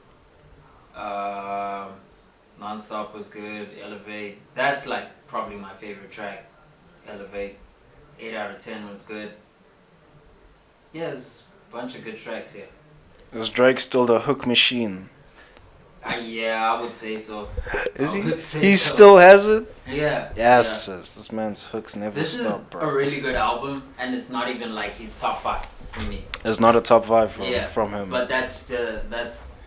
[SPEAKER 2] Non-stop was good. Elevate. That's like probably my favorite track. Elevate. 8 out of 10 was good. Yeah, there's a bunch of good tracks here.
[SPEAKER 1] Is Drake still the hook machine?
[SPEAKER 2] Yeah, I would say so.
[SPEAKER 1] Is
[SPEAKER 2] I
[SPEAKER 1] he?
[SPEAKER 2] would say
[SPEAKER 1] He
[SPEAKER 2] so.
[SPEAKER 1] still has it?
[SPEAKER 2] Yeah.
[SPEAKER 1] Yes,
[SPEAKER 2] Yeah.
[SPEAKER 1] sis. This man's hooks never
[SPEAKER 2] This is
[SPEAKER 1] stop, bro.
[SPEAKER 2] a really good album, and it's not even like he's top 5 for me.
[SPEAKER 1] It's not a top 5
[SPEAKER 2] Yeah,
[SPEAKER 1] from him.
[SPEAKER 2] But that's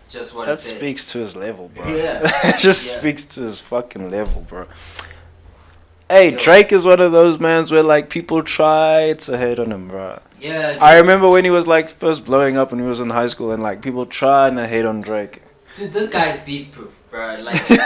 [SPEAKER 2] just what
[SPEAKER 1] That
[SPEAKER 2] it says.
[SPEAKER 1] speaks to his level, bro.
[SPEAKER 2] Yeah.
[SPEAKER 1] It just
[SPEAKER 2] Yeah.
[SPEAKER 1] speaks to his fucking level, bro. Hey,
[SPEAKER 2] Yo.
[SPEAKER 1] Drake is one of those mans where like people try to hate on him, bro.
[SPEAKER 2] Yeah.
[SPEAKER 1] I remember when he was like first blowing up when he was in high school and like people trying to hate on Drake.
[SPEAKER 2] Dude, this guy's beef proof, bro. Like, you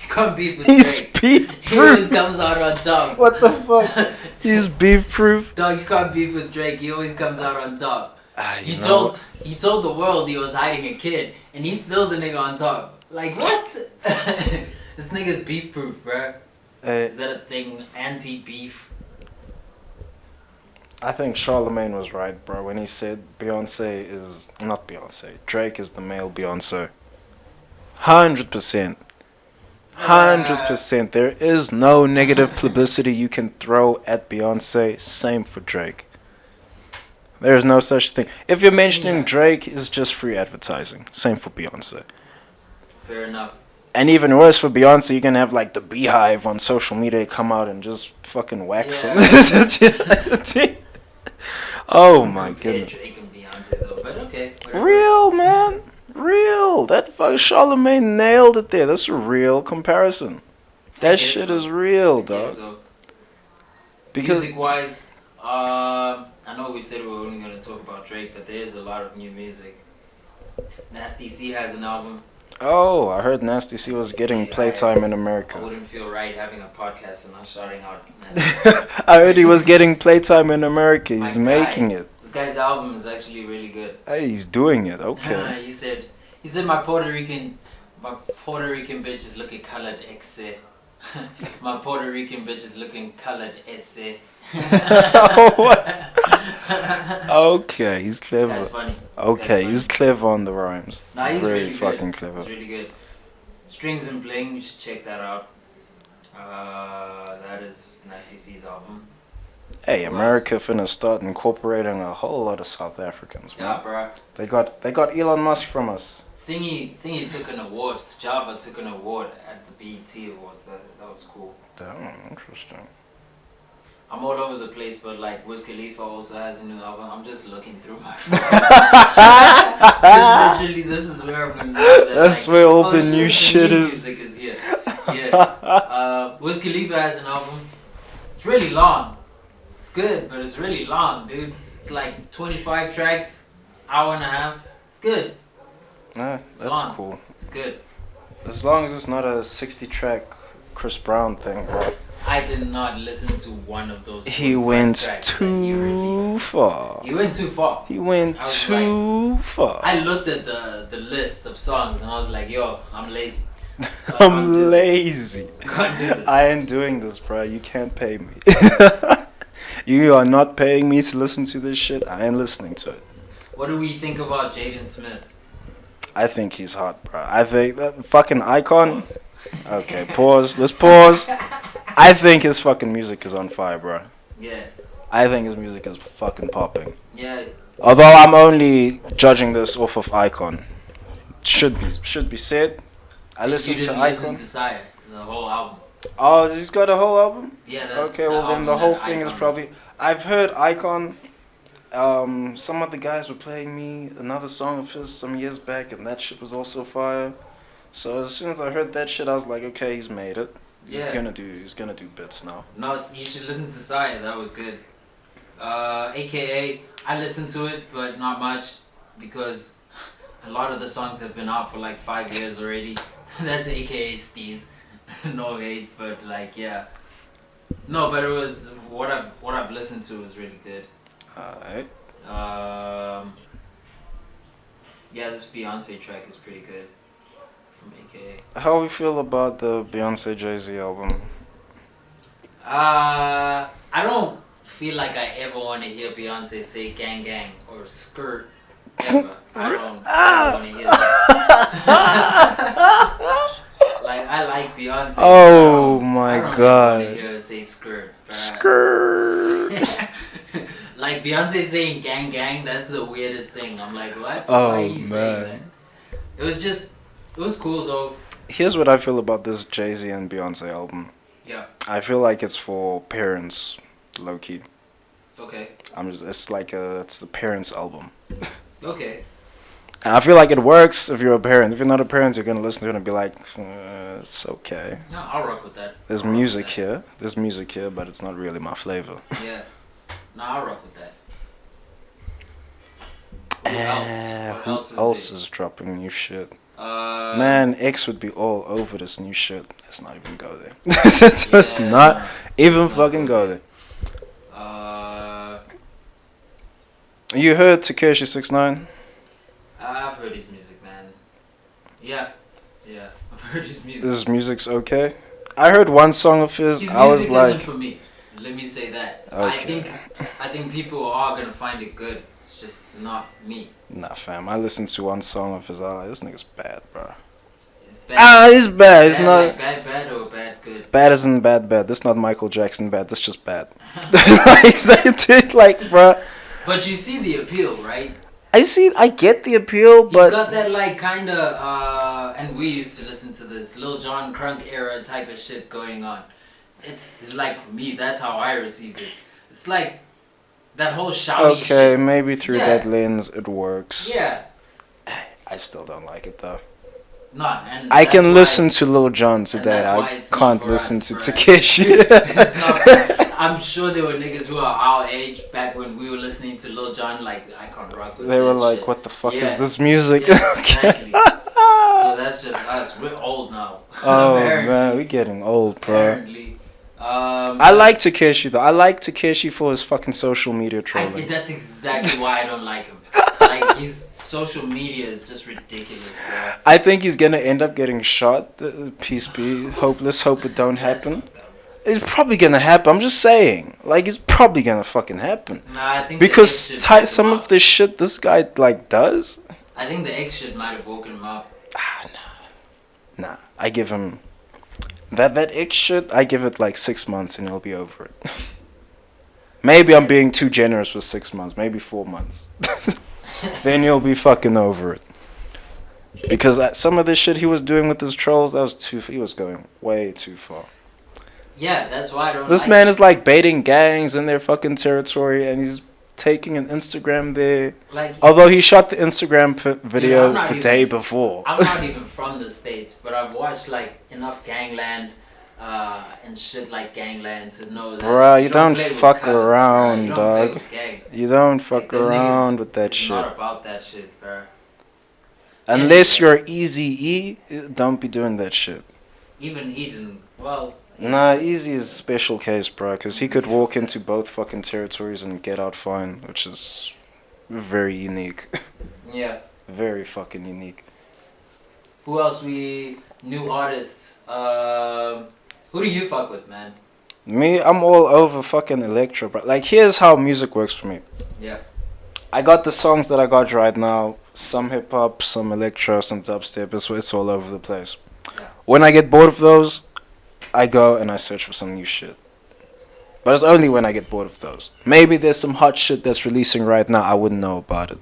[SPEAKER 2] can't beef with
[SPEAKER 1] He's
[SPEAKER 2] Drake.
[SPEAKER 1] beef
[SPEAKER 2] He always
[SPEAKER 1] proof.
[SPEAKER 2] comes out on top.
[SPEAKER 1] What the fuck? He's beef proof.
[SPEAKER 2] Dog, you can't beef with Drake. He always comes out on top.
[SPEAKER 1] You
[SPEAKER 2] He
[SPEAKER 1] know,
[SPEAKER 2] told the world he was hiding a kid, and he's still the nigga on top. Like, what? This nigga's beef proof, bro. Is that a thing? Anti-beef?
[SPEAKER 1] I think Charlemagne was right, bro, when he said Beyonce is not Beyonce. Drake is the male Beyonce. 100%. 100%. There is no negative publicity you can throw at Beyonce. Same for Drake. There is no such thing. If you're mentioning
[SPEAKER 2] Yeah.
[SPEAKER 1] Drake, it's just free advertising. Same for Beyonce.
[SPEAKER 2] Fair enough.
[SPEAKER 1] And even worse for Beyonce, you can have like the Beehive on social media come out and just fucking wax him. Oh my
[SPEAKER 2] Compare
[SPEAKER 1] goodness.
[SPEAKER 2] Drake and Beyonce though, but okay. Whatever.
[SPEAKER 1] Real, man. Real. That fuck Charlemagne nailed it there. That's a real comparison. That
[SPEAKER 2] guess
[SPEAKER 1] shit
[SPEAKER 2] so.
[SPEAKER 1] is real,
[SPEAKER 2] I
[SPEAKER 1] dog.
[SPEAKER 2] guess so.
[SPEAKER 1] Because
[SPEAKER 2] Music-wise, I know we said we were only going to talk about Drake, but there is a lot of new music. Nasty C has an album.
[SPEAKER 1] oh, I heard Nasty C was getting playtime in
[SPEAKER 2] I
[SPEAKER 1] America.
[SPEAKER 2] wouldn't feel right having a podcast and not shouting out Nasty C.
[SPEAKER 1] I heard he was getting playtime in America. He's
[SPEAKER 2] My guy.
[SPEAKER 1] making it.
[SPEAKER 2] This guy's album is actually really good.
[SPEAKER 1] Hey, he's doing it. Okay.
[SPEAKER 2] He said my Puerto Rican bitches look at colored exe. My Puerto Rican bitch is looking colored essay.
[SPEAKER 1] What? Okay, he's
[SPEAKER 2] This
[SPEAKER 1] clever.
[SPEAKER 2] guy's funny.
[SPEAKER 1] Okay, he's clever on the rhymes.
[SPEAKER 2] Nah, he's
[SPEAKER 1] Very
[SPEAKER 2] really
[SPEAKER 1] fucking
[SPEAKER 2] good.
[SPEAKER 1] clever.
[SPEAKER 2] He's really good. Strings and Bling, you should check that out. That is Nasty C's album.
[SPEAKER 1] Hey,
[SPEAKER 2] Who
[SPEAKER 1] America finna start incorporating a whole lot of South Africans, man.
[SPEAKER 2] Yeah, bruh.
[SPEAKER 1] They got Elon Musk from us.
[SPEAKER 2] Thingy took an award. Java took an award at the BET Awards. That was cool.
[SPEAKER 1] Damn, interesting.
[SPEAKER 2] I'm all over the place, but like Wiz Khalifa also has a new album. I'm just looking through my phone. Literally, this is where I'm gonna know that.
[SPEAKER 1] That's
[SPEAKER 2] like,
[SPEAKER 1] where all the
[SPEAKER 2] shit,
[SPEAKER 1] new shit is.
[SPEAKER 2] Music is here. Yeah. Wiz Khalifa has an album. It's really long. It's good, but it's really long, dude. It's like 25 tracks, hour and a half. It's good.
[SPEAKER 1] Nah,
[SPEAKER 2] It's
[SPEAKER 1] that's
[SPEAKER 2] long.
[SPEAKER 1] cool.
[SPEAKER 2] It's good.
[SPEAKER 1] As long as it's not a 60-track Chris Brown thing, bro.
[SPEAKER 2] I did not listen to one of those.
[SPEAKER 1] He
[SPEAKER 2] 25
[SPEAKER 1] went
[SPEAKER 2] tracks that he
[SPEAKER 1] too
[SPEAKER 2] released.
[SPEAKER 1] far.
[SPEAKER 2] He went too far.
[SPEAKER 1] He went
[SPEAKER 2] I was
[SPEAKER 1] too far.
[SPEAKER 2] I looked at the list of songs and I was like, yo, I'm lazy. I can't do
[SPEAKER 1] I'm
[SPEAKER 2] this.
[SPEAKER 1] lazy.
[SPEAKER 2] Can't do this.
[SPEAKER 1] I ain't doing this, bro. You can't pay me. You are not paying me to listen to this shit. I ain't listening to it.
[SPEAKER 2] What do we think about Jaden Smith?
[SPEAKER 1] I think he's hot, bro. I think that fucking icon.
[SPEAKER 2] Pause.
[SPEAKER 1] Okay, pause. Let's pause. I think his fucking music is on fire, bro.
[SPEAKER 2] Yeah,
[SPEAKER 1] I think his music is fucking popping.
[SPEAKER 2] yeah.
[SPEAKER 1] Although I'm only judging this off of Icon. Should be said. I listened
[SPEAKER 2] you
[SPEAKER 1] to
[SPEAKER 2] didn't listen
[SPEAKER 1] Icon.
[SPEAKER 2] to Sire, the whole album.
[SPEAKER 1] Oh, he's got a whole album?
[SPEAKER 2] Yeah, that's
[SPEAKER 1] Okay, well then the
[SPEAKER 2] album
[SPEAKER 1] whole
[SPEAKER 2] that
[SPEAKER 1] thing is
[SPEAKER 2] Icon
[SPEAKER 1] probably... I've heard Icon. Some of the guys were playing me another song of his some years back, and that shit was also fire. So as soon as I heard that shit, I was like, okay, he's made it. He's
[SPEAKER 2] Yeah.
[SPEAKER 1] gonna do bits now.
[SPEAKER 2] No, you should listen to Sire. That was good. AKA, I listened to it, but not much because a lot of the songs have been out for like 5 years already. That's AKA Steez. No hate, but like yeah. No, but it was what I've listened to was really good.
[SPEAKER 1] Alright.
[SPEAKER 2] Yeah, this Beyonce track is pretty good from AKA.
[SPEAKER 1] How we feel about the Beyonce Jay-Z album?
[SPEAKER 2] I don't feel like I ever want to hear Beyonce say gang gang or skirt ever. I don't want to hear that. Like I like Beyonce.
[SPEAKER 1] Oh
[SPEAKER 2] I
[SPEAKER 1] my
[SPEAKER 2] don't
[SPEAKER 1] god.
[SPEAKER 2] want to hear her say skirt. bruh.
[SPEAKER 1] Skirt.
[SPEAKER 2] Like Beyonce saying gang gang, that's the weirdest thing. I'm like, what?
[SPEAKER 1] Oh,
[SPEAKER 2] Why are you saying that?
[SPEAKER 1] man.
[SPEAKER 2] It was cool though.
[SPEAKER 1] Here's what I feel about this Jay-Z and Beyonce album.
[SPEAKER 2] Yeah.
[SPEAKER 1] I feel like it's for parents, low key.
[SPEAKER 2] Okay.
[SPEAKER 1] It's the parents' album.
[SPEAKER 2] Okay.
[SPEAKER 1] And I feel like it works if you're a parent. If you're not a parent, you're gonna listen to it and be like, it's okay.
[SPEAKER 2] No, I'll rock with that.
[SPEAKER 1] There's
[SPEAKER 2] I'll rock
[SPEAKER 1] music
[SPEAKER 2] with
[SPEAKER 1] here. There's music here, but it's not really my flavor.
[SPEAKER 2] that. Yeah. No, I'll rock with that. What
[SPEAKER 1] Who
[SPEAKER 2] else
[SPEAKER 1] else
[SPEAKER 2] is
[SPEAKER 1] is dropping new shit?
[SPEAKER 2] there?
[SPEAKER 1] Man, X would be all over this new shit. Let's not even go there. Just
[SPEAKER 2] Yeah,
[SPEAKER 1] not
[SPEAKER 2] no.
[SPEAKER 1] even
[SPEAKER 2] Not
[SPEAKER 1] fucking
[SPEAKER 2] go
[SPEAKER 1] go there.
[SPEAKER 2] Uh,
[SPEAKER 1] You heard Takeshi 69?
[SPEAKER 2] I've heard his music, man. Yeah. I've heard his music.
[SPEAKER 1] His music's okay. I heard one song of his.
[SPEAKER 2] His
[SPEAKER 1] I was
[SPEAKER 2] music
[SPEAKER 1] like,
[SPEAKER 2] isn't for me. Let me say that.
[SPEAKER 1] Okay.
[SPEAKER 2] I think people are gonna find it good. It's just not me.
[SPEAKER 1] nah, fam. I listened to one song of his. I was like, this nigga's bad, bro.
[SPEAKER 2] It's bad.
[SPEAKER 1] It's bad. It's
[SPEAKER 2] bad,
[SPEAKER 1] not
[SPEAKER 2] like bad or bad good.
[SPEAKER 1] bad. Isn't bad. This is not Michael Jackson bad. This just bad. like, bro.
[SPEAKER 2] But you see the appeal, right?
[SPEAKER 1] I get the appeal,
[SPEAKER 2] He's
[SPEAKER 1] but
[SPEAKER 2] got that like kinda and we used to listen to this Lil Jon Crunk era type of shit going on. It's like for me, that's how I received it. It's like that whole shouty
[SPEAKER 1] okay,
[SPEAKER 2] shit.
[SPEAKER 1] maybe through
[SPEAKER 2] Yeah.
[SPEAKER 1] that lens it works.
[SPEAKER 2] Yeah.
[SPEAKER 1] I still don't like it though.
[SPEAKER 2] Nah, and
[SPEAKER 1] I
[SPEAKER 2] that's
[SPEAKER 1] can
[SPEAKER 2] why-
[SPEAKER 1] listen to Lil Jon today.
[SPEAKER 2] that's why
[SPEAKER 1] I
[SPEAKER 2] it's not
[SPEAKER 1] can't
[SPEAKER 2] for
[SPEAKER 1] listen
[SPEAKER 2] us,
[SPEAKER 1] to
[SPEAKER 2] bruh.
[SPEAKER 1] Takeshi.
[SPEAKER 2] It's not. I'm sure there were niggas who are our age back when we were listening to Lil Jon. Like I can't rock with.
[SPEAKER 1] They were
[SPEAKER 2] this
[SPEAKER 1] like,
[SPEAKER 2] shit.
[SPEAKER 1] "What the fuck
[SPEAKER 2] Yeah.
[SPEAKER 1] is this music?"
[SPEAKER 2] Yeah,
[SPEAKER 1] Okay.
[SPEAKER 2] exactly. So that's just us. We're old now.
[SPEAKER 1] Oh
[SPEAKER 2] Apparently.
[SPEAKER 1] man, we getting old, bro.
[SPEAKER 2] Apparently.
[SPEAKER 1] I like Takeshi though. I like Takeshi for his fucking social media trolling.
[SPEAKER 2] That's exactly why I don't like him. Like his social media is just ridiculous, bro.
[SPEAKER 1] I think he's gonna end up getting shot. Peace be. Hopeless. Hope it don't
[SPEAKER 2] That's
[SPEAKER 1] happen.
[SPEAKER 2] fucked up.
[SPEAKER 1] It's probably gonna happen. I'm just saying. Like, it's probably gonna fucking happen.
[SPEAKER 2] Nah, I think
[SPEAKER 1] Because
[SPEAKER 2] the ex should
[SPEAKER 1] some
[SPEAKER 2] him
[SPEAKER 1] of
[SPEAKER 2] up.
[SPEAKER 1] the shit this guy, like, does.
[SPEAKER 2] I think the ex shit might have woken him up.
[SPEAKER 1] Nah. I give him. That ick shit, I give it like 6 months and he'll be over it. Maybe I'm being too generous with 6 months. Maybe 4 months. Then you'll be fucking over it. Because some of the shit he was doing with his trolls, he was going way too far.
[SPEAKER 2] Yeah, that's why I don't.
[SPEAKER 1] This
[SPEAKER 2] like
[SPEAKER 1] man
[SPEAKER 2] it.
[SPEAKER 1] is like baiting gangs in their fucking territory, and he's taking an Instagram there.
[SPEAKER 2] Like,
[SPEAKER 1] Although he shot the Instagram video
[SPEAKER 2] I'm not
[SPEAKER 1] the
[SPEAKER 2] even-
[SPEAKER 1] day before.
[SPEAKER 2] I'm not even from the States, but I've watched like enough Gangland and shit like Gangland to know that
[SPEAKER 1] Bruh, you don't
[SPEAKER 2] play with
[SPEAKER 1] fuck
[SPEAKER 2] cunts, bruh.
[SPEAKER 1] around,
[SPEAKER 2] You don't
[SPEAKER 1] dog.
[SPEAKER 2] play with gangs.
[SPEAKER 1] You don't
[SPEAKER 2] Like,
[SPEAKER 1] fuck
[SPEAKER 2] them
[SPEAKER 1] around
[SPEAKER 2] niggas
[SPEAKER 1] with that
[SPEAKER 2] is
[SPEAKER 1] shit.
[SPEAKER 2] not about that shit, bro.
[SPEAKER 1] Unless
[SPEAKER 2] Anyway.
[SPEAKER 1] you're Easy E, don't be doing that shit.
[SPEAKER 2] Even he didn't. Well.
[SPEAKER 1] Nah, Easy is a special case, bro, because he could walk into both fucking territories and get out fine, which is very unique.
[SPEAKER 2] Yeah.
[SPEAKER 1] Very fucking unique.
[SPEAKER 2] Who else new artists? Who do you fuck with, man?
[SPEAKER 1] Me, I'm all over fucking electro, bro. Like, here's how music works for me.
[SPEAKER 2] Yeah.
[SPEAKER 1] I got the songs that I got right now. Some hip hop, some electro, some dubstep. It's all over the place.
[SPEAKER 2] Yeah.
[SPEAKER 1] When I get bored of those, I go and I search for some new shit. But it's only when I get bored of those. Maybe there's some hot shit that's releasing right now. I wouldn't know about it.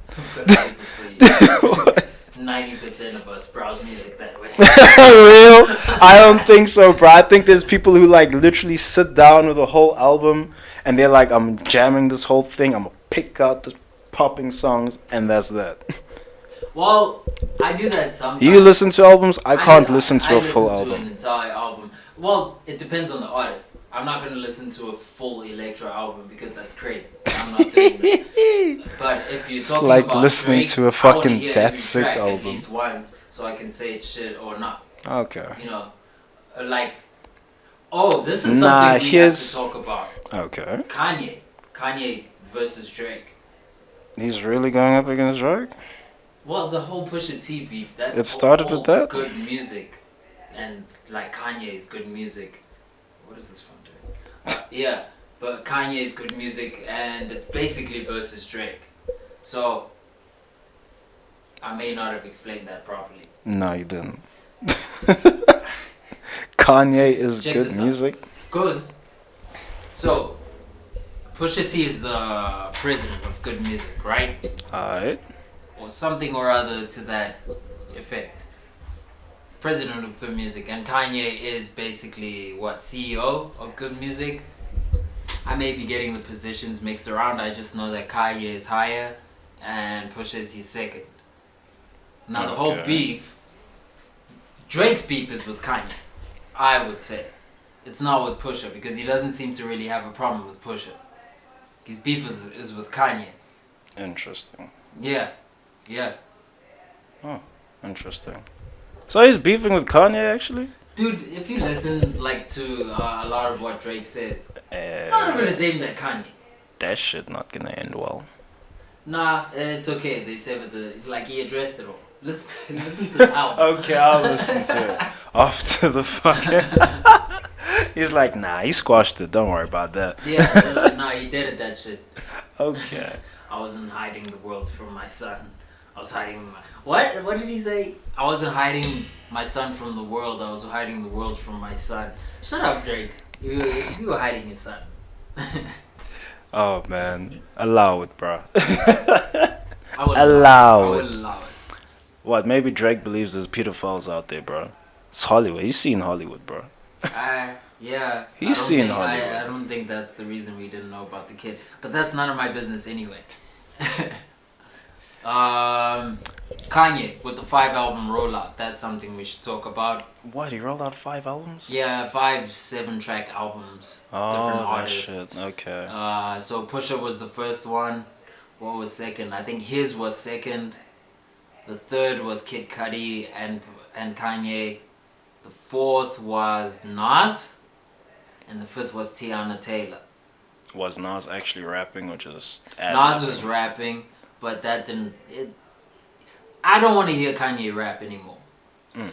[SPEAKER 2] 90% of us browse music that way.
[SPEAKER 1] Real? I don't think so, bro. I think there's people who like literally sit down with a whole album and they're like, I'm jamming this whole thing. I'm gonna pick out the popping songs, and that's that.
[SPEAKER 2] Well, I do that sometimes.
[SPEAKER 1] You listen to albums? I can't listen to
[SPEAKER 2] I
[SPEAKER 1] a full
[SPEAKER 2] listen to
[SPEAKER 1] album.
[SPEAKER 2] an entire album. Well, it depends on the artist. I'm not going to listen to a full electro album because that's crazy. I'm not doing that. But if you're
[SPEAKER 1] It's
[SPEAKER 2] talking
[SPEAKER 1] like
[SPEAKER 2] about
[SPEAKER 1] listening
[SPEAKER 2] Drake,
[SPEAKER 1] to a
[SPEAKER 2] I
[SPEAKER 1] fucking
[SPEAKER 2] wanna hear
[SPEAKER 1] That
[SPEAKER 2] every
[SPEAKER 1] Sick
[SPEAKER 2] track
[SPEAKER 1] album.
[SPEAKER 2] at least once so I can say it's shit or not.
[SPEAKER 1] Okay.
[SPEAKER 2] You know, like, oh, this is
[SPEAKER 1] Nah,
[SPEAKER 2] something we have to talk about.
[SPEAKER 1] Okay.
[SPEAKER 2] Kanye versus Drake.
[SPEAKER 1] He's really going up against Drake?
[SPEAKER 2] Well, the whole Pusha T beef, that's
[SPEAKER 1] It started
[SPEAKER 2] all
[SPEAKER 1] with that?
[SPEAKER 2] good music. And, like, Kanye's good music. What is this phone doing? Yeah, but Kanye's good music, and it's basically versus Drake. So, I may not have explained that properly.
[SPEAKER 1] No, you didn't. Kanye is
[SPEAKER 2] Check
[SPEAKER 1] good
[SPEAKER 2] this out.
[SPEAKER 1] music?
[SPEAKER 2] Goes, so, Pusha T is the president of good music, right?
[SPEAKER 1] Alright.
[SPEAKER 2] Or something or other to that effect. President of good music, and Kanye is basically CEO of good music. I may be getting the positions mixed around. I just know that Kanye is higher and Pusha is his second. Now the whole
[SPEAKER 1] Okay.
[SPEAKER 2] beef, Drake's beef is with Kanye, I would say. It's not with Pusha because he doesn't seem to really have a problem with Pusha. His beef is with Kanye.
[SPEAKER 1] Interesting.
[SPEAKER 2] Yeah.
[SPEAKER 1] Interesting. So he's beefing with Kanye, actually?
[SPEAKER 2] Dude, if you listen like to a lot of what Drake says, a lot of it is aimed at Kanye.
[SPEAKER 1] That shit not gonna end well.
[SPEAKER 2] Nah, it's okay. They said he addressed it all. Listen to the album.
[SPEAKER 1] Okay, I'll listen to it. After the fucking... He's like, nah, he squashed it. Don't worry about that.
[SPEAKER 2] Yeah, nah, he did it, that shit.
[SPEAKER 1] Okay.
[SPEAKER 2] I wasn't hiding the world from my son. I was hiding my... What? What did he say? I wasn't hiding my son from the world. I was hiding the world from my son. Shut up, Drake. You were hiding your son.
[SPEAKER 1] Oh, man. Allow it, bro.
[SPEAKER 2] I would
[SPEAKER 1] Allow
[SPEAKER 2] I would
[SPEAKER 1] it.
[SPEAKER 2] allow it.
[SPEAKER 1] What? Maybe Drake believes there's pedophiles out there, bro. It's Hollywood. He's seen Hollywood, bro.
[SPEAKER 2] Yeah.
[SPEAKER 1] He's seen
[SPEAKER 2] I
[SPEAKER 1] Hollywood.
[SPEAKER 2] don't think that's the reason we didn't know about the kid. But that's none of my business anyway. Kanye with the 5-album rollout. That's something we should talk about.
[SPEAKER 1] What? He rolled out 5 albums?
[SPEAKER 2] Yeah, 5 7-track albums.
[SPEAKER 1] Oh,
[SPEAKER 2] different
[SPEAKER 1] that
[SPEAKER 2] artists.
[SPEAKER 1] shit. Okay.
[SPEAKER 2] So Pusha was the first one. What was second? I think his was second. The third was Kid Cudi and Kanye. The fourth was Nas. And the fifth was Tiana Taylor.
[SPEAKER 1] Was Nas actually rapping or just
[SPEAKER 2] Nas was rapping. but that didn't. I don't want to hear Kanye rap anymore.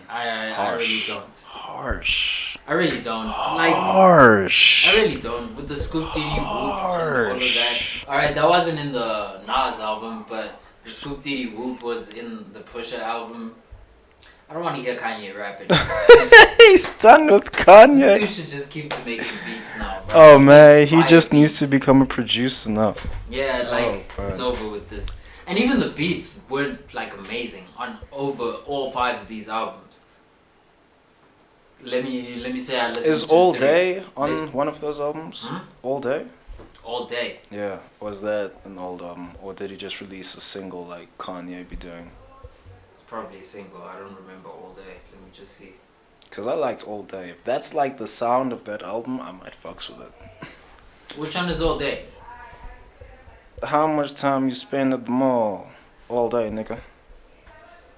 [SPEAKER 2] I really don't.
[SPEAKER 1] Harsh.
[SPEAKER 2] I really don't.
[SPEAKER 1] Harsh.
[SPEAKER 2] I really don't. With the Scoop Diddy Whoop and all of that. Alright, that wasn't in the Nas album, but the Scoop Diddy Whoop was in the Pusha album. I don't want to hear Kanye rap anymore.
[SPEAKER 1] He's done with Kanye.
[SPEAKER 2] This dude should just keep to making beats now, bro.
[SPEAKER 1] Oh man, he just needs to become a producer now.
[SPEAKER 2] Yeah, it's over with this. And even the beats weren't like amazing on over all 5 of these albums. Let me say I listened to
[SPEAKER 1] Is All Day on one of those albums? All Day?
[SPEAKER 2] All Day.
[SPEAKER 1] Yeah. Was that an old album, or did he just release a single like Kanye be doing?
[SPEAKER 2] It's probably a single. I don't remember All Day. Let me just see.
[SPEAKER 1] Cause I liked All Day. If that's like the sound of that album, I might fucks with it.
[SPEAKER 2] Which one is All Day?
[SPEAKER 1] How much time you spend at the mall? All day, nigga.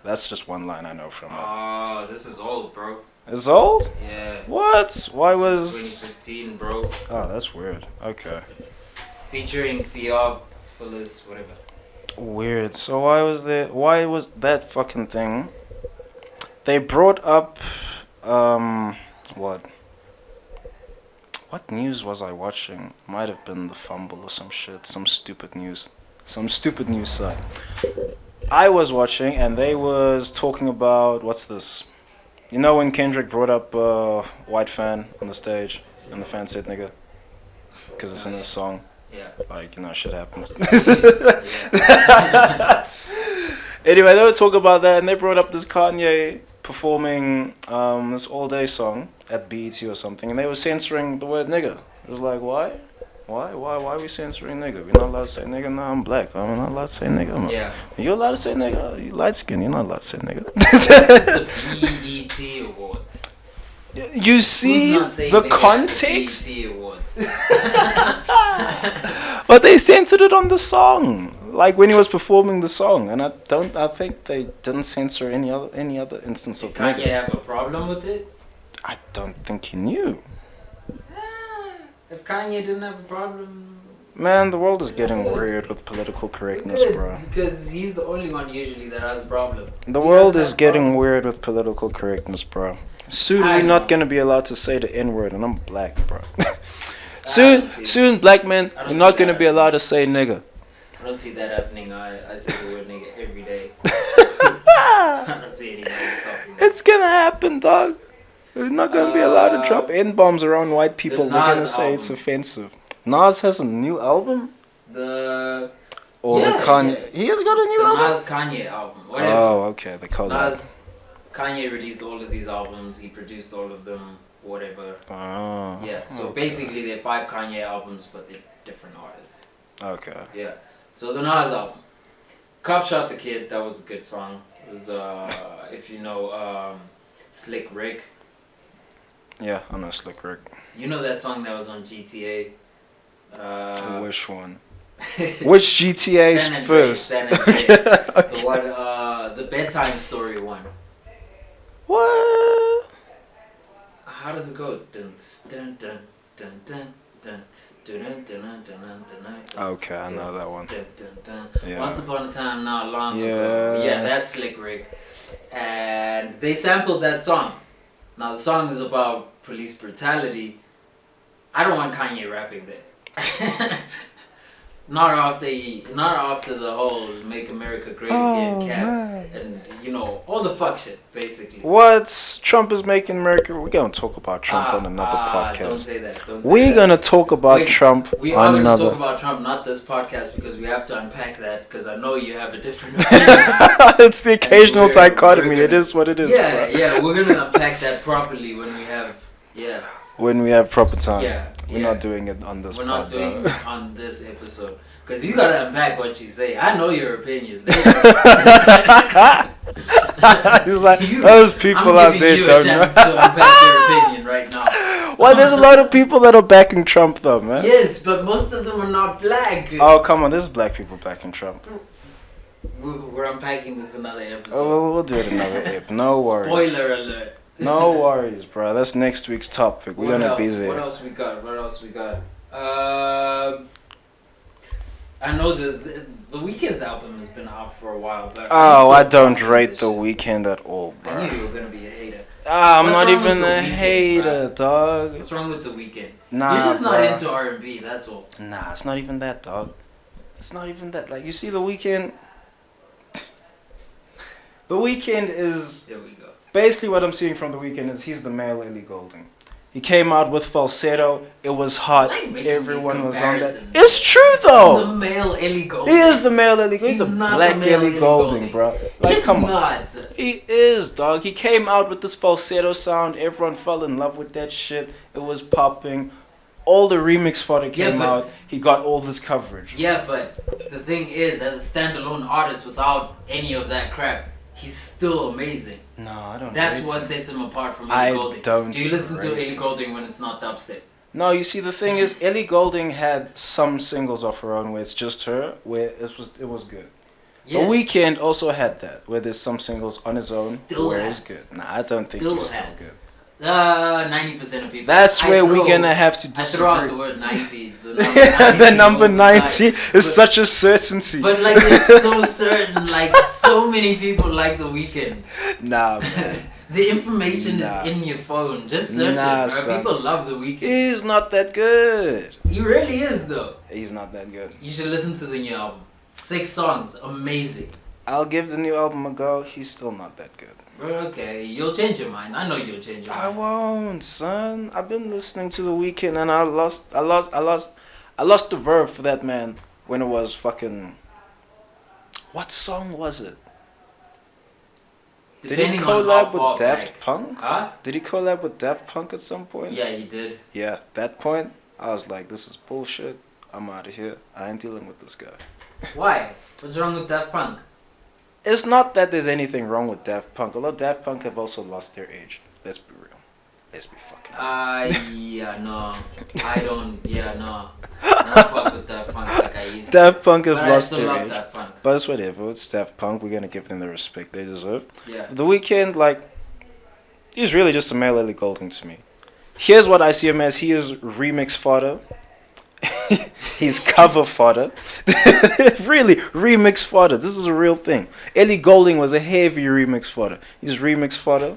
[SPEAKER 1] That's just one line I know from it.
[SPEAKER 2] Oh, this is old, bro.
[SPEAKER 1] It's old?
[SPEAKER 2] Yeah.
[SPEAKER 1] What? Why was...
[SPEAKER 2] 2015, bro.
[SPEAKER 1] Oh, that's weird. Okay.
[SPEAKER 2] Featuring Theophilus, whatever.
[SPEAKER 1] Weird. So why was that fucking thing? They brought up... What? What news was I watching? Might have been The Fumble or some shit. Some stupid news. Some stupid news site. I was watching and they was talking about... What's this? You know when Kendrick brought up White Fan on the stage and the fan said nigga? Because it's in his song.
[SPEAKER 2] Yeah.
[SPEAKER 1] Like, you know, shit happens. Anyway, they were talking about that and they brought up this Kanye performing this All Day song at BET or something, and they were censoring the word nigga. It was like, why? Why are we censoring nigga? We're not allowed to say nigga. No, I'm black. I'm not allowed to say nigga.
[SPEAKER 2] Yeah.
[SPEAKER 1] You're allowed to say nigga. You light skin. You're not allowed to say nigga.
[SPEAKER 2] This is the BET Awards.
[SPEAKER 1] You see the context?
[SPEAKER 2] BET Awards.
[SPEAKER 1] But they censored it on the song, like when he was performing the song, and I think they didn't censor any other instance of nigga.
[SPEAKER 2] Kanye have a problem with it?
[SPEAKER 1] I don't think he knew.
[SPEAKER 2] If Kanye didn't have a problem...
[SPEAKER 1] Man, the world is getting weird with political correctness, bro.
[SPEAKER 2] Because he's the only one usually that has a problem.
[SPEAKER 1] The world is getting weird with political correctness, bro. Soon we're not gonna be allowed to say the N-word, and I'm black, bro. soon, black men, you're not gonna be allowed to say nigga.
[SPEAKER 2] I don't see that happening. I say the word nigga every day. I don't see anybody stopping that.
[SPEAKER 1] It's gonna happen, dog. We're not gonna be allowed to drop N-bombs around white people. They're gonna say it's offensive. Nas has a new album? The Kanye. Yeah. He has got a new album?
[SPEAKER 2] Nas Kanye album. Whatever.
[SPEAKER 1] Oh, okay. The collab.
[SPEAKER 2] Nas Kanye released all of these albums. He produced all of them. Whatever.
[SPEAKER 1] Oh.
[SPEAKER 2] Yeah. So basically, they're 5 Kanye albums, but they're different artists.
[SPEAKER 1] Okay.
[SPEAKER 2] Yeah. So the Nas album. Cop Shot the Kid. That was a good song. It was if you know Slick Rick.
[SPEAKER 1] Yeah, I know Slick Rick.
[SPEAKER 2] You know that song that was on GTA?
[SPEAKER 1] Which one? Which GTA's first?
[SPEAKER 2] San Andreas. The one, the bedtime story one.
[SPEAKER 1] What?
[SPEAKER 2] How does it go? Dun dun dun dun dun dun.
[SPEAKER 1] Okay, I know that one.
[SPEAKER 2] Yeah. Once upon a time, not long ago. Yeah, that's Slick Rick. And they sampled that song. Now the song is about police brutality. I don't want Kanye rapping there. Not after the whole "Make America Great Again" cap and you know all the fuck shit basically.
[SPEAKER 1] What? Trump is making America. We're gonna talk about Trump on another podcast.
[SPEAKER 2] Don't say that.
[SPEAKER 1] We're gonna talk about Trump
[SPEAKER 2] we
[SPEAKER 1] on
[SPEAKER 2] are
[SPEAKER 1] another.
[SPEAKER 2] Gonna talk about Trump, not this podcast, because we have to unpack that. Because I know you have a different opinion.
[SPEAKER 1] It's the occasional dichotomy. It is what it is.
[SPEAKER 2] Yeah, yeah. We're gonna unpack that properly when we have. Yeah.
[SPEAKER 1] When we have proper time.
[SPEAKER 2] Yeah.
[SPEAKER 1] We're not doing it on this.
[SPEAKER 2] We're not doing it on this episode. Because you gotta unpack what you say. I know your opinion. He's
[SPEAKER 1] like, those people out there don't know.
[SPEAKER 2] I'm giving you a chance to unpack your opinion right now.
[SPEAKER 1] Well, there's a lot of people that are backing Trump though, man.
[SPEAKER 2] Yes, but most of them are not black.
[SPEAKER 1] Oh, come on. There's black people backing Trump.
[SPEAKER 2] We're unpacking this another episode.
[SPEAKER 1] Oh, we'll do it another ep. No worries.
[SPEAKER 2] Spoiler alert.
[SPEAKER 1] No worries, bro. That's next week's topic. We're gonna be there.
[SPEAKER 2] What else we got? I know the Weeknd's album has been out for a while, but
[SPEAKER 1] Oh, I don't rate The Weeknd at all, bro.
[SPEAKER 2] I knew you were gonna be a hater.
[SPEAKER 1] I'm
[SPEAKER 2] What's
[SPEAKER 1] not
[SPEAKER 2] wrong
[SPEAKER 1] even
[SPEAKER 2] with The
[SPEAKER 1] a
[SPEAKER 2] Weeknd,
[SPEAKER 1] hater, dog.
[SPEAKER 2] What's wrong with The Weeknd?
[SPEAKER 1] Nah,
[SPEAKER 2] You're just not
[SPEAKER 1] bruh.
[SPEAKER 2] into R&B. That's all.
[SPEAKER 1] Nah, it's not even that, dog. It's not even that. Like, you see The Weeknd. The Weeknd is
[SPEAKER 2] There we go.
[SPEAKER 1] basically what I'm seeing from The Weeknd is he's the male Ellie Goulding. He came out with falsetto. It was hot.
[SPEAKER 2] I like making
[SPEAKER 1] Everyone
[SPEAKER 2] these
[SPEAKER 1] was on that.
[SPEAKER 2] comparisons.
[SPEAKER 1] It's true though.
[SPEAKER 2] The male Ellie Goulding.
[SPEAKER 1] He is the male Ellie Goulding. He's the
[SPEAKER 2] He's not
[SPEAKER 1] black
[SPEAKER 2] the male
[SPEAKER 1] Ellie
[SPEAKER 2] Ellie
[SPEAKER 1] Goulding,
[SPEAKER 2] Goulding.
[SPEAKER 1] bro. Like,
[SPEAKER 2] He's
[SPEAKER 1] come on.
[SPEAKER 2] not.
[SPEAKER 1] He is, dog. He came out with this falsetto sound. Everyone fell in love with that shit. It was popping. All the remix fodder came out. He got all this coverage.
[SPEAKER 2] Yeah, but the thing is, as a standalone artist without any of that crap, he's still amazing.
[SPEAKER 1] No, I don't.
[SPEAKER 2] That's
[SPEAKER 1] rate
[SPEAKER 2] what
[SPEAKER 1] him.
[SPEAKER 2] sets him apart from
[SPEAKER 1] I
[SPEAKER 2] Ellie Goulding.
[SPEAKER 1] don't
[SPEAKER 2] Do you listen to
[SPEAKER 1] rate
[SPEAKER 2] Ellie
[SPEAKER 1] him.
[SPEAKER 2] Goulding when it's not dubstep?
[SPEAKER 1] No, you see, the thing is, Ellie Goulding had some singles of her own where it's just her, where it was good.
[SPEAKER 2] Yes.
[SPEAKER 1] The Weeknd also had that, where there's some singles on his own
[SPEAKER 2] Still
[SPEAKER 1] where
[SPEAKER 2] has.
[SPEAKER 1] it's good. Nah, I don't think
[SPEAKER 2] Still
[SPEAKER 1] he's still
[SPEAKER 2] has.
[SPEAKER 1] good.
[SPEAKER 2] 90% of people.
[SPEAKER 1] That's where we're
[SPEAKER 2] throw-
[SPEAKER 1] gonna have to
[SPEAKER 2] I throw out
[SPEAKER 1] disagree.
[SPEAKER 2] the word 90. The number 90,
[SPEAKER 1] The number
[SPEAKER 2] all the
[SPEAKER 1] 90
[SPEAKER 2] time.
[SPEAKER 1] is such a certainty.
[SPEAKER 2] But like it's so certain, like so many people like The Weeknd.
[SPEAKER 1] Nah, man.
[SPEAKER 2] The information
[SPEAKER 1] Nah.
[SPEAKER 2] is in your phone. Just search
[SPEAKER 1] Nah,
[SPEAKER 2] it, bro.
[SPEAKER 1] son.
[SPEAKER 2] People love The Weeknd.
[SPEAKER 1] He's not that good.
[SPEAKER 2] He really is though.
[SPEAKER 1] He's not that good.
[SPEAKER 2] You should listen to the new album. 6 songs, amazing.
[SPEAKER 1] I'll give the new album a go. He's still not that good.
[SPEAKER 2] Okay, you'll change your mind. I know you'll change your
[SPEAKER 1] I
[SPEAKER 2] mind.
[SPEAKER 1] won't, son. I've been listening to The Weeknd and I lost the verb for that man when it was fucking. What song was it? Did he
[SPEAKER 2] Depending on how
[SPEAKER 1] collab
[SPEAKER 2] far
[SPEAKER 1] with Daft
[SPEAKER 2] back.
[SPEAKER 1] Punk?
[SPEAKER 2] Huh?
[SPEAKER 1] Did he collab with Daft Punk at some point?
[SPEAKER 2] Yeah, you did.
[SPEAKER 1] Yeah, that point, I was like, this is bullshit. I'm out of here. I ain't dealing with this guy.
[SPEAKER 2] Why? What's wrong with Daft Punk?
[SPEAKER 1] It's not that there's anything wrong with Daft Punk, although Daft Punk have also lost their age. Let's be real. Let's be fucking real.
[SPEAKER 2] Yeah, no. I don't, yeah, no. I don't fuck with Daft Punk like I used to.
[SPEAKER 1] Daft Punk have
[SPEAKER 2] But I
[SPEAKER 1] lost
[SPEAKER 2] still
[SPEAKER 1] their
[SPEAKER 2] love
[SPEAKER 1] age.
[SPEAKER 2] Daft Punk.
[SPEAKER 1] But it's whatever. It's Daft Punk. We're gonna give them the respect they deserve.
[SPEAKER 2] Yeah.
[SPEAKER 1] The Weeknd, like, he's really just a male Ellie Goulding to me. Here's what I see him as. He is remix fodder. He's cover fodder. Really, remix fodder. This is a real thing. Ellie Goulding was a heavy remix fodder. He's remix fodder.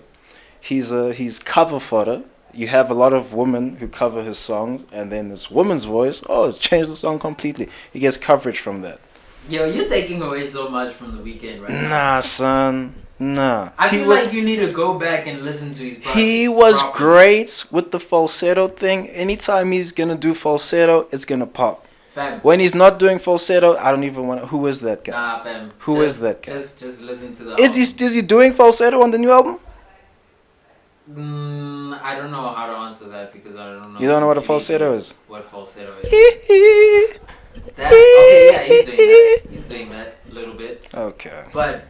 [SPEAKER 1] He's cover fodder. You have a lot of women who cover his songs, and then this woman's voice, oh, it's changed the song completely. He gets coverage from that.
[SPEAKER 2] Yo, you're taking away so much from The Weeknd right now.
[SPEAKER 1] Nah, son. Nah.
[SPEAKER 2] I feel like you need to go back and listen to his projects.
[SPEAKER 1] He was
[SPEAKER 2] properly.
[SPEAKER 1] great with the falsetto thing. Anytime he's gonna do falsetto, it's gonna pop.
[SPEAKER 2] Fam.
[SPEAKER 1] When he's not doing falsetto, I don't even want to. Who is that guy?
[SPEAKER 2] Nah, fam.
[SPEAKER 1] Who is that guy?
[SPEAKER 2] Just listen to the
[SPEAKER 1] Is he doing falsetto on the new album?
[SPEAKER 2] I don't know how to answer that because I don't know.
[SPEAKER 1] You don't know what a falsetto is?
[SPEAKER 2] What falsetto is. That, okay, yeah, he's doing that. He's doing that a little bit.
[SPEAKER 1] Okay.
[SPEAKER 2] But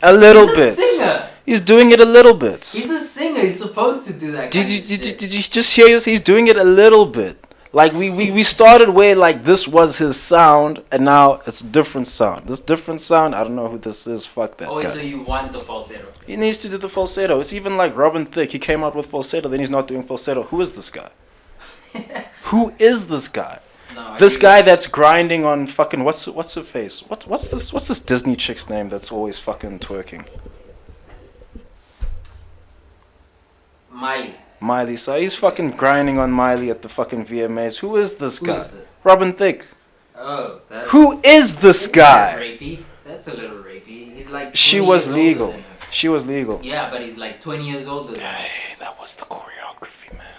[SPEAKER 1] A little
[SPEAKER 2] he's
[SPEAKER 1] bit.
[SPEAKER 2] a singer.
[SPEAKER 1] He's doing it a little bit.
[SPEAKER 2] He's a singer. He's supposed to do that.
[SPEAKER 1] Did you just hear us? He's doing it a little bit. Like we started where like this was his sound and now it's a different sound. This different sound, I don't know who this is. Fuck that
[SPEAKER 2] Oh,
[SPEAKER 1] guy.
[SPEAKER 2] so you want the falsetto?
[SPEAKER 1] He needs to do the falsetto. It's even like Robin Thicke. He came out with falsetto, then he's not doing falsetto. Who is this guy? Who is this guy?
[SPEAKER 2] No,
[SPEAKER 1] This guy that's grinding on fucking what's her face? What's this Disney chick's name that's always fucking twerking? Miley. So he's fucking grinding on Miley at the fucking VMAs. Who is this guy?
[SPEAKER 2] Who is this?
[SPEAKER 1] Robin Thicke.
[SPEAKER 2] Oh, that's.
[SPEAKER 1] Who is this
[SPEAKER 2] Isn't
[SPEAKER 1] guy?
[SPEAKER 2] that rapey? That's a little rapey. He's like.
[SPEAKER 1] She
[SPEAKER 2] 20
[SPEAKER 1] was
[SPEAKER 2] years older
[SPEAKER 1] legal.
[SPEAKER 2] than her.
[SPEAKER 1] She was legal.
[SPEAKER 2] Yeah, but he's like 20 years older than her.
[SPEAKER 1] Hey, that was the choreography, man.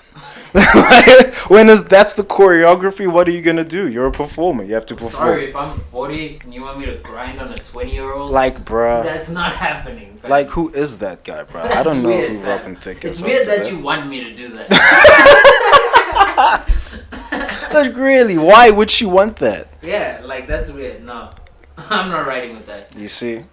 [SPEAKER 1] That's the choreography, what are you gonna do? You're a performer. You have to perform.
[SPEAKER 2] Sorry, if I'm 40 and you want me to grind on a 20-year-old,
[SPEAKER 1] Like, bruh.
[SPEAKER 2] that's not happening. Fam.
[SPEAKER 1] Like, who is that guy, bruh? I don't know
[SPEAKER 2] weird,
[SPEAKER 1] who
[SPEAKER 2] fam.
[SPEAKER 1] Robin Thicke is.
[SPEAKER 2] It's weird
[SPEAKER 1] after
[SPEAKER 2] that you want me to do that.
[SPEAKER 1] Like, really, why would she want that?
[SPEAKER 2] Yeah, like that's weird. No, I'm not writing with that.
[SPEAKER 1] You see?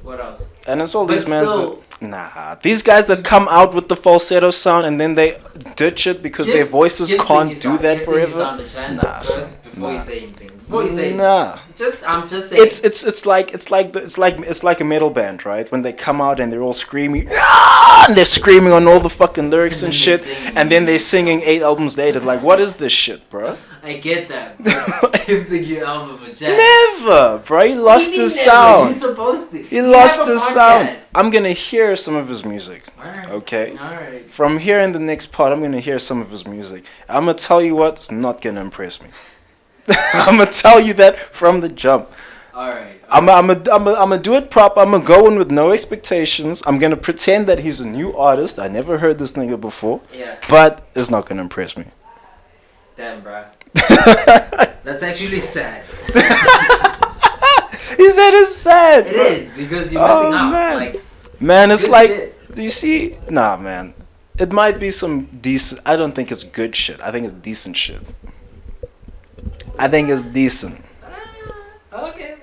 [SPEAKER 2] What else?
[SPEAKER 1] And it's all
[SPEAKER 2] But
[SPEAKER 1] these men
[SPEAKER 2] still-
[SPEAKER 1] that... Nah, these guys that come out with the falsetto sound and then they ditch it because their voices can't do that forever.
[SPEAKER 2] Give the sound a chance
[SPEAKER 1] Nah,
[SPEAKER 2] first
[SPEAKER 1] son,
[SPEAKER 2] before you
[SPEAKER 1] nah.
[SPEAKER 2] say anything. Before you say
[SPEAKER 1] Nah.
[SPEAKER 2] I'm just saying.
[SPEAKER 1] It's like a metal band, right? When they come out and they're all screaming, and they're screaming on all the fucking lyrics and shit, and then they're singing 8 albums later. It's like, what is this shit, bro?
[SPEAKER 2] I get that. Give the new album a chance.
[SPEAKER 1] Never, bro. He lost his
[SPEAKER 2] Never.
[SPEAKER 1] sound.
[SPEAKER 2] You're supposed to.
[SPEAKER 1] He lost his sound. I'm gonna hear some of his music.
[SPEAKER 2] Alright.
[SPEAKER 1] Okay.
[SPEAKER 2] Alright.
[SPEAKER 1] From here in the next part, I'm gonna hear some of his music. I'm gonna tell you what, it's not gonna impress me. I'm gonna tell you that from the jump.
[SPEAKER 2] Alright.
[SPEAKER 1] I'm gonna do it proper. I'm gonna go in with no expectations. I'm gonna pretend that he's a new artist. I never heard this nigga before.
[SPEAKER 2] Yeah.
[SPEAKER 1] But it's not gonna impress me.
[SPEAKER 2] Damn, bro. That's actually sad.
[SPEAKER 1] He said it's sad.
[SPEAKER 2] It is because you're missing out.
[SPEAKER 1] Man. Man, it's
[SPEAKER 2] good
[SPEAKER 1] like
[SPEAKER 2] shit.
[SPEAKER 1] you see. Nah, man. It might be some decent. I don't think it's good shit. I think it's decent shit. I think it's decent.
[SPEAKER 2] Okay.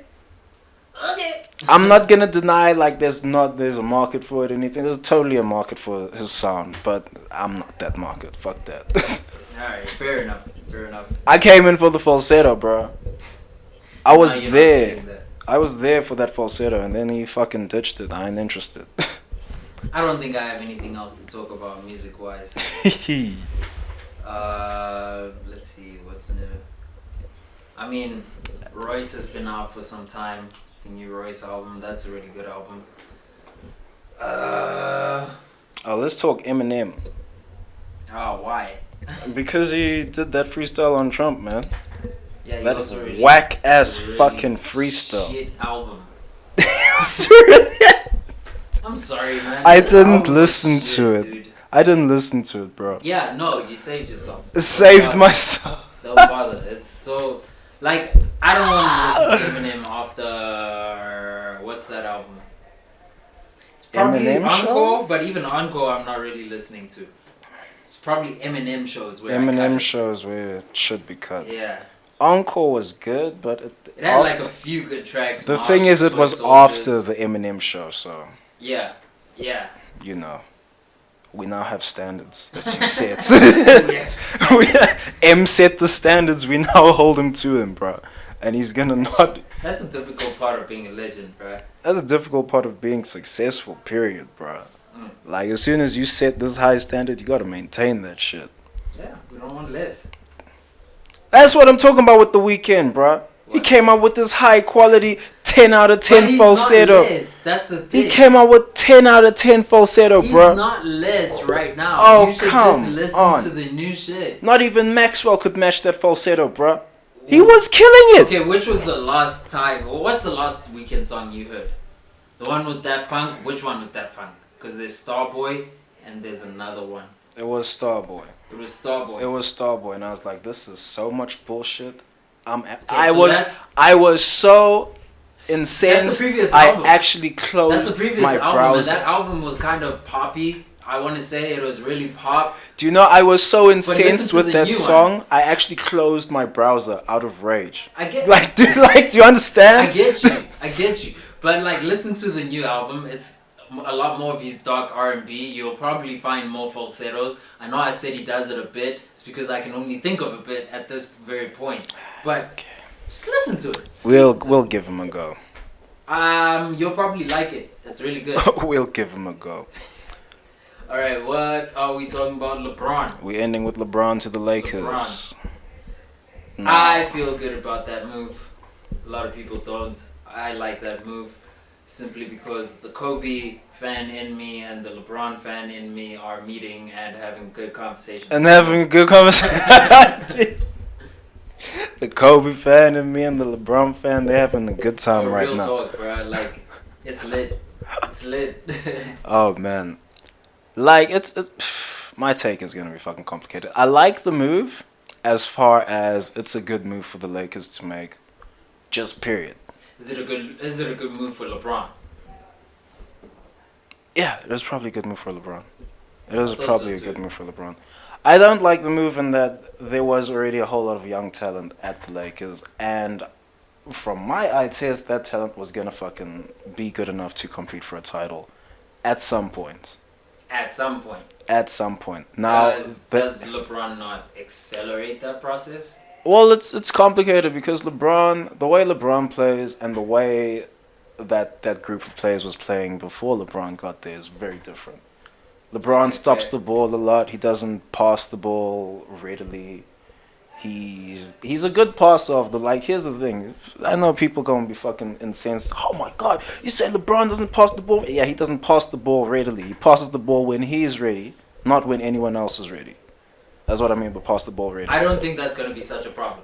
[SPEAKER 1] I'm not gonna deny like there's a market for it or anything. There's totally a market for his sound, but I'm not that market. Fuck that.
[SPEAKER 2] Alright, fair enough.
[SPEAKER 1] I came in for the falsetto, bro. I was
[SPEAKER 2] No, you're not
[SPEAKER 1] there.
[SPEAKER 2] saying that.
[SPEAKER 1] I was there for that falsetto, and then he fucking ditched it. I ain't interested.
[SPEAKER 2] I don't think I have anything else to talk about music wise. Let's see, what's new? I mean, Royce has been out for some time. The new Royce album, that's a really good album.
[SPEAKER 1] Oh, let's talk Eminem.
[SPEAKER 2] Oh, why?
[SPEAKER 1] Because he did that freestyle on Trump, man.
[SPEAKER 2] Yeah,
[SPEAKER 1] That
[SPEAKER 2] also really
[SPEAKER 1] whack ass
[SPEAKER 2] really
[SPEAKER 1] fucking freestyle.
[SPEAKER 2] Shit album.
[SPEAKER 1] Seriously?
[SPEAKER 2] I'm sorry, man.
[SPEAKER 1] I
[SPEAKER 2] That
[SPEAKER 1] didn't
[SPEAKER 2] album was
[SPEAKER 1] listen
[SPEAKER 2] shit,
[SPEAKER 1] to it.
[SPEAKER 2] dude.
[SPEAKER 1] I didn't listen to it, bro.
[SPEAKER 2] Yeah, no, you saved yourself.
[SPEAKER 1] Saved myself.
[SPEAKER 2] Don't bother. It's so like I don't want to listen to Eminem after what's that album? It's probably
[SPEAKER 1] Eminem
[SPEAKER 2] Encore,
[SPEAKER 1] show?
[SPEAKER 2] but even Encore I'm not really listening to. It's probably Eminem shows where I cut
[SPEAKER 1] Eminem
[SPEAKER 2] it.
[SPEAKER 1] shows where it should be cut.
[SPEAKER 2] Yeah.
[SPEAKER 1] Encore was good, but
[SPEAKER 2] It had like a few good tracks.
[SPEAKER 1] the
[SPEAKER 2] Marsh,
[SPEAKER 1] thing is, it
[SPEAKER 2] Toy
[SPEAKER 1] was
[SPEAKER 2] Soldiers.
[SPEAKER 1] after the Eminem show, so
[SPEAKER 2] Yeah. Yeah.
[SPEAKER 1] you know, we now have standards that you set.
[SPEAKER 2] Yes.
[SPEAKER 1] M set the standards. We now hold him to them, bro, and he's gonna not.
[SPEAKER 2] That's a difficult part of being a legend, bro.
[SPEAKER 1] That's a difficult part of being successful. Period, bro.
[SPEAKER 2] Mm.
[SPEAKER 1] Like as soon as you set this high standard, you gotta maintain that shit.
[SPEAKER 2] Yeah, we don't want less.
[SPEAKER 1] That's what I'm talking about with The Weeknd, bro. He
[SPEAKER 2] What?
[SPEAKER 1] came out with this high quality 10 out of
[SPEAKER 2] But
[SPEAKER 1] 10
[SPEAKER 2] he's
[SPEAKER 1] falsetto.
[SPEAKER 2] not less. That's the thing.
[SPEAKER 1] He came out with 10 out of 10 falsetto,
[SPEAKER 2] He's
[SPEAKER 1] bro.
[SPEAKER 2] not less right now.
[SPEAKER 1] Oh,
[SPEAKER 2] you should
[SPEAKER 1] come
[SPEAKER 2] just listen
[SPEAKER 1] on.
[SPEAKER 2] to the new shit.
[SPEAKER 1] Not even Maxwell could match that falsetto, bro. He was killing it.
[SPEAKER 2] Okay, which was the last time? Well, what's the last Weekend song you heard? The one with Daft Punk? Which one with Daft Punk? Because there's Starboy and there's another one.
[SPEAKER 1] It was Starboy.
[SPEAKER 2] It was Starboy.
[SPEAKER 1] It was Starboy, and I was like, this is so much bullshit.
[SPEAKER 2] so that's-
[SPEAKER 1] I was so
[SPEAKER 2] That's
[SPEAKER 1] incensed.
[SPEAKER 2] the previous
[SPEAKER 1] I
[SPEAKER 2] album.
[SPEAKER 1] actually
[SPEAKER 2] That's the
[SPEAKER 1] closed
[SPEAKER 2] previous
[SPEAKER 1] my
[SPEAKER 2] album,
[SPEAKER 1] browser.
[SPEAKER 2] and that album was kind of poppy. I want to say it was really pop.
[SPEAKER 1] Do you know I was so
[SPEAKER 2] listen
[SPEAKER 1] incensed
[SPEAKER 2] to
[SPEAKER 1] with
[SPEAKER 2] the
[SPEAKER 1] that
[SPEAKER 2] new
[SPEAKER 1] song? I actually closed my browser out of rage.
[SPEAKER 2] I get
[SPEAKER 1] Like, do you understand?
[SPEAKER 2] I get you. But like, listen to the new album. It's a lot more of his dark R&B. You'll probably find more falsettos. I know I said he does it a bit. It's because I can only think of a bit at this very point. But just listen to it. Just listen to
[SPEAKER 1] We'll give him a go.
[SPEAKER 2] it. You'll probably like it. It's really good.
[SPEAKER 1] We'll give him a go.
[SPEAKER 2] All right, what are we talking about? LeBron.
[SPEAKER 1] We're ending with LeBron to the Lakers. No.
[SPEAKER 2] I feel good about that move. A lot of people don't. I like that move simply because the Kobe fan in me and the LeBron fan in me are meeting and having good conversation.
[SPEAKER 1] And having a good conversation. The Kobe fan and me and the LeBron fan, they're having a good time right
[SPEAKER 2] real
[SPEAKER 1] now.
[SPEAKER 2] talk, bro. Like, it's lit. It's lit.
[SPEAKER 1] Oh man, like it's my take is gonna be fucking complicated. I like the move as far as it's a good move for the Lakers to make. Just period.
[SPEAKER 2] Is it a good move for LeBron?
[SPEAKER 1] Yeah, it was probably a good move for LeBron. It was
[SPEAKER 2] I thought
[SPEAKER 1] probably
[SPEAKER 2] so,
[SPEAKER 1] a good
[SPEAKER 2] too.
[SPEAKER 1] move for LeBron. I don't like the move in that there was already a whole lot of young talent at the Lakers, and from my eye test, that talent was gonna fucking be good enough to compete for a title at some point.
[SPEAKER 2] At some point.
[SPEAKER 1] At some point. Now,
[SPEAKER 2] Does LeBron not accelerate that process?
[SPEAKER 1] Well, it's complicated because the way LeBron plays and the way that group of players was playing before LeBron got there is very different. LeBron stops the ball a lot. He doesn't pass the ball readily. He's a good passer of the like. Here's the thing. I know people gonna be fucking incensed. Oh my god, you say LeBron doesn't pass the ball? Yeah, he doesn't pass the ball readily. He passes the ball when he's ready, not when anyone else is ready. That's what I mean by pass the ball readily.
[SPEAKER 2] I don't think that's gonna be such a problem.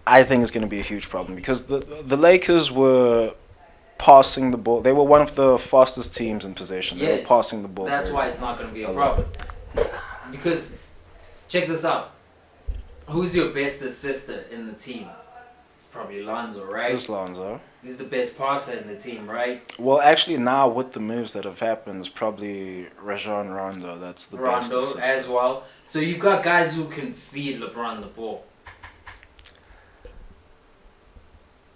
[SPEAKER 1] I think it's gonna be a huge problem because the Lakers were passing the ball. They were one of the fastest teams in possession. They were passing the ball.
[SPEAKER 2] That's why it's not gonna be a problem. Because check this out. Who's your best assister in the team? It's probably Lonzo, right?
[SPEAKER 1] It's Lonzo.
[SPEAKER 2] He's the best passer in the team, right?
[SPEAKER 1] Well, actually, now with the moves that have happened, it's probably Rajon Rondo. That's the best assister.
[SPEAKER 2] Rondo as well. So you've got guys who can feed LeBron the ball.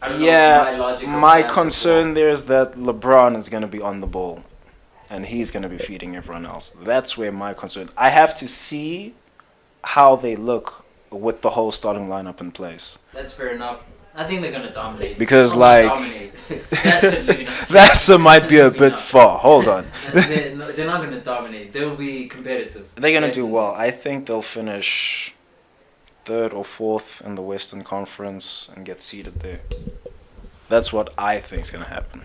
[SPEAKER 2] I don't know if
[SPEAKER 1] my concern there is that LeBron is going to be on the ball, and he's going to be feeding everyone else. That's where my concern. I have to see how they look with the whole starting lineup in place.
[SPEAKER 2] That's fair enough. I think they're gonna dominate.
[SPEAKER 1] Because that might be a bit far. Hold on.
[SPEAKER 2] They're not gonna dominate. They'll be competitive.
[SPEAKER 1] They're gonna do well. I think they'll finish 3rd or 4th in the Western Conference and get seeded there. That's what I think is gonna happen.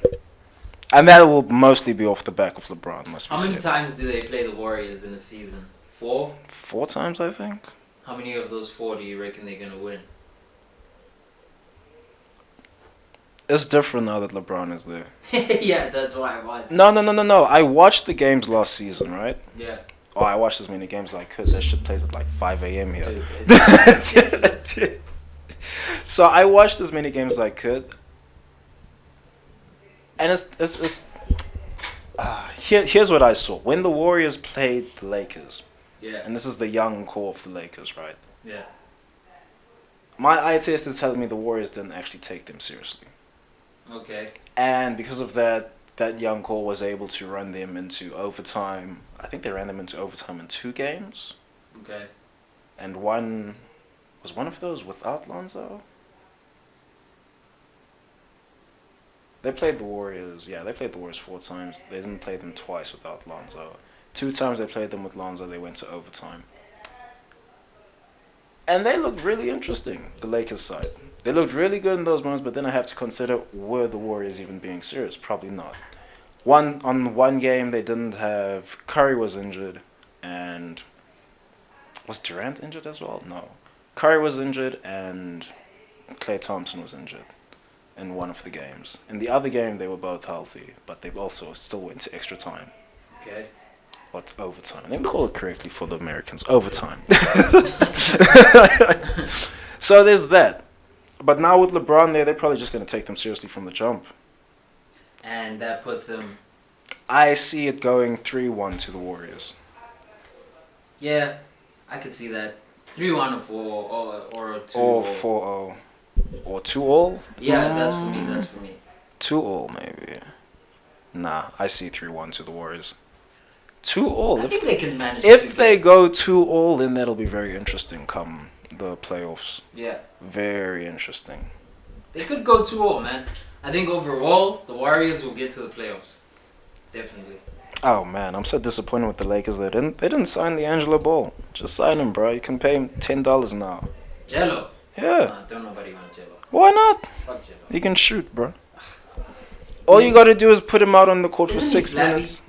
[SPEAKER 1] And that will mostly be off the back of LeBron.
[SPEAKER 2] How many times do they play the Warriors in a season? 4?
[SPEAKER 1] 4 times, I think.
[SPEAKER 2] How many of those 4 do you reckon they're gonna win?
[SPEAKER 1] It's different now that LeBron is there.
[SPEAKER 2] Yeah, that's why I watched.
[SPEAKER 1] No. I watched the games last season, right?
[SPEAKER 2] Yeah.
[SPEAKER 1] Oh, I watched as many games as I could. That shit plays at like 5 a.m. here. Dude, so I watched as many games as I could. And here's what I saw. When the Warriors played the Lakers,
[SPEAKER 2] yeah,
[SPEAKER 1] and this is the young core of the Lakers, right?
[SPEAKER 2] Yeah.
[SPEAKER 1] My eye test is telling me the Warriors didn't actually take them seriously.
[SPEAKER 2] Okay.
[SPEAKER 1] And because of that young core was able to run them into overtime. I think they ran them into overtime in 2 games.
[SPEAKER 2] Okay.
[SPEAKER 1] And one of those without Lonzo? They played the Warriors. Yeah, they played the Warriors 4 times. They didn't play them twice without Lonzo. 2 times they played them with Lonzo, they went to overtime. And they looked really interesting, the Lakers side. They looked really good in those moments, but then I have to consider, were the Warriors even being serious? Probably not. On one game, they didn't have... Curry was injured, and... Was Durant injured as well? No. Curry was injured, and Klay Thompson was injured in one of the games. In the other game, they were both healthy, but they also still went to extra time.
[SPEAKER 2] Okay.
[SPEAKER 1] What, overtime? They call it correctly for the Americans. Overtime. So there's that. But now with LeBron there, they're probably just going to take them seriously from the jump.
[SPEAKER 2] And that puts them...
[SPEAKER 1] I see it going 3-1 to the Warriors.
[SPEAKER 2] Yeah, I could see that. 3-1 or 2
[SPEAKER 1] or 4-0. Or 2-all?
[SPEAKER 2] Yeah, that's for me.
[SPEAKER 1] 2-all maybe. Nah, I see 3-1 to the Warriors. 2-all.
[SPEAKER 2] I think they can manage.
[SPEAKER 1] If they go 2-all, then that'll be very interesting come the playoffs.
[SPEAKER 2] Yeah.
[SPEAKER 1] Very interesting.
[SPEAKER 2] They could go 2-all, man. I think overall, the Warriors will get to the playoffs. Definitely.
[SPEAKER 1] Oh man, I'm so disappointed with the Lakers. They didn't sign the Angelo Ball. Just sign him, bro. You can pay him $10 an hour.
[SPEAKER 2] Jello.
[SPEAKER 1] Yeah.
[SPEAKER 2] Don't nobody want Jello.
[SPEAKER 1] Why not?
[SPEAKER 2] Fuck Jello.
[SPEAKER 1] He can shoot, bro. All you gotta do is put him out on the court for 6 minutes.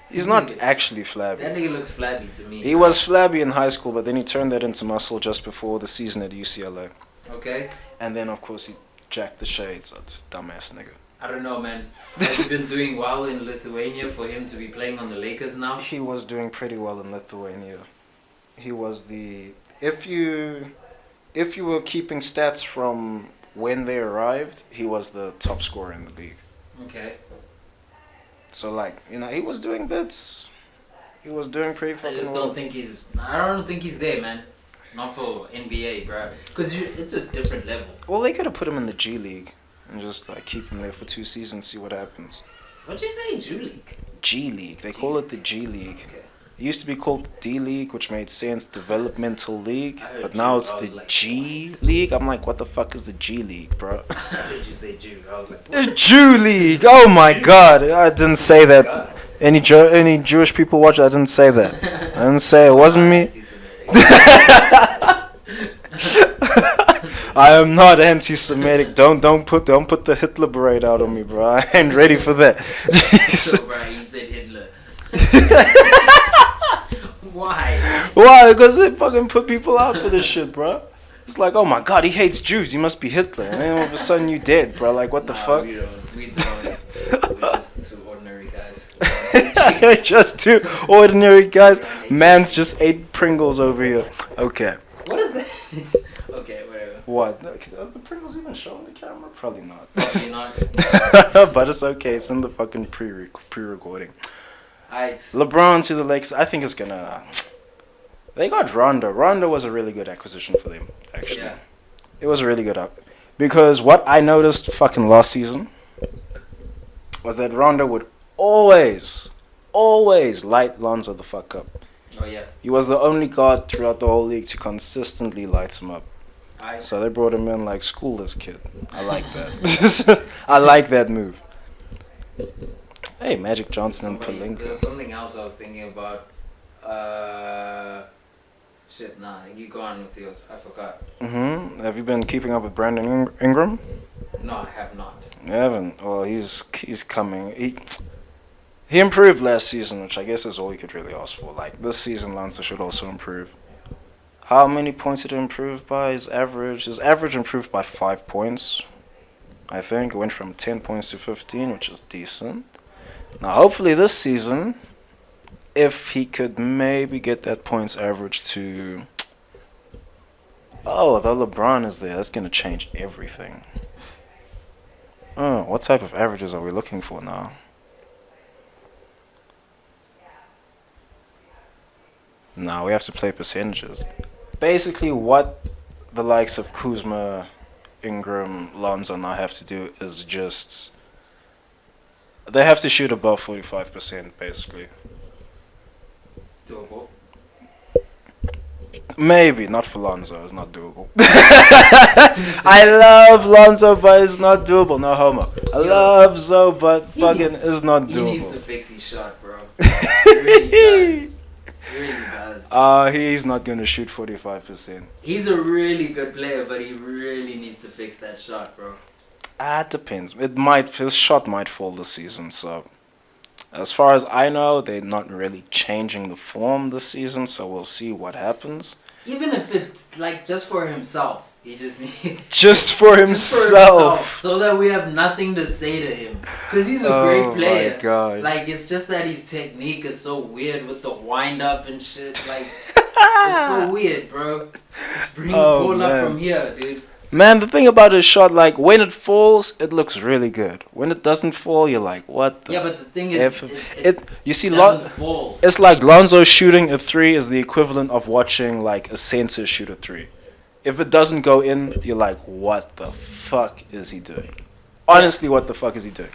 [SPEAKER 1] He's not actually flabby.
[SPEAKER 2] That nigga looks flabby to me.
[SPEAKER 1] He was flabby in high school, but then he turned that into muscle just before the season at UCLA.
[SPEAKER 2] Okay.
[SPEAKER 1] And then, of course, he jacked the shades. That's dumbass nigga.
[SPEAKER 2] I don't know, man. Has he been doing well in Lithuania for him to be playing on the Lakers now?
[SPEAKER 1] He was doing pretty well in Lithuania. He was the... If you were keeping stats from when they arrived, he was the top scorer in the league.
[SPEAKER 2] Okay.
[SPEAKER 1] So, like, you know, he was doing bits. He was doing pretty fucking well.
[SPEAKER 2] I don't think he's there, man. Not for NBA, bro. Because it's a different level.
[SPEAKER 1] Well, they could have put him in the G League and just, like, keep him there for 2 seasons, see what happens.
[SPEAKER 2] What'd you say, G League?
[SPEAKER 1] G League. They call it the G League.
[SPEAKER 2] Okay.
[SPEAKER 1] It used to be called D League, which made sense, Developmental League.
[SPEAKER 2] I heard
[SPEAKER 1] But now
[SPEAKER 2] Jew.
[SPEAKER 1] it's
[SPEAKER 2] I was
[SPEAKER 1] the
[SPEAKER 2] like,
[SPEAKER 1] G
[SPEAKER 2] what?
[SPEAKER 1] League. I'm like, what the fuck is the G League, bro?
[SPEAKER 2] I heard you say Jew. I was like,
[SPEAKER 1] The
[SPEAKER 2] what?
[SPEAKER 1] Jew League. Oh my god, I didn't say that.
[SPEAKER 2] God.
[SPEAKER 1] Any Jewish people watch? I didn't say that. I didn't say it. Wasn't me. I am not anti-Semitic. Don't put the Hitler braid out on me, bro. I ain't ready for that.
[SPEAKER 2] So, bro, you said Hitler. Why?
[SPEAKER 1] Why? Because they fucking put people out for this shit, bro. It's like, oh my god, he hates Jews. He must be Hitler. And then all of a sudden you dead, bro. Like, what the fuck?
[SPEAKER 2] We don't. We're just two ordinary guys.
[SPEAKER 1] Just two ordinary guys. Man's just ate Pringles over here. Okay.
[SPEAKER 2] What is that? Okay, whatever.
[SPEAKER 1] What? Does the Pringles even show on the camera? Probably not.
[SPEAKER 2] Probably not.
[SPEAKER 1] But it's okay. It's in the fucking pre-recording.
[SPEAKER 2] Alright.
[SPEAKER 1] LeBron to the Lakers. I think it's gonna. They got Rondo. Rondo was a really good acquisition for them, actually.
[SPEAKER 2] Yeah.
[SPEAKER 1] It was a really good up. Because what I noticed fucking last season was that Rondo would always light Lonzo the fuck up.
[SPEAKER 2] Oh yeah.
[SPEAKER 1] He was the only guard throughout the whole league to consistently light him up.
[SPEAKER 2] Alright.
[SPEAKER 1] So they brought him in like, school this kid. I like that. I like that move. Hey, Magic Johnson and Pelinka.
[SPEAKER 2] There's something else I was thinking about. Shit, nah, you go on with yours. I forgot.
[SPEAKER 1] Have you been keeping up with Brandon Ingram?
[SPEAKER 2] No, I have not.
[SPEAKER 1] You haven't? Well, he's coming. He improved last season, which I guess is all you could really ask for. Like, this season, Lonzo should also improve. How many points did he improve by? His average improved by 5 points. I think it went from 10 points to 15, which is decent. Now, hopefully this season, if he could maybe get that points average to... Oh, the LeBron is there. That's going to change everything. Oh, what type of averages are we looking for now? Now we have to play percentages. Basically, what the likes of Kuzma, Ingram, Lonzo now have to do is just... They have to shoot above 45%, basically.
[SPEAKER 2] Doable.
[SPEAKER 1] Maybe, not for Lonzo. It's not doable. I love Lonzo, but it's not doable. No homo. I love Zo, but fucking it's not doable.
[SPEAKER 2] He needs to fix his shot, bro. He really does. He really does.
[SPEAKER 1] He's not going to shoot 45%.
[SPEAKER 2] He's a really good player, but he really needs to fix that shot, bro.
[SPEAKER 1] It depends. His shot might fall this season, so... As far as I know, they're not really changing the form this season, so we'll see what happens.
[SPEAKER 2] Even if it's like just for himself, he just needs...
[SPEAKER 1] Just for himself.
[SPEAKER 2] So that we have nothing to say to him. Because he's a great player.
[SPEAKER 1] Oh my god.
[SPEAKER 2] Like, it's just that his technique is so weird with the wind up and shit. Like, it's so weird, bro. Just bring the ball up from here, dude.
[SPEAKER 1] Man, the thing about his shot, like, when it falls, it looks really good. When it doesn't fall, you're like, what the...
[SPEAKER 2] Yeah, but the thing is,
[SPEAKER 1] you see,
[SPEAKER 2] doesn't fall.
[SPEAKER 1] It's like Lonzo shooting a 3 is the equivalent of watching, like, a center shoot a 3. If it doesn't go in, you're like, what the fuck is he doing? Honestly, what the fuck is he doing?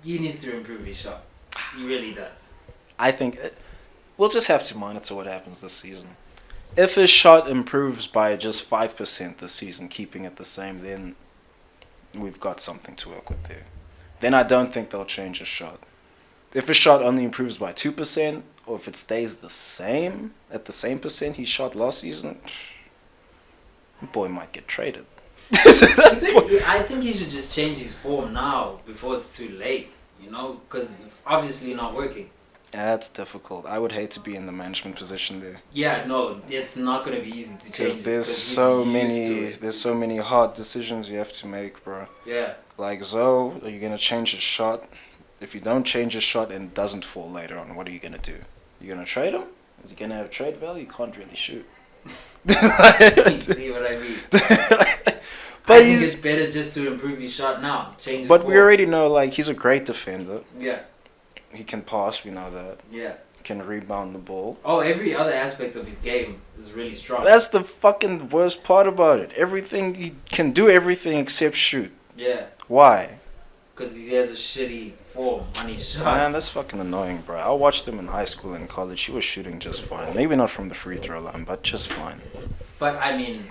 [SPEAKER 2] He needs to improve his shot. He really does.
[SPEAKER 1] I think we'll just have to monitor what happens this season. If his shot improves by just 5% this season, keeping it the same, then we've got something to work with there. Then I don't think they'll change his shot. If his shot only improves by 2%, or if it stays the same, at the same percent he shot last season, the boy might get traded.
[SPEAKER 2] I think he should just change his form now, before it's too late, you know, because it's obviously not working.
[SPEAKER 1] That's difficult. I would hate to be in the management position there.
[SPEAKER 2] Yeah, no, it's not gonna be easy to change.
[SPEAKER 1] Because there's so many hard decisions you have to make, bro.
[SPEAKER 2] Yeah.
[SPEAKER 1] Like Zo, are you gonna change his shot? If you don't change his shot and it doesn't fall later on, what are you gonna do? You gonna trade him? Is he gonna have trade value? You can't really shoot.
[SPEAKER 2] See what I mean?
[SPEAKER 1] But
[SPEAKER 2] I think it's better just to improve his shot now. Change his
[SPEAKER 1] But
[SPEAKER 2] form.
[SPEAKER 1] we already know, like, he's a great defender.
[SPEAKER 2] Yeah.
[SPEAKER 1] He can pass, we know that.
[SPEAKER 2] Yeah.
[SPEAKER 1] Can rebound the ball.
[SPEAKER 2] Oh, every other aspect of his game is really strong.
[SPEAKER 1] That's the fucking worst part about it. Everything, he can do everything except shoot.
[SPEAKER 2] Yeah.
[SPEAKER 1] Why?
[SPEAKER 2] Because he has a shitty form on his shot.
[SPEAKER 1] Man, that's fucking annoying, bro. I watched him in high school and college. He was shooting just fine. Maybe not from the free throw line, but just fine.
[SPEAKER 2] But I mean,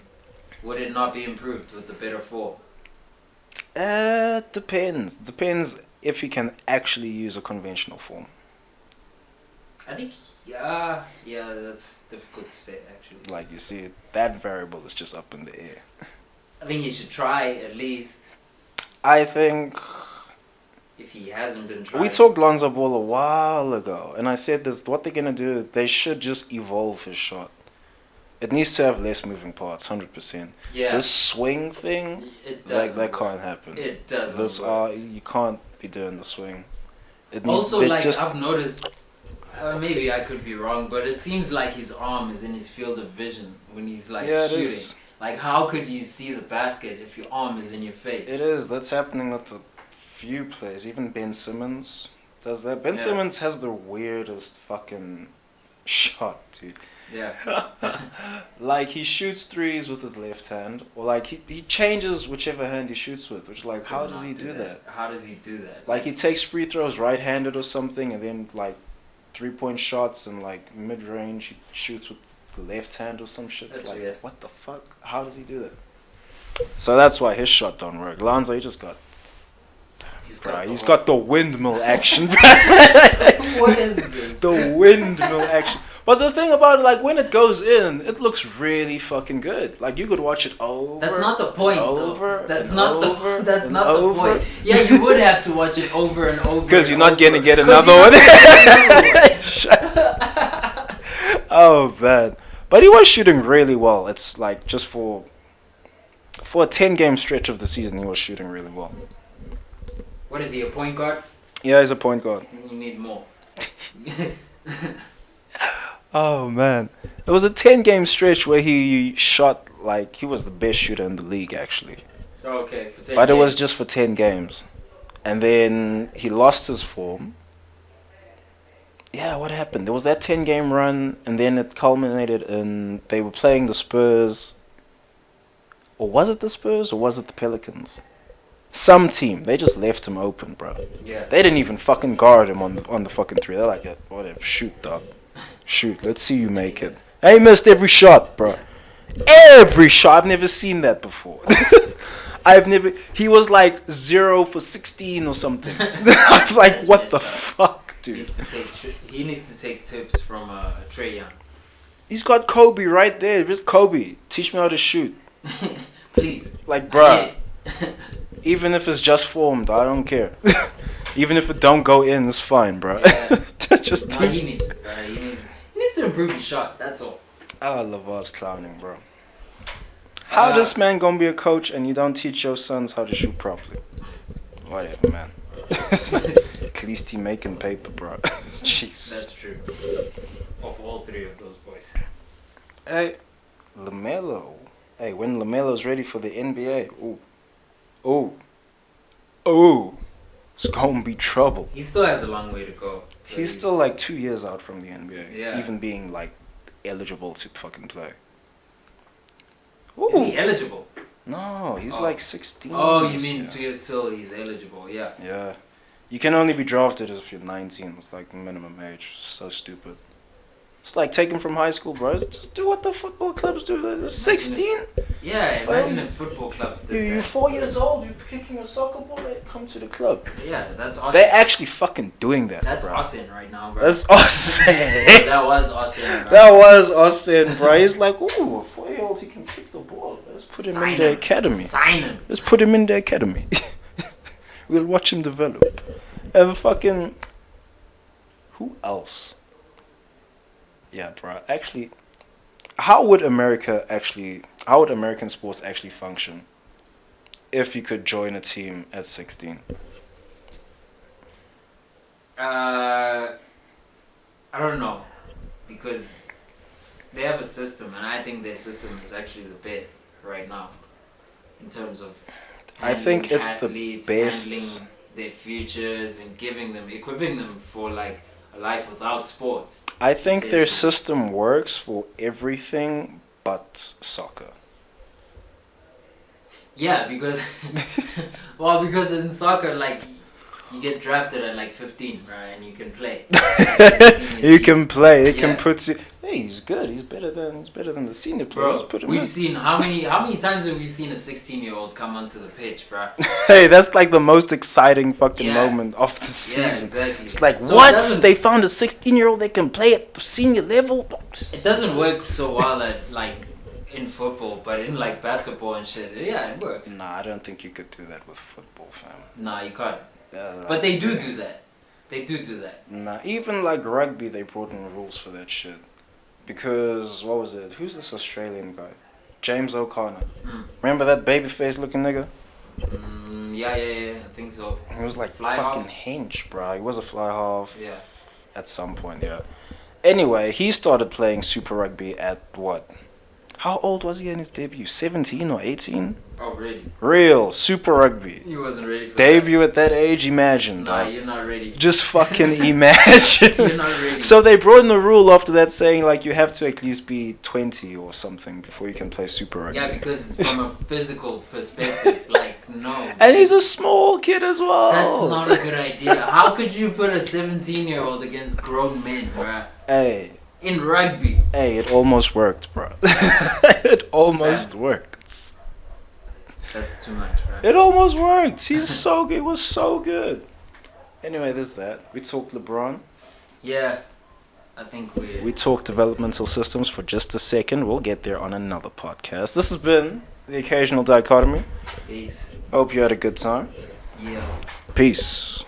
[SPEAKER 2] would it not be improved with the better form?
[SPEAKER 1] Depends. Depends if he can actually use a conventional form.
[SPEAKER 2] I think, yeah, that's difficult to say actually.
[SPEAKER 1] Like, you see, that variable is just up in the air.
[SPEAKER 2] I think he should try at least.
[SPEAKER 1] I think
[SPEAKER 2] If he hasn't been trying.
[SPEAKER 1] we talked Lonzo Ball a while ago, and I said this: what they're gonna do, they should just evolve his shot. It needs to have less moving parts, 100%.
[SPEAKER 2] Yeah.
[SPEAKER 1] This swing thing,
[SPEAKER 2] It
[SPEAKER 1] like
[SPEAKER 2] doesn't.
[SPEAKER 1] that can't happen.
[SPEAKER 2] It doesn't.
[SPEAKER 1] This
[SPEAKER 2] work.
[SPEAKER 1] you can't be doing the swing. It needs,
[SPEAKER 2] Also,
[SPEAKER 1] they
[SPEAKER 2] like
[SPEAKER 1] just,
[SPEAKER 2] I've noticed, maybe I could be wrong, but it seems like his arm is in his field of vision when he's like
[SPEAKER 1] yeah, it
[SPEAKER 2] shooting.
[SPEAKER 1] is.
[SPEAKER 2] Like, how could you see the basket if your arm is in your face?
[SPEAKER 1] It is. That's happening with a few players. Even Ben Simmons does that. Ben
[SPEAKER 2] Yeah.
[SPEAKER 1] Simmons has the weirdest fucking shot, dude.
[SPEAKER 2] Yeah.
[SPEAKER 1] Like, he shoots threes with his left hand, or like he changes whichever hand he shoots with, which, like, how does he do that?
[SPEAKER 2] How does he do that?
[SPEAKER 1] Like, he takes free throws right-handed or something, and then like 3-point shots and like mid-range he shoots with the left hand or some shit. It's
[SPEAKER 2] That's
[SPEAKER 1] like,
[SPEAKER 2] weird.
[SPEAKER 1] what the fuck? How does he do that? So that's why his shot don't work. Lonzo, he just got, he's got the windmill action.
[SPEAKER 2] What is this?
[SPEAKER 1] The windmill action. But the thing about it, like, when it goes in, it looks really fucking good. Like, you could watch it over.
[SPEAKER 2] That's not the point,
[SPEAKER 1] over,
[SPEAKER 2] though. That's
[SPEAKER 1] and
[SPEAKER 2] not
[SPEAKER 1] over,
[SPEAKER 2] the. That's
[SPEAKER 1] and
[SPEAKER 2] not
[SPEAKER 1] over.
[SPEAKER 2] the point. Yeah, you would have to watch it over and over.
[SPEAKER 1] Because you're
[SPEAKER 2] and
[SPEAKER 1] not
[SPEAKER 2] over.
[SPEAKER 1] gonna get
[SPEAKER 2] 'Cause
[SPEAKER 1] another
[SPEAKER 2] you're
[SPEAKER 1] one.
[SPEAKER 2] not gonna get another one.
[SPEAKER 1] Oh man, but he was shooting really well. It's like, just for a 10-game stretch of the season, he was shooting really well.
[SPEAKER 2] What is he? A point guard?
[SPEAKER 1] Yeah, he's a point guard.
[SPEAKER 2] You need more.
[SPEAKER 1] Oh man, it was a 10-game stretch where he shot like he was the best shooter in the league, actually.
[SPEAKER 2] Okay, for 10
[SPEAKER 1] But it was
[SPEAKER 2] games.
[SPEAKER 1] just for 10 games, and then he lost his form. Yeah, what happened? There was that 10-game run, and then it culminated in they were playing the Spurs. Or was it the Spurs, or was it the Pelicans? Some team. They just left him open, bro.
[SPEAKER 2] Yeah.
[SPEAKER 1] They didn't even fucking guard him on the fucking three. They're like, yeah, whatever, shoot, dog. Shoot, let's see you make it. And he missed every shot, bro. Every shot. I've never seen that before. He was like 0 for 16 or something. I'm like,
[SPEAKER 2] That's
[SPEAKER 1] what the
[SPEAKER 2] messed up.
[SPEAKER 1] fuck,
[SPEAKER 2] He
[SPEAKER 1] dude?
[SPEAKER 2] needs to take tips from Trae Young.
[SPEAKER 1] He's got Kobe right there. Just Kobe, teach me how to shoot.
[SPEAKER 2] Please.
[SPEAKER 1] Like,
[SPEAKER 2] I
[SPEAKER 1] bruh,
[SPEAKER 2] need it.
[SPEAKER 1] even if it's just formed, I don't care. Even if it don't go in, it's fine, bro.
[SPEAKER 2] Yeah.
[SPEAKER 1] Just
[SPEAKER 2] No,
[SPEAKER 1] teach.
[SPEAKER 2] he needs it. He needs to improve his shot. That's all.
[SPEAKER 1] Oh, Lavar's clowning, bro. How this man gonna be a coach and you don't teach your sons how to shoot properly? Whatever, man. At least he making paper, bro. Jeez.
[SPEAKER 2] That's true. Of all three of those boys.
[SPEAKER 1] Hey, LaMelo. Hey, when LaMelo's ready for the NBA, ooh, it's gonna be trouble.
[SPEAKER 2] He still has a long way to go.
[SPEAKER 1] He's still like 2 years out from the NBA,
[SPEAKER 2] Yeah.
[SPEAKER 1] even being like eligible to fucking play.
[SPEAKER 2] Is he eligible?
[SPEAKER 1] No, he's
[SPEAKER 2] Oh.
[SPEAKER 1] like 16.
[SPEAKER 2] Oh, you
[SPEAKER 1] this
[SPEAKER 2] mean
[SPEAKER 1] year.
[SPEAKER 2] 2 years till he's eligible? Yeah.
[SPEAKER 1] Yeah. You can only be drafted if you're 19. It's like minimum age. So stupid. It's like taken from high school, bro. Just do what the football clubs do. They're 16.
[SPEAKER 2] Yeah,
[SPEAKER 1] It's
[SPEAKER 2] imagine
[SPEAKER 1] like-
[SPEAKER 2] if football clubs did
[SPEAKER 1] You're
[SPEAKER 2] that.
[SPEAKER 1] 4 years old. You're kicking a soccer ball. Come to the club.
[SPEAKER 2] Yeah, that's awesome.
[SPEAKER 1] They're actually fucking doing that,
[SPEAKER 2] That's
[SPEAKER 1] bro.
[SPEAKER 2] awesome right now, bro.
[SPEAKER 1] That's awesome.
[SPEAKER 2] That was awesome. Bro.
[SPEAKER 1] That was awesome, bro. He's like, ooh, a 4-year-old, he can kick the ball. Let's put him in the academy.
[SPEAKER 2] Sign him.
[SPEAKER 1] Let's put him in the academy. We'll watch him develop. And fucking... Who else? Yeah, bro. Actually, how would American sports actually function if you could join a team at 16?
[SPEAKER 2] I don't know, because they have a system, and I think their system is actually the best right now in terms of.
[SPEAKER 1] I think
[SPEAKER 2] handling
[SPEAKER 1] it's the
[SPEAKER 2] athletes,
[SPEAKER 1] best.
[SPEAKER 2] handling their futures, and equipping them for like a life without sports.
[SPEAKER 1] I think their
[SPEAKER 2] Essentially.
[SPEAKER 1] system works for everything but soccer.
[SPEAKER 2] Yeah, because because in soccer, like You get drafted at like 15, right? And you can play.
[SPEAKER 1] You can play. It can
[SPEAKER 2] Yeah.
[SPEAKER 1] put you. Hey, he's good. He's better than the senior
[SPEAKER 2] Bro,
[SPEAKER 1] players. Put him
[SPEAKER 2] we've
[SPEAKER 1] in.
[SPEAKER 2] seen how many times have we seen a 16-year-old come onto the pitch, bro?
[SPEAKER 1] Hey, that's like the most exciting fucking
[SPEAKER 2] Yeah.
[SPEAKER 1] moment of the
[SPEAKER 2] Yeah,
[SPEAKER 1] season.
[SPEAKER 2] exactly.
[SPEAKER 1] It's like,
[SPEAKER 2] So it
[SPEAKER 1] what?
[SPEAKER 2] doesn't-
[SPEAKER 1] They found a 16-year-old that can play at the senior level?
[SPEAKER 2] It doesn't work so well at like in football, but in like basketball and shit, yeah, it works.
[SPEAKER 1] Nah, I don't think you could do that with football, fam.
[SPEAKER 2] Nah, you can't.
[SPEAKER 1] Like,
[SPEAKER 2] But they do that. They do that.
[SPEAKER 1] Nah, even like rugby, they brought in rules for that shit. Because, what was it? Who's this Australian guy? James O'Connor.
[SPEAKER 2] Mm.
[SPEAKER 1] Remember that baby-faced looking nigga?
[SPEAKER 2] Yeah, I think so.
[SPEAKER 1] He was like
[SPEAKER 2] Fly
[SPEAKER 1] fucking
[SPEAKER 2] half?
[SPEAKER 1] hench, bro. He was a fly half.
[SPEAKER 2] Yeah.
[SPEAKER 1] At some point, yeah. Anyway, he started playing Super Rugby at what? How old was he in his debut? 17 or 18?
[SPEAKER 2] Oh, really?
[SPEAKER 1] Real Super Rugby.
[SPEAKER 2] He wasn't ready for
[SPEAKER 1] Debut at that age, imagine,
[SPEAKER 2] that. Nah,
[SPEAKER 1] dog.
[SPEAKER 2] you're not ready.
[SPEAKER 1] Just fucking imagine.
[SPEAKER 2] You're not ready.
[SPEAKER 1] So they brought in a rule after that saying like you have to at least be 20 or something before you can play Super Rugby.
[SPEAKER 2] Yeah, because from a physical perspective, like, no.
[SPEAKER 1] And he's a small kid as well.
[SPEAKER 2] That's not a good idea. How could you put a 17-year-old against grown men, bruh?
[SPEAKER 1] Hey,
[SPEAKER 2] In rugby.
[SPEAKER 1] it almost worked, bro. It almost worked.
[SPEAKER 2] That's too much, right?
[SPEAKER 1] It almost worked. He's so good. It was so good. Anyway, there's that. We talked LeBron.
[SPEAKER 2] Yeah, I think
[SPEAKER 1] We talked developmental systems for just a second. We'll get there on another podcast. This has been The Occasional Dichotomy.
[SPEAKER 2] Peace.
[SPEAKER 1] Hope you had a good time.
[SPEAKER 2] Yeah.
[SPEAKER 1] Peace.